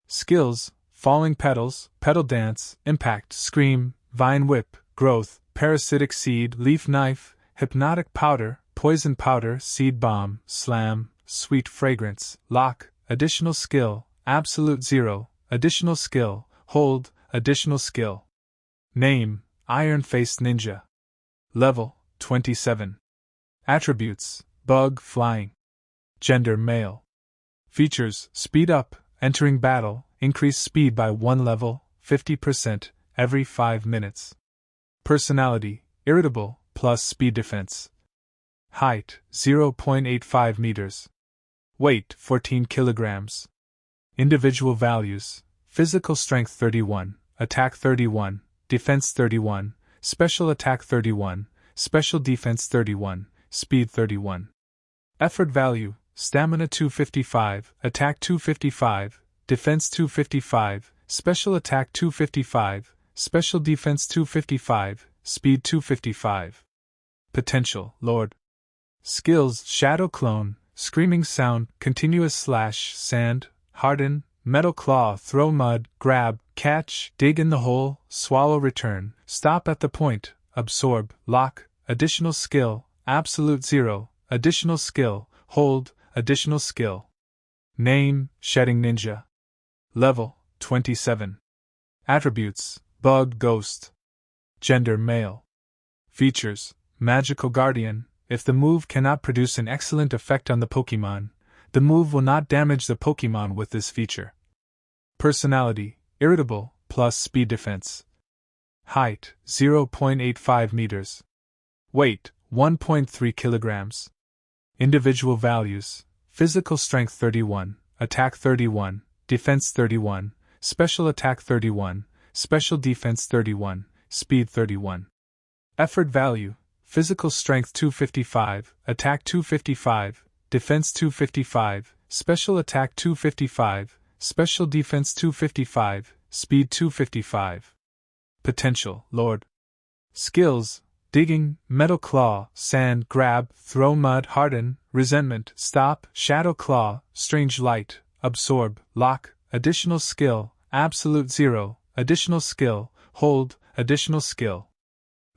Skills: Falling Petals, Petal Dance, Impact, Scream, Vine Whip, Growth, Parasitic Seed, Leaf Knife, Hypnotic Powder, Poison Powder, Seed Bomb, Slam, Sweet Fragrance, Lock. Additional skill: Absolute Zero, Additional skill: Hold, Additional skill. Name: Iron-Faced Ninja. Level: 27. Attributes: Bug, Flying. Gender: Male. Features: Speed Up, Entering Battle, increase speed by 1 level, 50%, every 5 minutes. Personality: Irritable, plus Speed Defense. Height: 0.85 meters. Weight: 14 kilograms. Individual values: Physical Strength 31, Attack 31, Defense 31, Special Attack 31, Special Defense 31, Speed 31. Effort value: Stamina 255, Attack 255, Defense 255, Special Attack 255, Special Defense 255, Speed 255. Potential: Lord. Skills: Shadow Clone, Screaming Sound, Continuous Slash, Sand, Harden, Metal Claw, Throw Mud, Grab, Catch, Dig in the Hole, Swallow, Return, Stop at the Point, Absorb, Lock. Additional skill: Absolute Zero, Additional skill: Hold, Additional skill. Name: Shedding Ninja. Level: 27. Attributes: Bug, Ghost. Gender: Male. Features: Magical Guardian. If the move cannot produce an excellent effect on the Pokémon, the move will not damage the Pokémon with this feature. Personality: Irritable, plus Speed Defense. Height: 0.85 meters. Weight: 1.3 kilograms. Individual values: Physical Strength 31, Attack 31, Defense 31, Special Attack 31, Special Defense 31, Speed 31. Effort value: Physical Strength 255, Attack 255, Defense 255, Special Attack 255, Special Defense 255, Speed 255. Potential: Lord. Skills: Digging, Metal Claw, Sand, Grab, Throw Mud, Harden, Resentment, Stop, Shadow Claw, Strange Light, Absorb, Lock. Additional skill: Absolute Zero, Additional skill: Hold, Additional skill.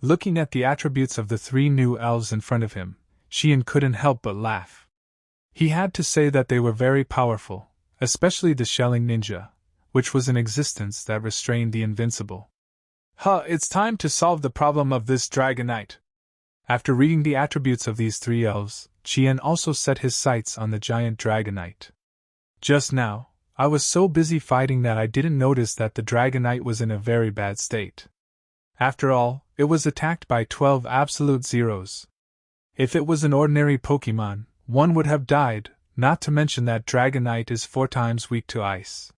Looking at the attributes of the 3 new elves in front of him, Qian couldn't help but laugh. He had to say that they were very powerful, especially the Shelling Ninja, which was an existence that restrained the invincible. It's time to solve the problem of this Dragonite. After reading the attributes of these 3 elves, Qian also set his sights on the giant Dragonite. Just now, I was so busy fighting that I didn't notice that the Dragonite was in a very bad state. After all, it was attacked by 12 absolute zeros. If it was an ordinary Pokémon, one would have died, not to mention that Dragonite is 4 times weak to ice.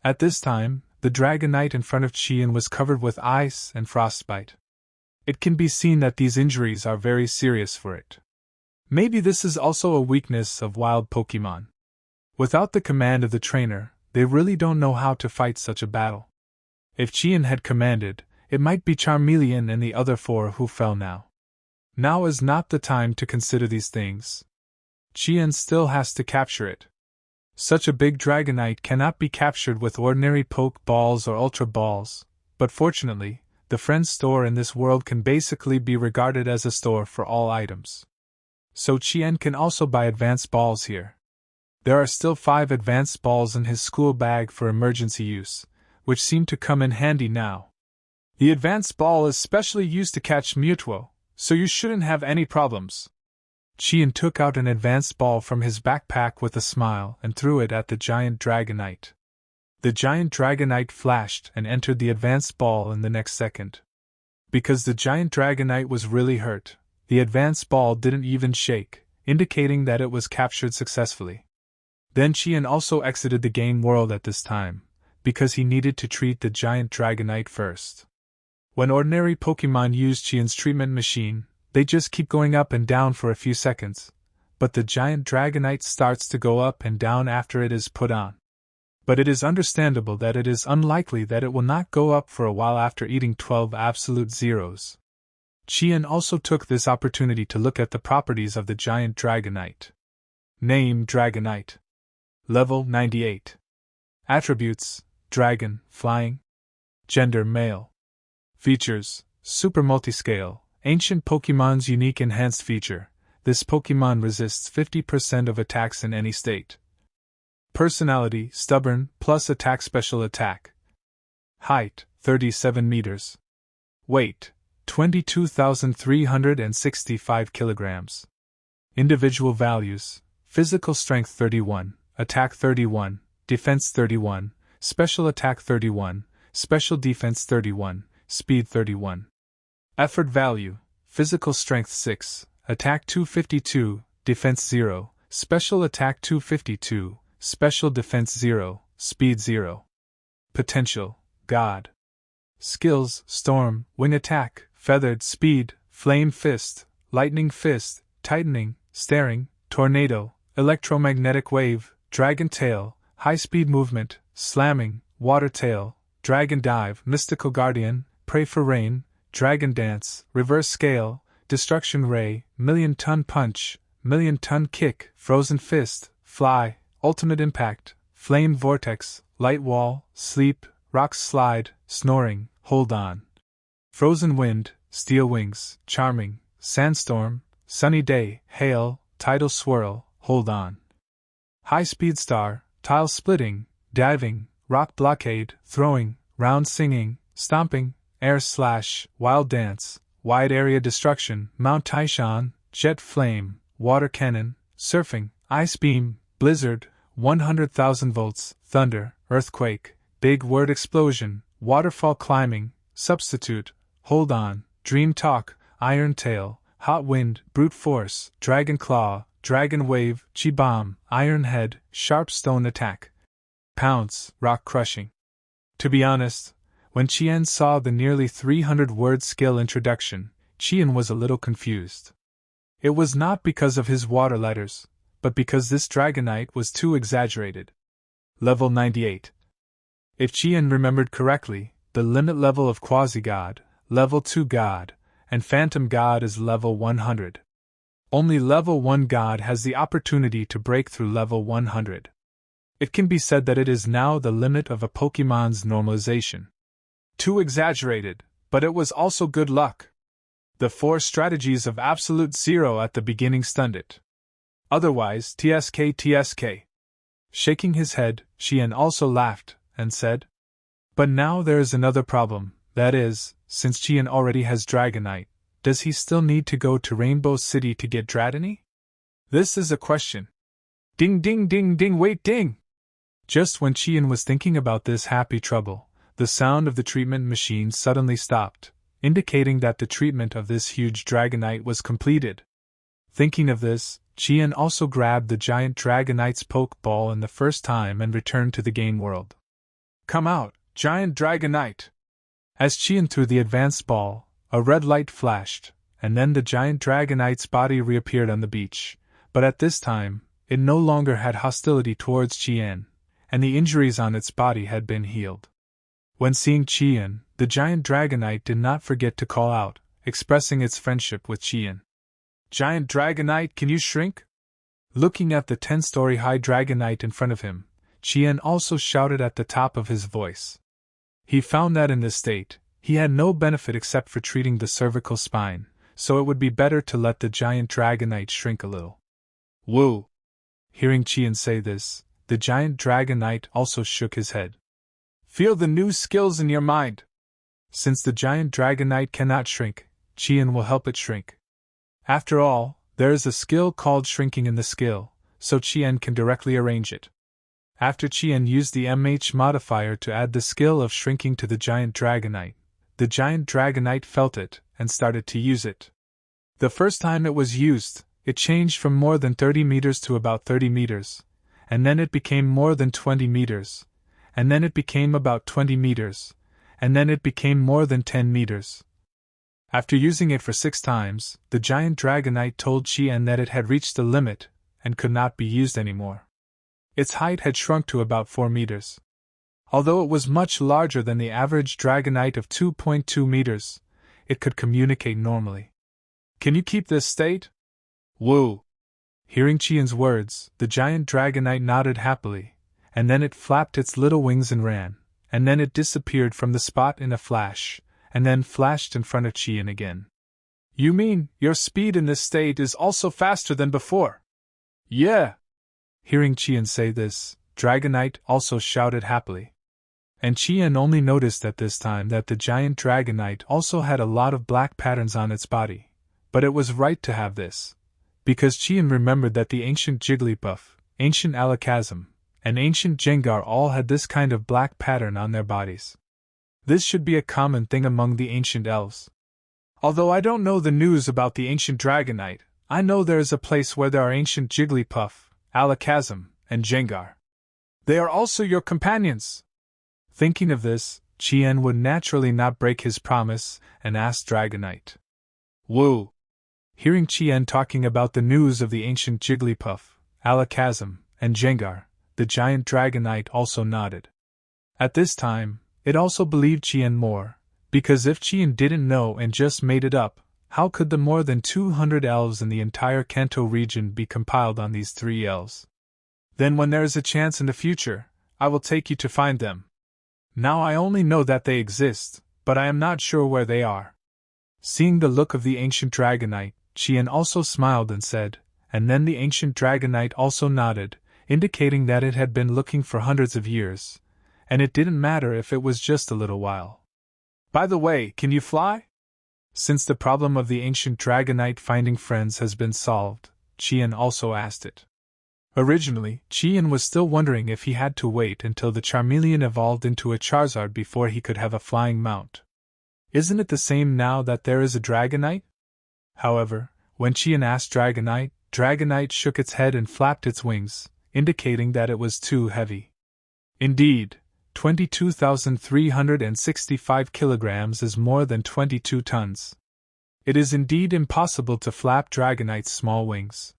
At this time, the Dragonite in front of Qian was covered with ice and frostbite. It can be seen that these injuries are very serious for it. Maybe this is also a weakness of wild Pokémon. Without the command of the trainer, they really don't know how to fight such a battle. If Qian had commanded, it might be Charmeleon and the other 4 who fell now. Now is not the time to consider these things. Qian still has to capture it. Such a big Dragonite cannot be captured with ordinary Poke Balls or Ultra Balls, but fortunately, the Friends store in this world can basically be regarded as a store for all items. So Qian can also buy advanced balls here. There are still 5 advanced balls in his school bag for emergency use, which seem to come in handy now. The advanced ball is specially used to catch Mewtwo, so you shouldn't have any problems. Qian took out an advanced ball from his backpack with a smile and threw it at the giant Dragonite. The giant Dragonite flashed and entered the advanced ball in the next second. Because the giant Dragonite was really hurt, the advanced ball didn't even shake, indicating that it was captured successfully. Then Qian also exited the game world at this time, because he needed to treat the giant Dragonite first. When ordinary Pokémon used Qian's treatment machine, They just keep going up and down for a few seconds, but the giant Dragonite starts to go up and down after it is put on. But it is understandable that it is unlikely that it will not go up for a while after eating 12 absolute zeros. Qian also took this opportunity to look at the properties of the giant Dragonite. Name: Dragonite. Level 98. Attributes: Dragon, flying. Gender: male. Features: Super Multiscale, Ancient Pokemon's unique enhanced feature. This Pokemon resists 50% of attacks in any state. Personality: stubborn, plus attack special attack. Height: 37 meters. Weight: 22,365 kilograms. Individual values: Physical Strength 31, Attack 31, Defense 31, Special Attack 31, Special Defense 31, Speed 31. Effort value: Physical Strength 6, Attack 252, Defense 0, Special Attack 252, Special Defense 0, Speed 0. Potential: God. Skills: Storm, Wing Attack, Feathered Speed, Flame Fist, Lightning Fist, Tightening, Staring, Tornado, Electromagnetic Wave, Dragon Tail, High Speed Movement, Slamming, Water Tail, Dragon Dive, Mystical Guardian, Pray for Rain, Dragon Dance, Reverse Scale, Destruction Ray, Million Ton Punch, Million Ton Kick, Frozen Fist, Fly, Ultimate Impact, Flame Vortex, Light Wall, Sleep, Rock Slide, Snoring, Hold On. Frozen Wind, Steel Wings, Charming, Sandstorm, Sunny Day, Hail, Tidal Swirl, Hold On. High Speed Star, Tile Splitting, Diving, Rock Blockade, Throwing, Round Singing, Stomping, Air Slash, Wild Dance, Wide Area Destruction, Mount Taishan, Jet Flame, Water Cannon, Surfing, Ice Beam, Blizzard, 100,000 volts, Thunder, Earthquake, Big Word Explosion, Waterfall Climbing, Substitute, Hold On, Dream Talk, Iron Tail, Hot Wind, Brute Force, Dragon Claw, Dragon Wave, Chi Bomb, Iron Head, Sharp Stone Attack. Pounce, Rock Crushing. To be honest, when Qian saw the nearly 300-word skill introduction, Qian was a little confused. It was not because of his water letters, but because this Dragonite was too exaggerated. Level 98. If Qian remembered correctly, the limit level of Quasi-God, Level 2 God, and Phantom God is level 100. Only level 1 God has the opportunity to break through level 100. It can be said that it is now the limit of a Pokemon's normalization. Too exaggerated, but it was also good luck. The 4 strategies of Absolute Zero at the beginning stunned it. Otherwise, TSK. Shaking his head, Qian also laughed, and said, "But now there is another problem, that is, since Qian already has Dragonite, does he still need to go to Rainbow City to get Dratini? This is a question." Ding ding ding ding wait ding! Just when Qian was thinking about this happy trouble, the sound of the treatment machine suddenly stopped, indicating that the treatment of this huge Dragonite was completed. Thinking of this, Qian also grabbed the giant Dragonite's Pokeball in the first time and returned to the game world. "Come out, giant Dragonite!" As Qian threw the advanced ball, a red light flashed, and then the giant Dragonite's body reappeared on the beach, but at this time, it no longer had hostility towards Qian, and the injuries on its body had been healed. When seeing Qian, the giant Dragonite did not forget to call out, expressing its friendship with Qian. "Giant Dragonite, can you shrink?" Looking at the 10-story-high Dragonite in front of him, Qian also shouted at the top of his voice. He found that in this state, he had no benefit except for treating the cervical spine, so it would be better to let the giant Dragonite shrink a little. "Woo!" Hearing Qian say this, the giant Dragonite also shook his head. "Feel the new skills in your mind." Since the giant Dragonite cannot shrink, Qian will help it shrink. After all, there is a skill called shrinking in the skill, so Qian can directly arrange it. After Qian used the MH modifier to add the skill of shrinking to the giant Dragonite felt it and started to use it. The first time it was used, it changed from more than 30 meters to about 30 meters, and then it became more than 20 meters, and then it became about 20 meters, and then it became more than 10 meters. After using it for 6 times, the giant Dragonite told Qian that it had reached the limit and could not be used anymore. Its height had shrunk to about 4 meters. Although it was much larger than the average Dragonite of 2.2 meters, it could communicate normally. Can you keep this state? Woo! Hearing Qian's words, the giant Dragonite nodded happily, and then it flapped its little wings and ran, and then it disappeared from the spot in a flash, and then flashed in front of Qian again. You mean, your speed in this state is also faster than before? Yeah! Hearing Qian say this, Dragonite also shouted happily. And Qian only noticed at this time that the giant Dragonite also had a lot of black patterns on its body, but it was right to have this, because Qian remembered that the ancient Jigglypuff, ancient Alakazam, and ancient Gengar all had this kind of black pattern on their bodies. This should be a common thing among the ancient elves. Although I don't know the news about the ancient Dragonite, I know there is a place where there are ancient Jigglypuff, Alakazam, and Gengar. They are also your companions. Thinking of this, Qian would naturally not break his promise and asked Dragonite. Woo! Hearing Qian talking about the news of the ancient Jigglypuff, Alakazam, and Gengar, the giant Dragonite also nodded. At this time, it also believed Qian more, because if Qian didn't know and just made it up, how could the more than 200 elves in the entire Kanto region be compiled on these 3 elves? Then when there is a chance in the future, I will take you to find them. Now I only know that they exist, but I am not sure where they are. Seeing the look of the ancient Dragonite, Qian also smiled and said, and then the ancient Dragonite also nodded, indicating that it had been looking for hundreds of years, and it didn't matter if it was just a little while. By the way, can you fly? Since the problem of the ancient Dragonite finding friends has been solved, Qian also asked it. Originally, Qian was still wondering if he had to wait until the Charmeleon evolved into a Charizard before he could have a flying mount. Isn't it the same now that there is a Dragonite? However, when Qian asked Dragonite, Dragonite shook its head and flapped its wings, indicating that it was too heavy. Indeed, 22,365 kilograms is more than 22 tons. It is indeed impossible to flap Dragonite's small wings.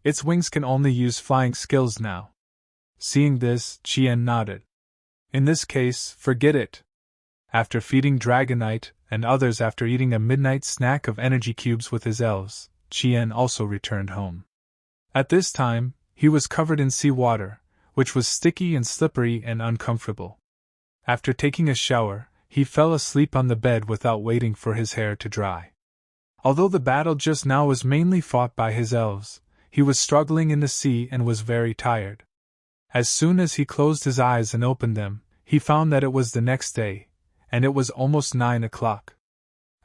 Its wings can only use flying skills now. Seeing this, Qian nodded. In this case, forget it. After feeding Dragonite, and others after eating a midnight snack of energy cubes with his elves, Qian also returned home. At this time, he was covered in seawater, which was sticky and slippery and uncomfortable. After taking a shower, he fell asleep on the bed without waiting for his hair to dry. Although the battle just now was mainly fought by his elves, he was struggling in the sea and was very tired. As soon as he closed his eyes and opened them, he found that it was the next day, and it was almost 9 o'clock.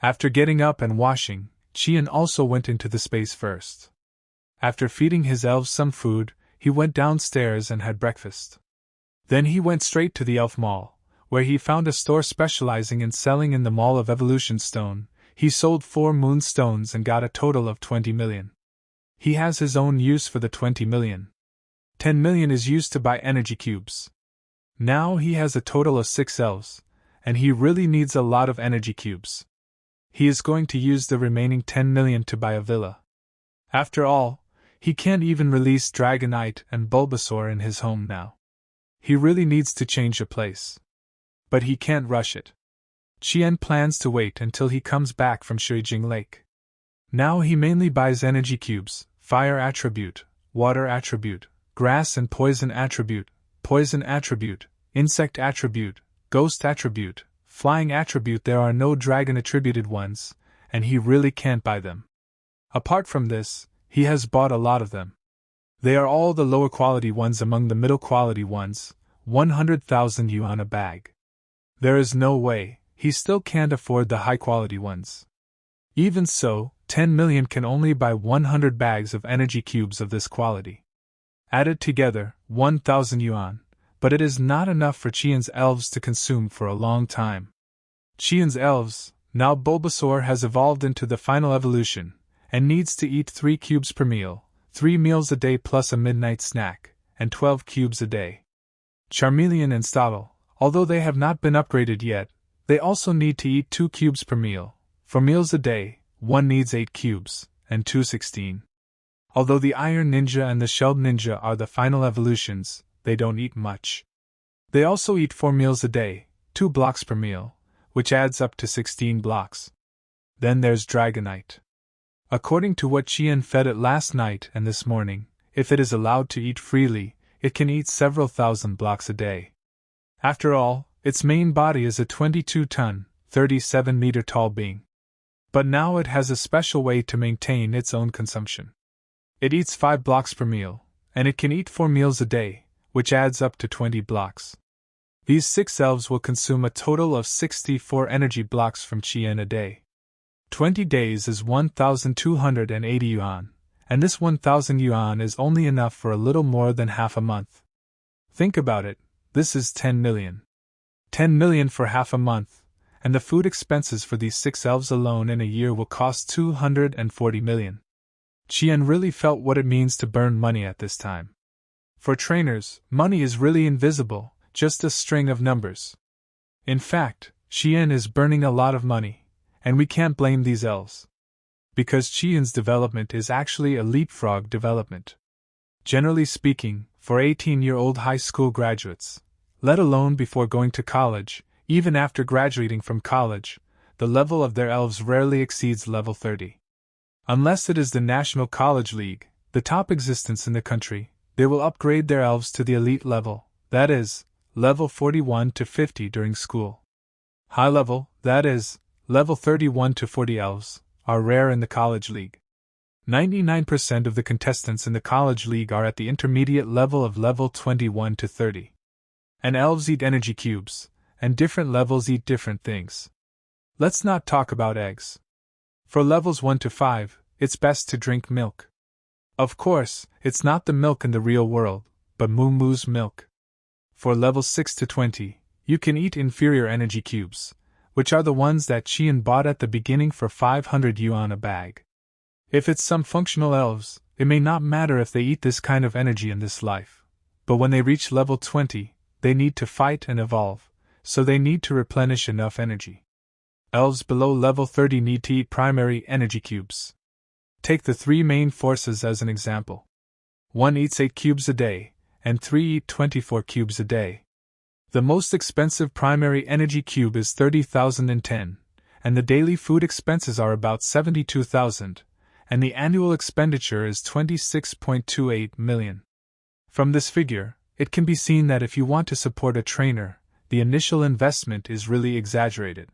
After getting up and washing, Qian also went into the space first. After feeding his elves some food, he went downstairs and had breakfast. Then he went straight to the Elf Mall, where he found a store specializing in selling in the Mall of Evolution Stone. He sold 4 moon stones and got a total of 20 million. He has his own use for the 20 million. 10 million is used to buy energy cubes. Now he has a total of 6 elves, and he really needs a lot of energy cubes. He is going to use the remaining 10 million to buy a villa. After all, he can't even release Dragonite and Bulbasaur in his home now. He really needs to change a place. But he can't rush it. Qian plans to wait until he comes back from Shuijing Lake. Now he mainly buys energy cubes, fire attribute, water attribute, grass and poison attribute, insect attribute, ghost attribute, flying attribute. There are no dragon attributed ones, and he really can't buy them. Apart from this, he has bought a lot of them. They are all the lower quality ones among the middle quality ones, 100,000 yuan a bag. There is no way, he still can't afford the high quality ones. Even so, 10 million can only buy 100 bags of energy cubes of this quality. Added together, 1,000 yuan, but it is not enough for Qian's elves to consume for a long time. Qian's elves, now Bulbasaur has evolved into the final evolution, and needs to eat 3 cubes per meal, 3 meals a day plus a midnight snack, and 12 cubes a day. Charmeleon and Stoddle, although they have not been upgraded yet, they also need to eat 2 cubes per meal, For meals a day, one needs 8 cubes, and 216. Although the Iron Ninja and the Shelled Ninja are the final evolutions, they don't eat much. They also eat 4 meals a day, 2 blocks per meal, which adds up to 16 blocks. Then there's Dragonite. According to what Qian fed it last night and this morning, if it is allowed to eat freely, it can eat several thousand blocks a day. After all, its main body is a 22-ton, 37-meter-tall being. But now it has a special way to maintain its own consumption. It eats 5 blocks per meal, and it can eat 4 meals a day, which adds up to 20 blocks. These 6 elves will consume a total of 64 energy blocks from Qian a day. 20 days is 1,280 yuan, and this 1,000 yuan is only enough for a little more than half a month. Think about it, this is 10 million. 10 million for half a month, and the food expenses for these 6 elves alone in a year will cost 240 million. Qian really felt what it means to burn money at this time. For trainers, money is really invisible, just a string of numbers. In fact, Qian is burning a lot of money, and we can't blame these elves. Because Qian's development is actually a leapfrog development. Generally speaking, for 18-year-old high school graduates, let alone before going to college, even after graduating from college, the level of their elves rarely exceeds level 30. Unless it is the National College League, the top existence in the country, they will upgrade their elves to the elite level, that is, level 41 to 50 during school. High level, that is, level 31 to 40 elves, are rare in the College League. 99% of the contestants in the College League are at the intermediate level of level 21 to 30. And elves eat energy cubes, and different levels eat different things. Let's not talk about eggs. For levels 1 to 5, it's best to drink milk. Of course, it's not the milk in the real world, but Moo Moo's milk. For levels 6 to 20, you can eat inferior energy cubes, which are the ones that Qian bought at the beginning for 500 yuan a bag. If it's some functional elves, it may not matter if they eat this kind of energy in this life, but when they reach level 20, they need to fight and evolve, so they need to replenish enough energy. Elves below level 30 need to eat primary energy cubes. Take the 3 main forces as an example. 1 eats 8 cubes a day, and 3 eat 24 cubes a day. The most expensive primary energy cube is 30,010, and the daily food expenses are about 72,000, and the annual expenditure is 26.28 million. From this figure, it can be seen that if you want to support a trainer, the initial investment is really exaggerated.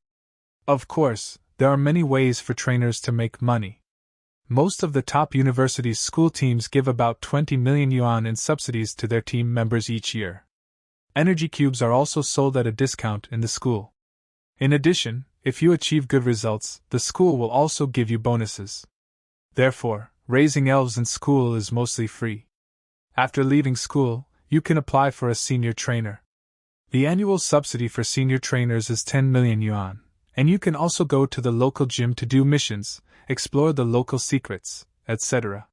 Of course, there are many ways for trainers to make money. Most of the top universities' school teams give about 20 million yuan in subsidies to their team members each year. Energy cubes are also sold at a discount in the school. In addition, if you achieve good results, the school will also give you bonuses. Therefore, raising elves in school is mostly free. After leaving school, you can apply for a senior trainer. The annual subsidy for senior trainers is 10 million yuan. And you can also go to the local gym to do missions, explore the local secrets, etc.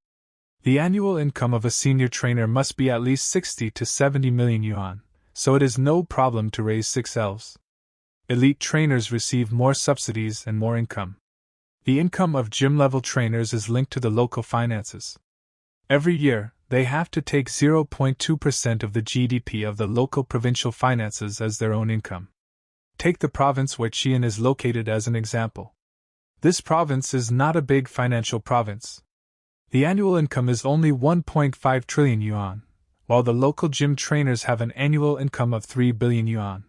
The annual income of a senior trainer must be at least 60 to 70 million yuan, so it is no problem to raise 6 elves. Elite trainers receive more subsidies and more income. The income of gym-level trainers is linked to the local finances. Every year, they have to take 0.2% of the GDP of the local provincial finances as their own income. Take the province where Qian is located as an example. This province is not a big financial province. The annual income is only 1.5 trillion yuan, while the local gym trainers have an annual income of 3 billion yuan.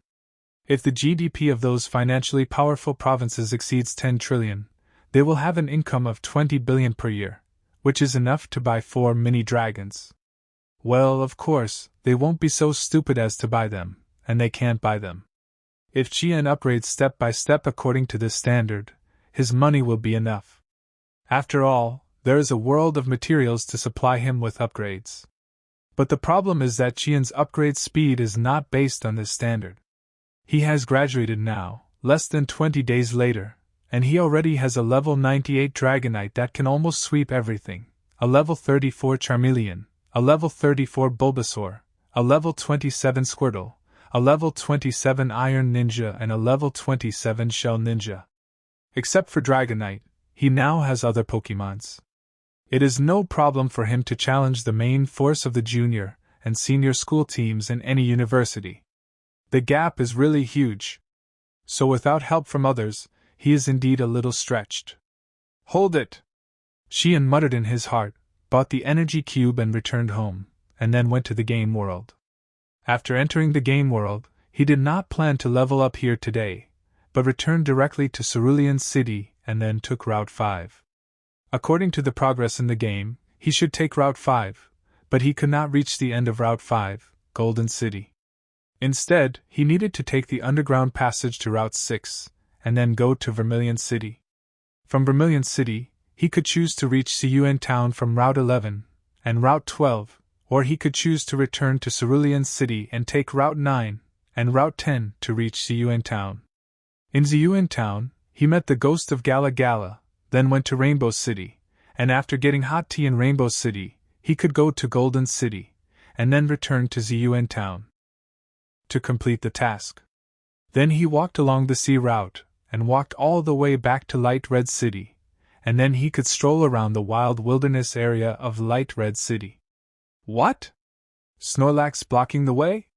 If the GDP of those financially powerful provinces exceeds 10 trillion, they will have an income of 20 billion per year, which is enough to buy 4 mini dragons. Well, of course, they won't be so stupid as to buy them, and they can't buy them. If Qian upgrades step by step according to this standard, his money will be enough. After all, there is a world of materials to supply him with upgrades. But the problem is that Qian's upgrade speed is not based on this standard. He has graduated now, less than 20 days later, and he already has a level 98 Dragonite that can almost sweep everything, a level 34 Charmeleon, a level 34 Bulbasaur, a level 27 Squirtle, a level 27 Iron Ninja and a level 27 Shell Ninja. Except for Dragonite, he now has other Pokémons. It is no problem for him to challenge the main force of the junior and senior school teams in any university. The gap is really huge. So without help from others, he is indeed a little stretched. Hold it! Qian muttered in his heart, bought the energy cube and returned home, and then went to the game world. After entering the game world, he did not plan to level up here today, but returned directly to Cerulean City and then took Route 5. According to the progress in the game, he should take Route 5, but he could not reach the end of Route 5, Golden City. Instead, he needed to take the underground passage to Route 6, and then go to Vermilion City. From Vermilion City, he could choose to reach Ciyuan Town from Route 11 and Route 12, or he could choose to return to Cerulean City and take Route 9 and Route 10 to reach Ciyuan Town. In Ciyuan Town, he met the ghost of Gala Gala, then went to Rainbow City, and after getting hot tea in Rainbow City, he could go to Golden City, and then return to Ciyuan Town to complete the task. Then he walked along the sea route, and walked all the way back to Light Red City, and then he could stroll around the wild wilderness area of Light Red City. What? Snorlax blocking the way?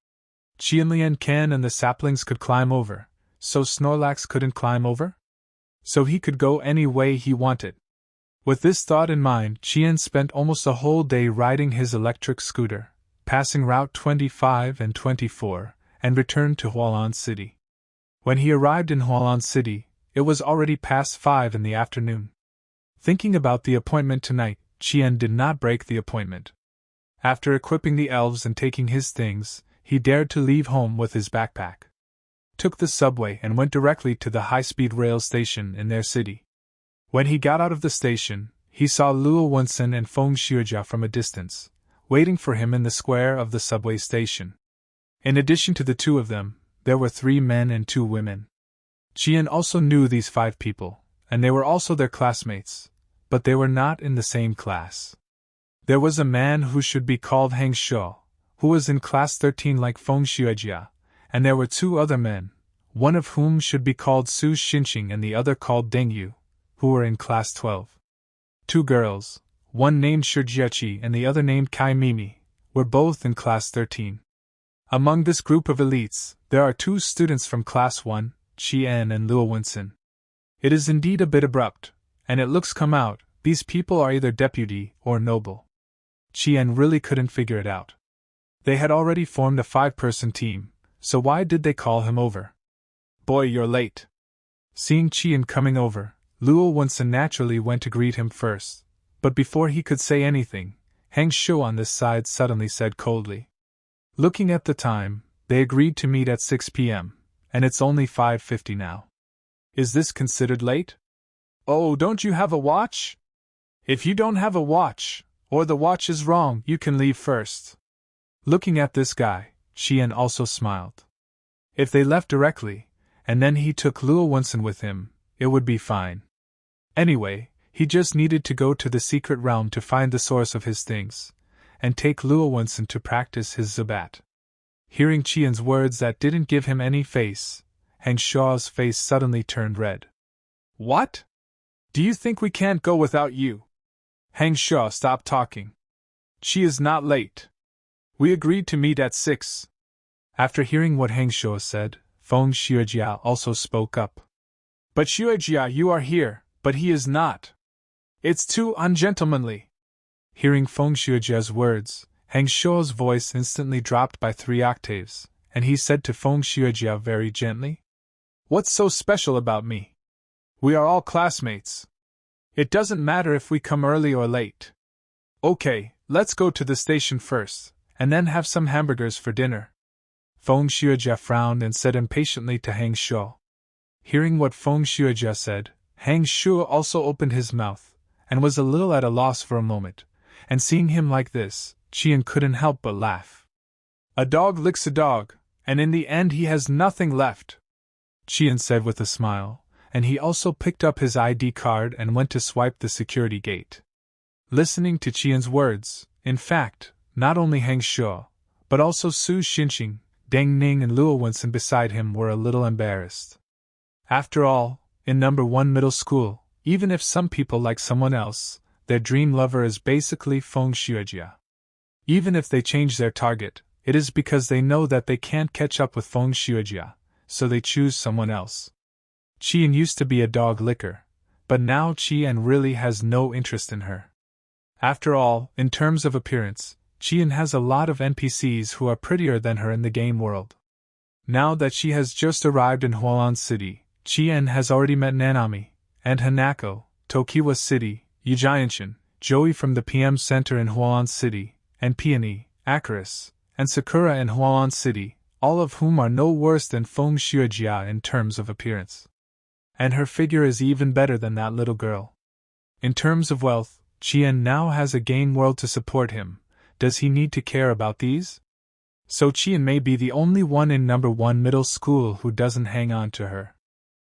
Qianlian Can and the saplings could climb over, so Snorlax couldn't climb over? So he could go any way he wanted. With this thought in mind, Qian spent almost a whole day riding his electric scooter, passing Route 25 and 24, and returned to Hualan City. When he arrived in Hualan City, it was already past 5 in the afternoon. Thinking about the appointment tonight, Qian did not break the appointment. After equipping the elves and taking his things, he dared to leave home with his backpack. Took the subway and went directly to the high-speed rail station in their city. When he got out of the station, he saw Luo Wensen and Feng Xuejia from a distance, waiting for him in the square of the subway station. In addition to the two of them, there were 3 men and 2 women. Qian also knew these 5 people, and they were also their classmates, but they were not in the same class. There was a man who should be called Hang Shuo, who was in class 13 like Feng Xuejia, and there were 2 other men, one of whom should be called Su Xinqing and the other called Deng Yu, who were in class 12. 2 girls, one named Shijiachi and the other named Kai Mimi, were both in class 13. Among this group of elites, there are 2 students from class 1, Qian and Luo Wensen. It is indeed a bit abrupt, and it looks come out, these people are either deputy or noble. Qian really couldn't figure it out. They had already formed a 5-person team, so why did they call him over? Boy, you're late. Seeing Qian coming over, Luo Wensen naturally went to greet him first, but before he could say anything, Hang Shuo on this side suddenly said coldly. Looking at the time, they agreed to meet at 6 p.m., and it's only 5:50 now. Is this considered late? Oh, don't you have a watch? If you don't have a watch, or the watch is wrong, you can leave first. Looking at this guy, Qian also smiled. If they left directly, and then he took Luo Wensen with him, it would be fine. Anyway, he just needed to go to the secret realm to find the source of his things, and take Luo Wensen to practice his Zubat. Hearing Qian's words that didn't give him any face, Hang Shuo's face suddenly turned red. What? Do you think we can't go without you? Hang Shuo, stop talking. She is not late. We agreed to meet at 6. After hearing what Hang Shuo said, Feng Xuejia also spoke up. But Xuejia, you are here, but he is not. It's too ungentlemanly. Hearing Feng Xuejia's words, Hang Shuo's voice instantly dropped by 3 octaves, and he said to Feng Xuejia very gently, What's so special about me? We are all classmates. It doesn't matter if we come early or late. Okay, let's go to the station first, and then have some hamburgers for dinner. Feng Xuejia frowned and said impatiently to Hang Shuo. Hearing what Feng Xuejia said, Hang Shuo also opened his mouth, and was a little at a loss for a moment, and seeing him like this, Qian couldn't help but laugh. A dog licks a dog, and in the end he has nothing left, Qian said with a smile, and he also picked up his ID card and went to swipe the security gate. Listening to Qian's words, in fact, not only Hang Shuo, but also Su Xinqing, Deng Ning and Luo Wensen beside him were a little embarrassed. After all, In number 1 middle school, even if some people like someone else, their dream lover is basically Feng Xuejia. Even if they change their target, it is because they know that they can't catch up with Feng Xuejia, so they choose someone else. Qian used to be a dog licker, but now Qian really has no interest in her. After all, in terms of appearance, Qian has a lot of NPCs who are prettier than her in the game world. Now that she has just arrived in Hualan City, Qian has already met Nanami, and Hanako, Tokiwa City, Yujianshin, Joey from the PM Center in Hualan City, and Peony, Acarus, and Sakura in Hualan City, all of whom are no worse than Feng Xuejia in terms of appearance. And her figure is even better than that little girl. In terms of wealth, Qian now has a game world to support him. Does he need to care about these? So Qian may be the only one in number 1 middle school who doesn't hang on to her.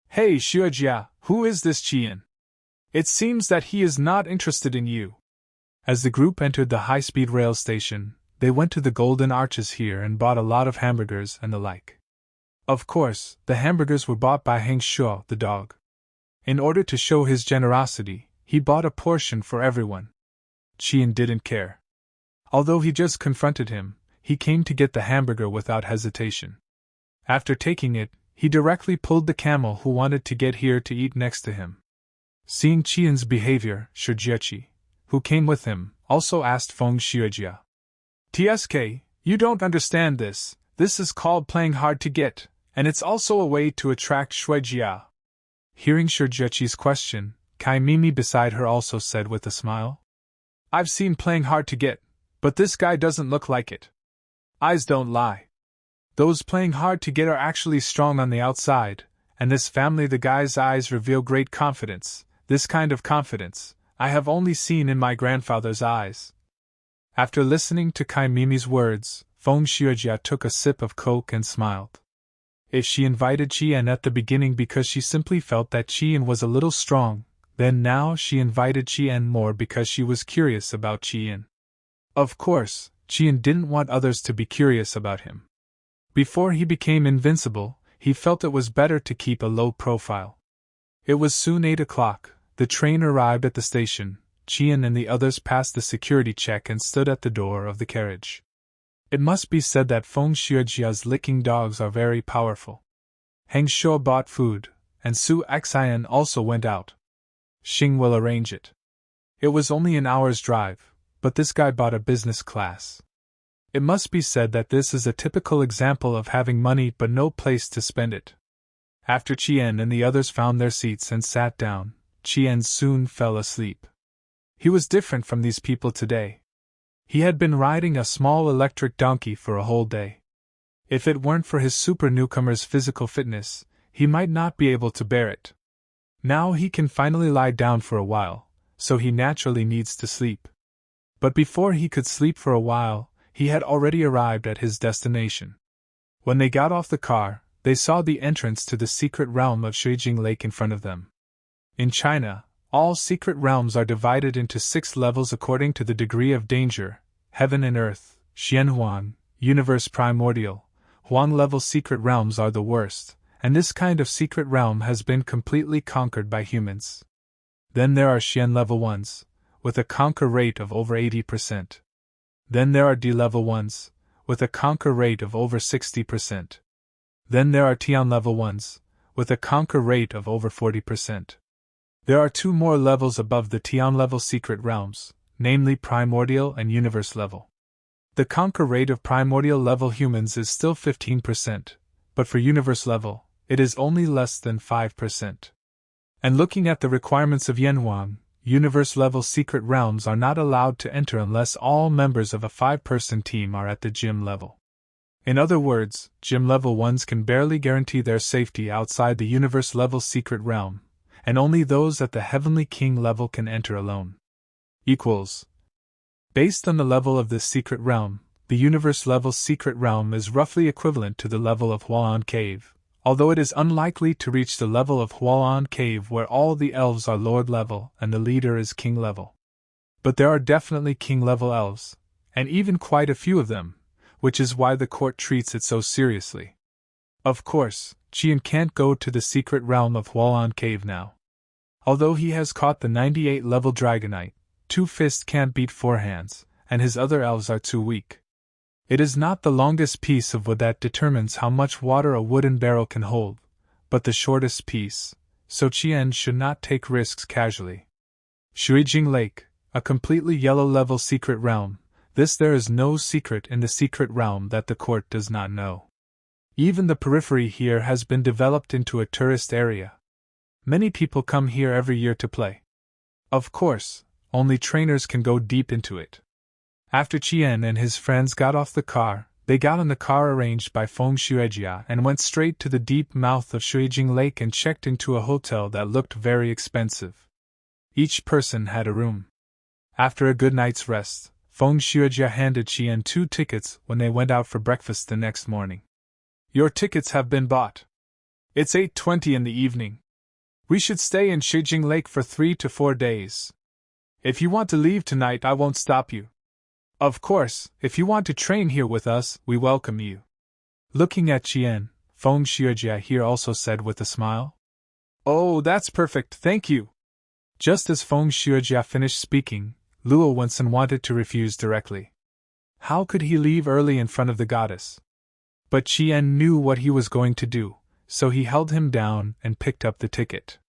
Hey Xuejia, who is this Qian? It seems that he is not interested in you. As the group entered the high-speed rail station, they went to the Golden Arches here and bought a lot of hamburgers and the like. Of course, the hamburgers were bought by Heng Shuo, the dog. In order to show his generosity, he bought a portion for everyone. Qian didn't care. Although he just confronted him, he came to get the hamburger without hesitation. After taking it, he directly pulled the camel who wanted to get here to eat next to him. Seeing Qian's behavior, Shijieqi, who came with him, also asked Feng Xuejia. TSK, you don't understand this. This is called playing hard to get, and it's also a way to attract Xuejia. Hearing Shijieqi's question, Kai Mimi beside her also said with a smile. I've seen playing hard to get, but this guy doesn't look like it. Eyes don't lie. Those playing hard to get are actually strong on the outside, and this family the guy's eyes reveal great confidence. This kind of confidence, I have only seen in my grandfather's eyes. After listening to Kai Mimi's words, Feng Xuejia took a sip of Coke and smiled. If she invited Qian at the beginning because she simply felt that Qian was a little strong, then now she invited Qian more because she was curious about Qian. Of course, Qian didn't want others to be curious about him. Before he became invincible, he felt it was better to keep a low profile. It was soon 8 o'clock, the train arrived at the station, Qian and the others passed the security check and stood at the door of the carriage. It must be said that Feng Xuejia's licking dogs are very powerful. Heng Shuo bought food, and Su Xian also went out. Xing will arrange it. It was only an hour's drive, but this guy bought a business class. It must be said that this is a typical example of having money but no place to spend it. After Qian and the others found their seats and sat down, Qian soon fell asleep. He was different from these people today. He had been riding a small electric donkey for a whole day. If it weren't for his super newcomer's physical fitness, he might not be able to bear it. Now he can finally lie down for a while, so he naturally needs to sleep. But before he could sleep for a while, he had already arrived at his destination. When they got off the car, they saw the entrance to the secret realm of Shuijing Lake in front of them. In China, all secret realms are divided into 6 levels according to the degree of danger: Heaven and Earth, Xianhuang, Universe Primordial. Huang-level secret realms are the worst, and this kind of secret realm has been completely conquered by humans. Then there are Xian-level ones, with a conquer rate of over 80%. Then there are D-level ones, with a conquer rate of over 60%. Then there are Tian-level ones, with a conquer rate of over 40%. There are 2 more levels above the Tian-level secret realms, namely Primordial and Universe level. The conquer rate of Primordial level humans is still 15%, but for Universe level, it is only less than 5%. And looking at the requirements of Yanhuang, Universe-level secret realms are not allowed to enter unless all members of a 5-person team are at the gym level. In other words, gym level ones can barely guarantee their safety outside the universe-level secret realm, and only those at the Heavenly King level can enter alone. Equals. Based on the level of this secret realm, the universe-level secret realm is roughly equivalent to the level of Hualan Cave, although it is unlikely to reach the level of Hualan Cave where all the elves are Lord level and the leader is King level. But there are definitely King level elves, and even quite a few of them, which is why the court treats it so seriously. Of course, Qian can't go to the secret realm of Hualan Cave now. Although he has caught the 98-level Dragonite, Two Fists can't beat Four Hands, and his other elves are too weak. It is not the longest piece of wood that determines how much water a wooden barrel can hold, but the shortest piece, so Qian should not take risks casually. Shuijing Lake, a completely yellow-level secret realm. There is no secret in the secret realm that the court does not know. Even the periphery here has been developed into a tourist area. Many people come here every year to play. Of course, only trainers can go deep into it. After Qian and his friends got off the car, they got on the car arranged by Feng Shuijia and went straight to the deep mouth of Shuijing Lake and checked into a hotel that looked very expensive. Each person had a room. After a good night's rest, Feng Shuijia handed Qian 2 tickets when they went out for breakfast the next morning. Your tickets have been bought. It's 8:20 in the evening. We should stay in Shuijing Lake for 3 to 4 days. If you want to leave tonight, I won't stop you. Of course, if you want to train here with us, we welcome you. Looking at Qian, Feng Shuijia here also said with a smile. Oh, that's perfect, thank you. Just as Feng Shuijia finished speaking, Luo Wensen wanted to refuse directly. How could he leave early in front of the goddess? But Qian knew what he was going to do, so he held him down and picked up the ticket.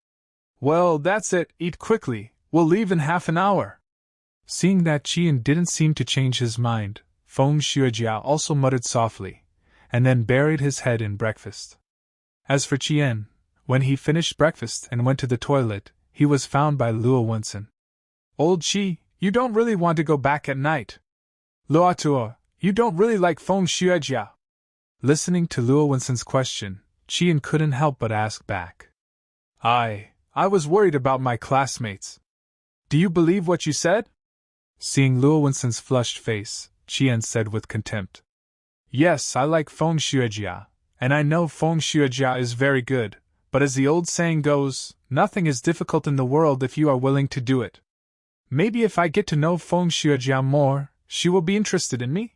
Well, that's it, eat quickly, we'll leave in half an hour. Seeing that Qian didn't seem to change his mind, Feng Shuijia also muttered softly, and then buried his head in breakfast. As for Qian, when he finished breakfast and went to the toilet, he was found by Luo Wensen. Old Qi, you don't really want to go back at night. Luotuo, you don't really like Feng Shuijia. Listening to Luo Wensen's question, Qian couldn't help but ask back. I was worried about my classmates. Do you believe what you said? Seeing Luo Wensen's flushed face, Qian said with contempt. Yes, I like Feng Shuijia, and I know Feng Shuijia is very good, but as the old saying goes, nothing is difficult in the world if you are willing to do it. Maybe if I get to know Feng Shuijia more, she will be interested in me?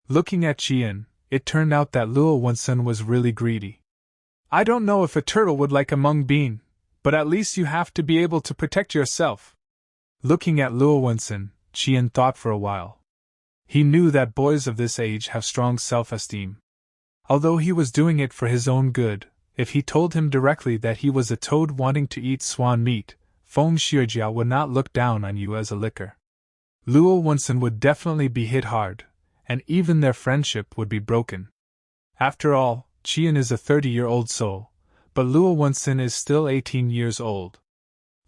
Looking at Qian, it turned out that Luo Wensen was really greedy. I don't know if a turtle would like a mung bean, but at least you have to be able to protect yourself. Looking at Luo Wensen, Qian thought for a while. He knew that boys of this age have strong self-esteem. Although he was doing it for his own good, if he told him directly that he was a toad wanting to eat swan meat, Feng Shuijia would not look down on you as a licker. Luo Wensen would definitely be hit hard, and even their friendship would be broken. After all, Qian is a 30-year-old soul, but Luo Wensen is still 18 years old.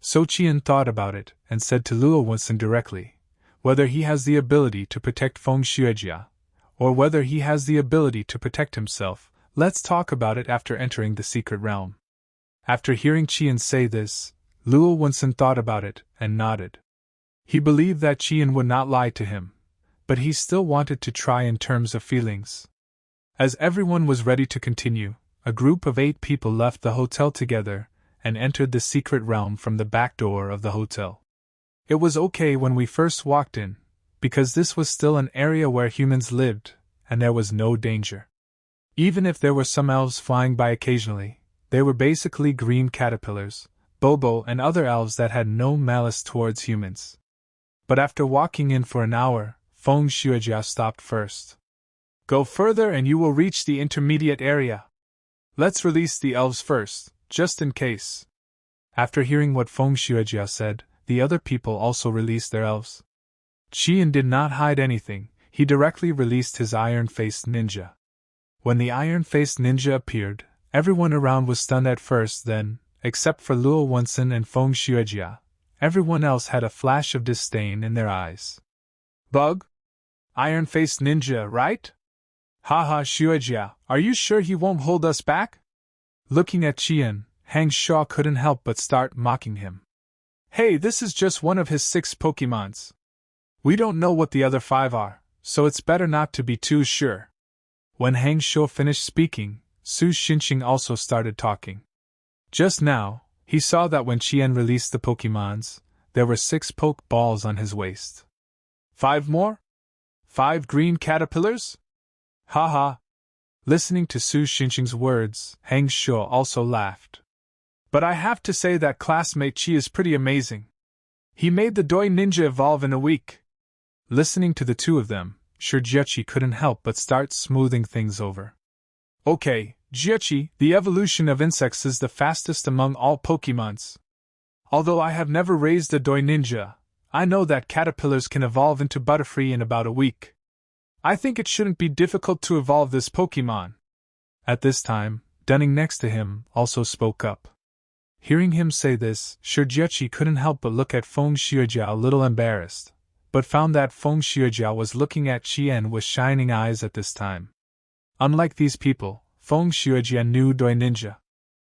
So Qian thought about it and said to Luo Wensen directly, whether he has the ability to protect Feng Shuijia, or whether he has the ability to protect himself, let's talk about it after entering the secret realm. After hearing Qian say this, Luo Wensen thought about it and nodded. He believed that Qian would not lie to him, but he still wanted to try in terms of feelings. As everyone was ready to continue, a group of 8 people left the hotel together and entered the secret realm from the back door of the hotel. It was okay when we first walked in, because this was still an area where humans lived, and there was no danger. Even if there were some elves flying by occasionally, they were basically green caterpillars, Bobo and other elves that had no malice towards humans. But after walking in for an hour, Feng Shuijia stopped first. Go further and you will reach the intermediate area. Let's release the elves first, just in case. After hearing what Feng Shuijia said, the other people also released their elves. Qian did not hide anything, he directly released his iron-faced ninja. When the iron-faced ninja appeared, everyone around was stunned at first, then, except for Luo Wensen and Feng Shuijia, everyone else had a flash of disdain in their eyes. Bug? Iron-faced ninja, right? Haha, Shuijia, are you sure he won't hold us back? Looking at Qian, Hang Shaw couldn't help but start mocking him. Hey, this is just one of his 6 Pokemons. We don't know what the other 5 are, so it's better not to be too sure. When Hang Shaw finished speaking, Su Xinqing also started talking. Just now, he saw that when Qian released the Pokemons, there were 6 poke balls on his waist. 5 more? 5 green caterpillars? Haha. Listening to Su Xinxing's words, Hang Shuo also laughed. But I have to say that classmate Qi is pretty amazing. He made the Doi Ninja evolve in a week. Listening to the two of them, Shi Jieqi couldn't help but start smoothing things over. Okay, Jieqi, the evolution of insects is the fastest among all Pokémons. Although I have never raised a Doi Ninja, I know that caterpillars can evolve into Butterfree in about a week. I think it shouldn't be difficult to evolve this Pokémon. At this time, Dunning next to him also spoke up. Hearing him say this, Shi Jieqi couldn't help but look at Feng Xuejia a little embarrassed, but found that Feng Xuejia was looking at Qian with shining eyes at this time. Unlike these people, Feng Xuejia knew Doi Ninja.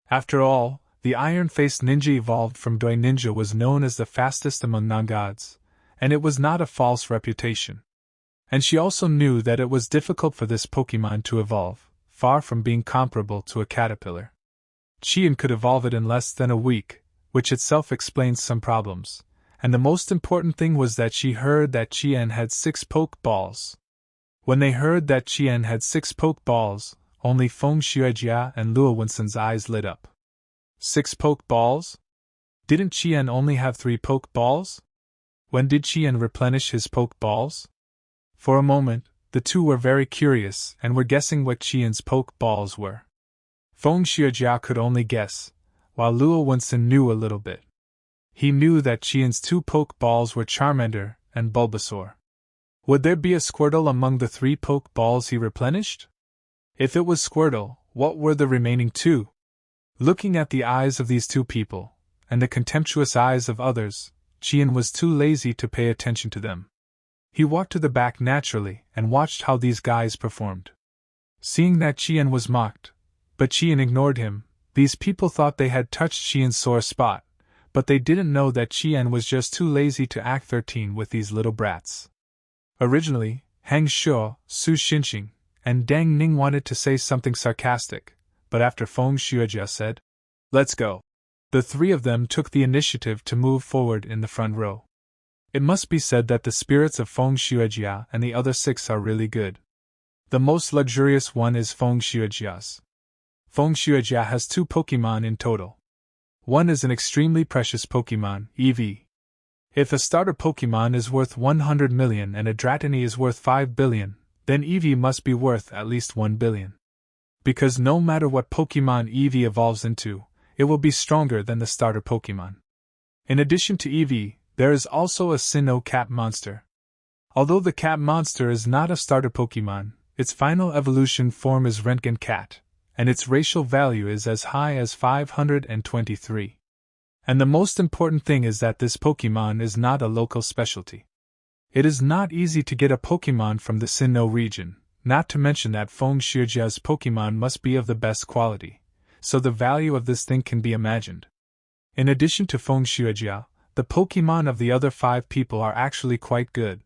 After all, the iron-faced ninja evolved from Doi Ninja was known as the fastest among non-gods, and it was not a false reputation. And she also knew that it was difficult for this Pokémon to evolve, far from being comparable to a caterpillar. Qian could evolve it in less than a week, which itself explains some problems, and the most important thing was that she heard that Qian had 6 Pokeballs. When they heard that Qian had 6 Pokeballs, only Feng Xuejia and Luo Winson's eyes lit up. 6 Pokeballs? Didn't Qian only have 3 Pokeballs? When did Qian replenish his Pokeballs? For a moment, the two were very curious and were guessing what Qian's Pokeballs were. Feng Xuejia could only guess, while Luo Winson knew a little bit. He knew that Qian's 2 Pokeballs were Charmander and Bulbasaur. Would there be a Squirtle among the 3 Pokeballs he replenished? If it was Squirtle, what were the remaining 2? Looking at the eyes of these two people, and the contemptuous eyes of others, Qian was too lazy to pay attention to them. He walked to the back naturally and watched how these guys performed. Seeing that Qian was mocked, but Qian ignored him, these people thought they had touched Qian's sore spot, but they didn't know that Qian was just too lazy to act 13 with these little brats. Originally, Hang Shuo, Su Xinxing, and Dang Ning wanted to say something sarcastic, but after Feng Xuejia said, "Let's go," the 3 of them took the initiative to move forward in the front row. It must be said that the spirits of Feng Xuejia and the other 6 are really good. The most luxurious one is Feng Xuejia's. Feng Xuejia has 2 Pokémon in total. One is an extremely precious Pokémon, Eevee. If a starter Pokémon is worth 100 million and a Dratini is worth 5 billion, then Eevee must be worth at least 1 billion. Because no matter what Pokémon Eevee evolves into, it will be stronger than the starter Pokémon. In addition to Eevee, there is also a Sinnoh cat monster. Although the cat monster is not a starter Pokémon, its final evolution form is Rentgen Cat, and its racial value is as high as 523. And the most important thing is that this Pokémon is not a local specialty. It is not easy to get a Pokémon from the Sinnoh region, not to mention that Feng Xuejia's Pokémon must be of the best quality, so the value of this thing can be imagined. In addition to Feng Xuejia, the Pokémon of the other 5 people are actually quite good,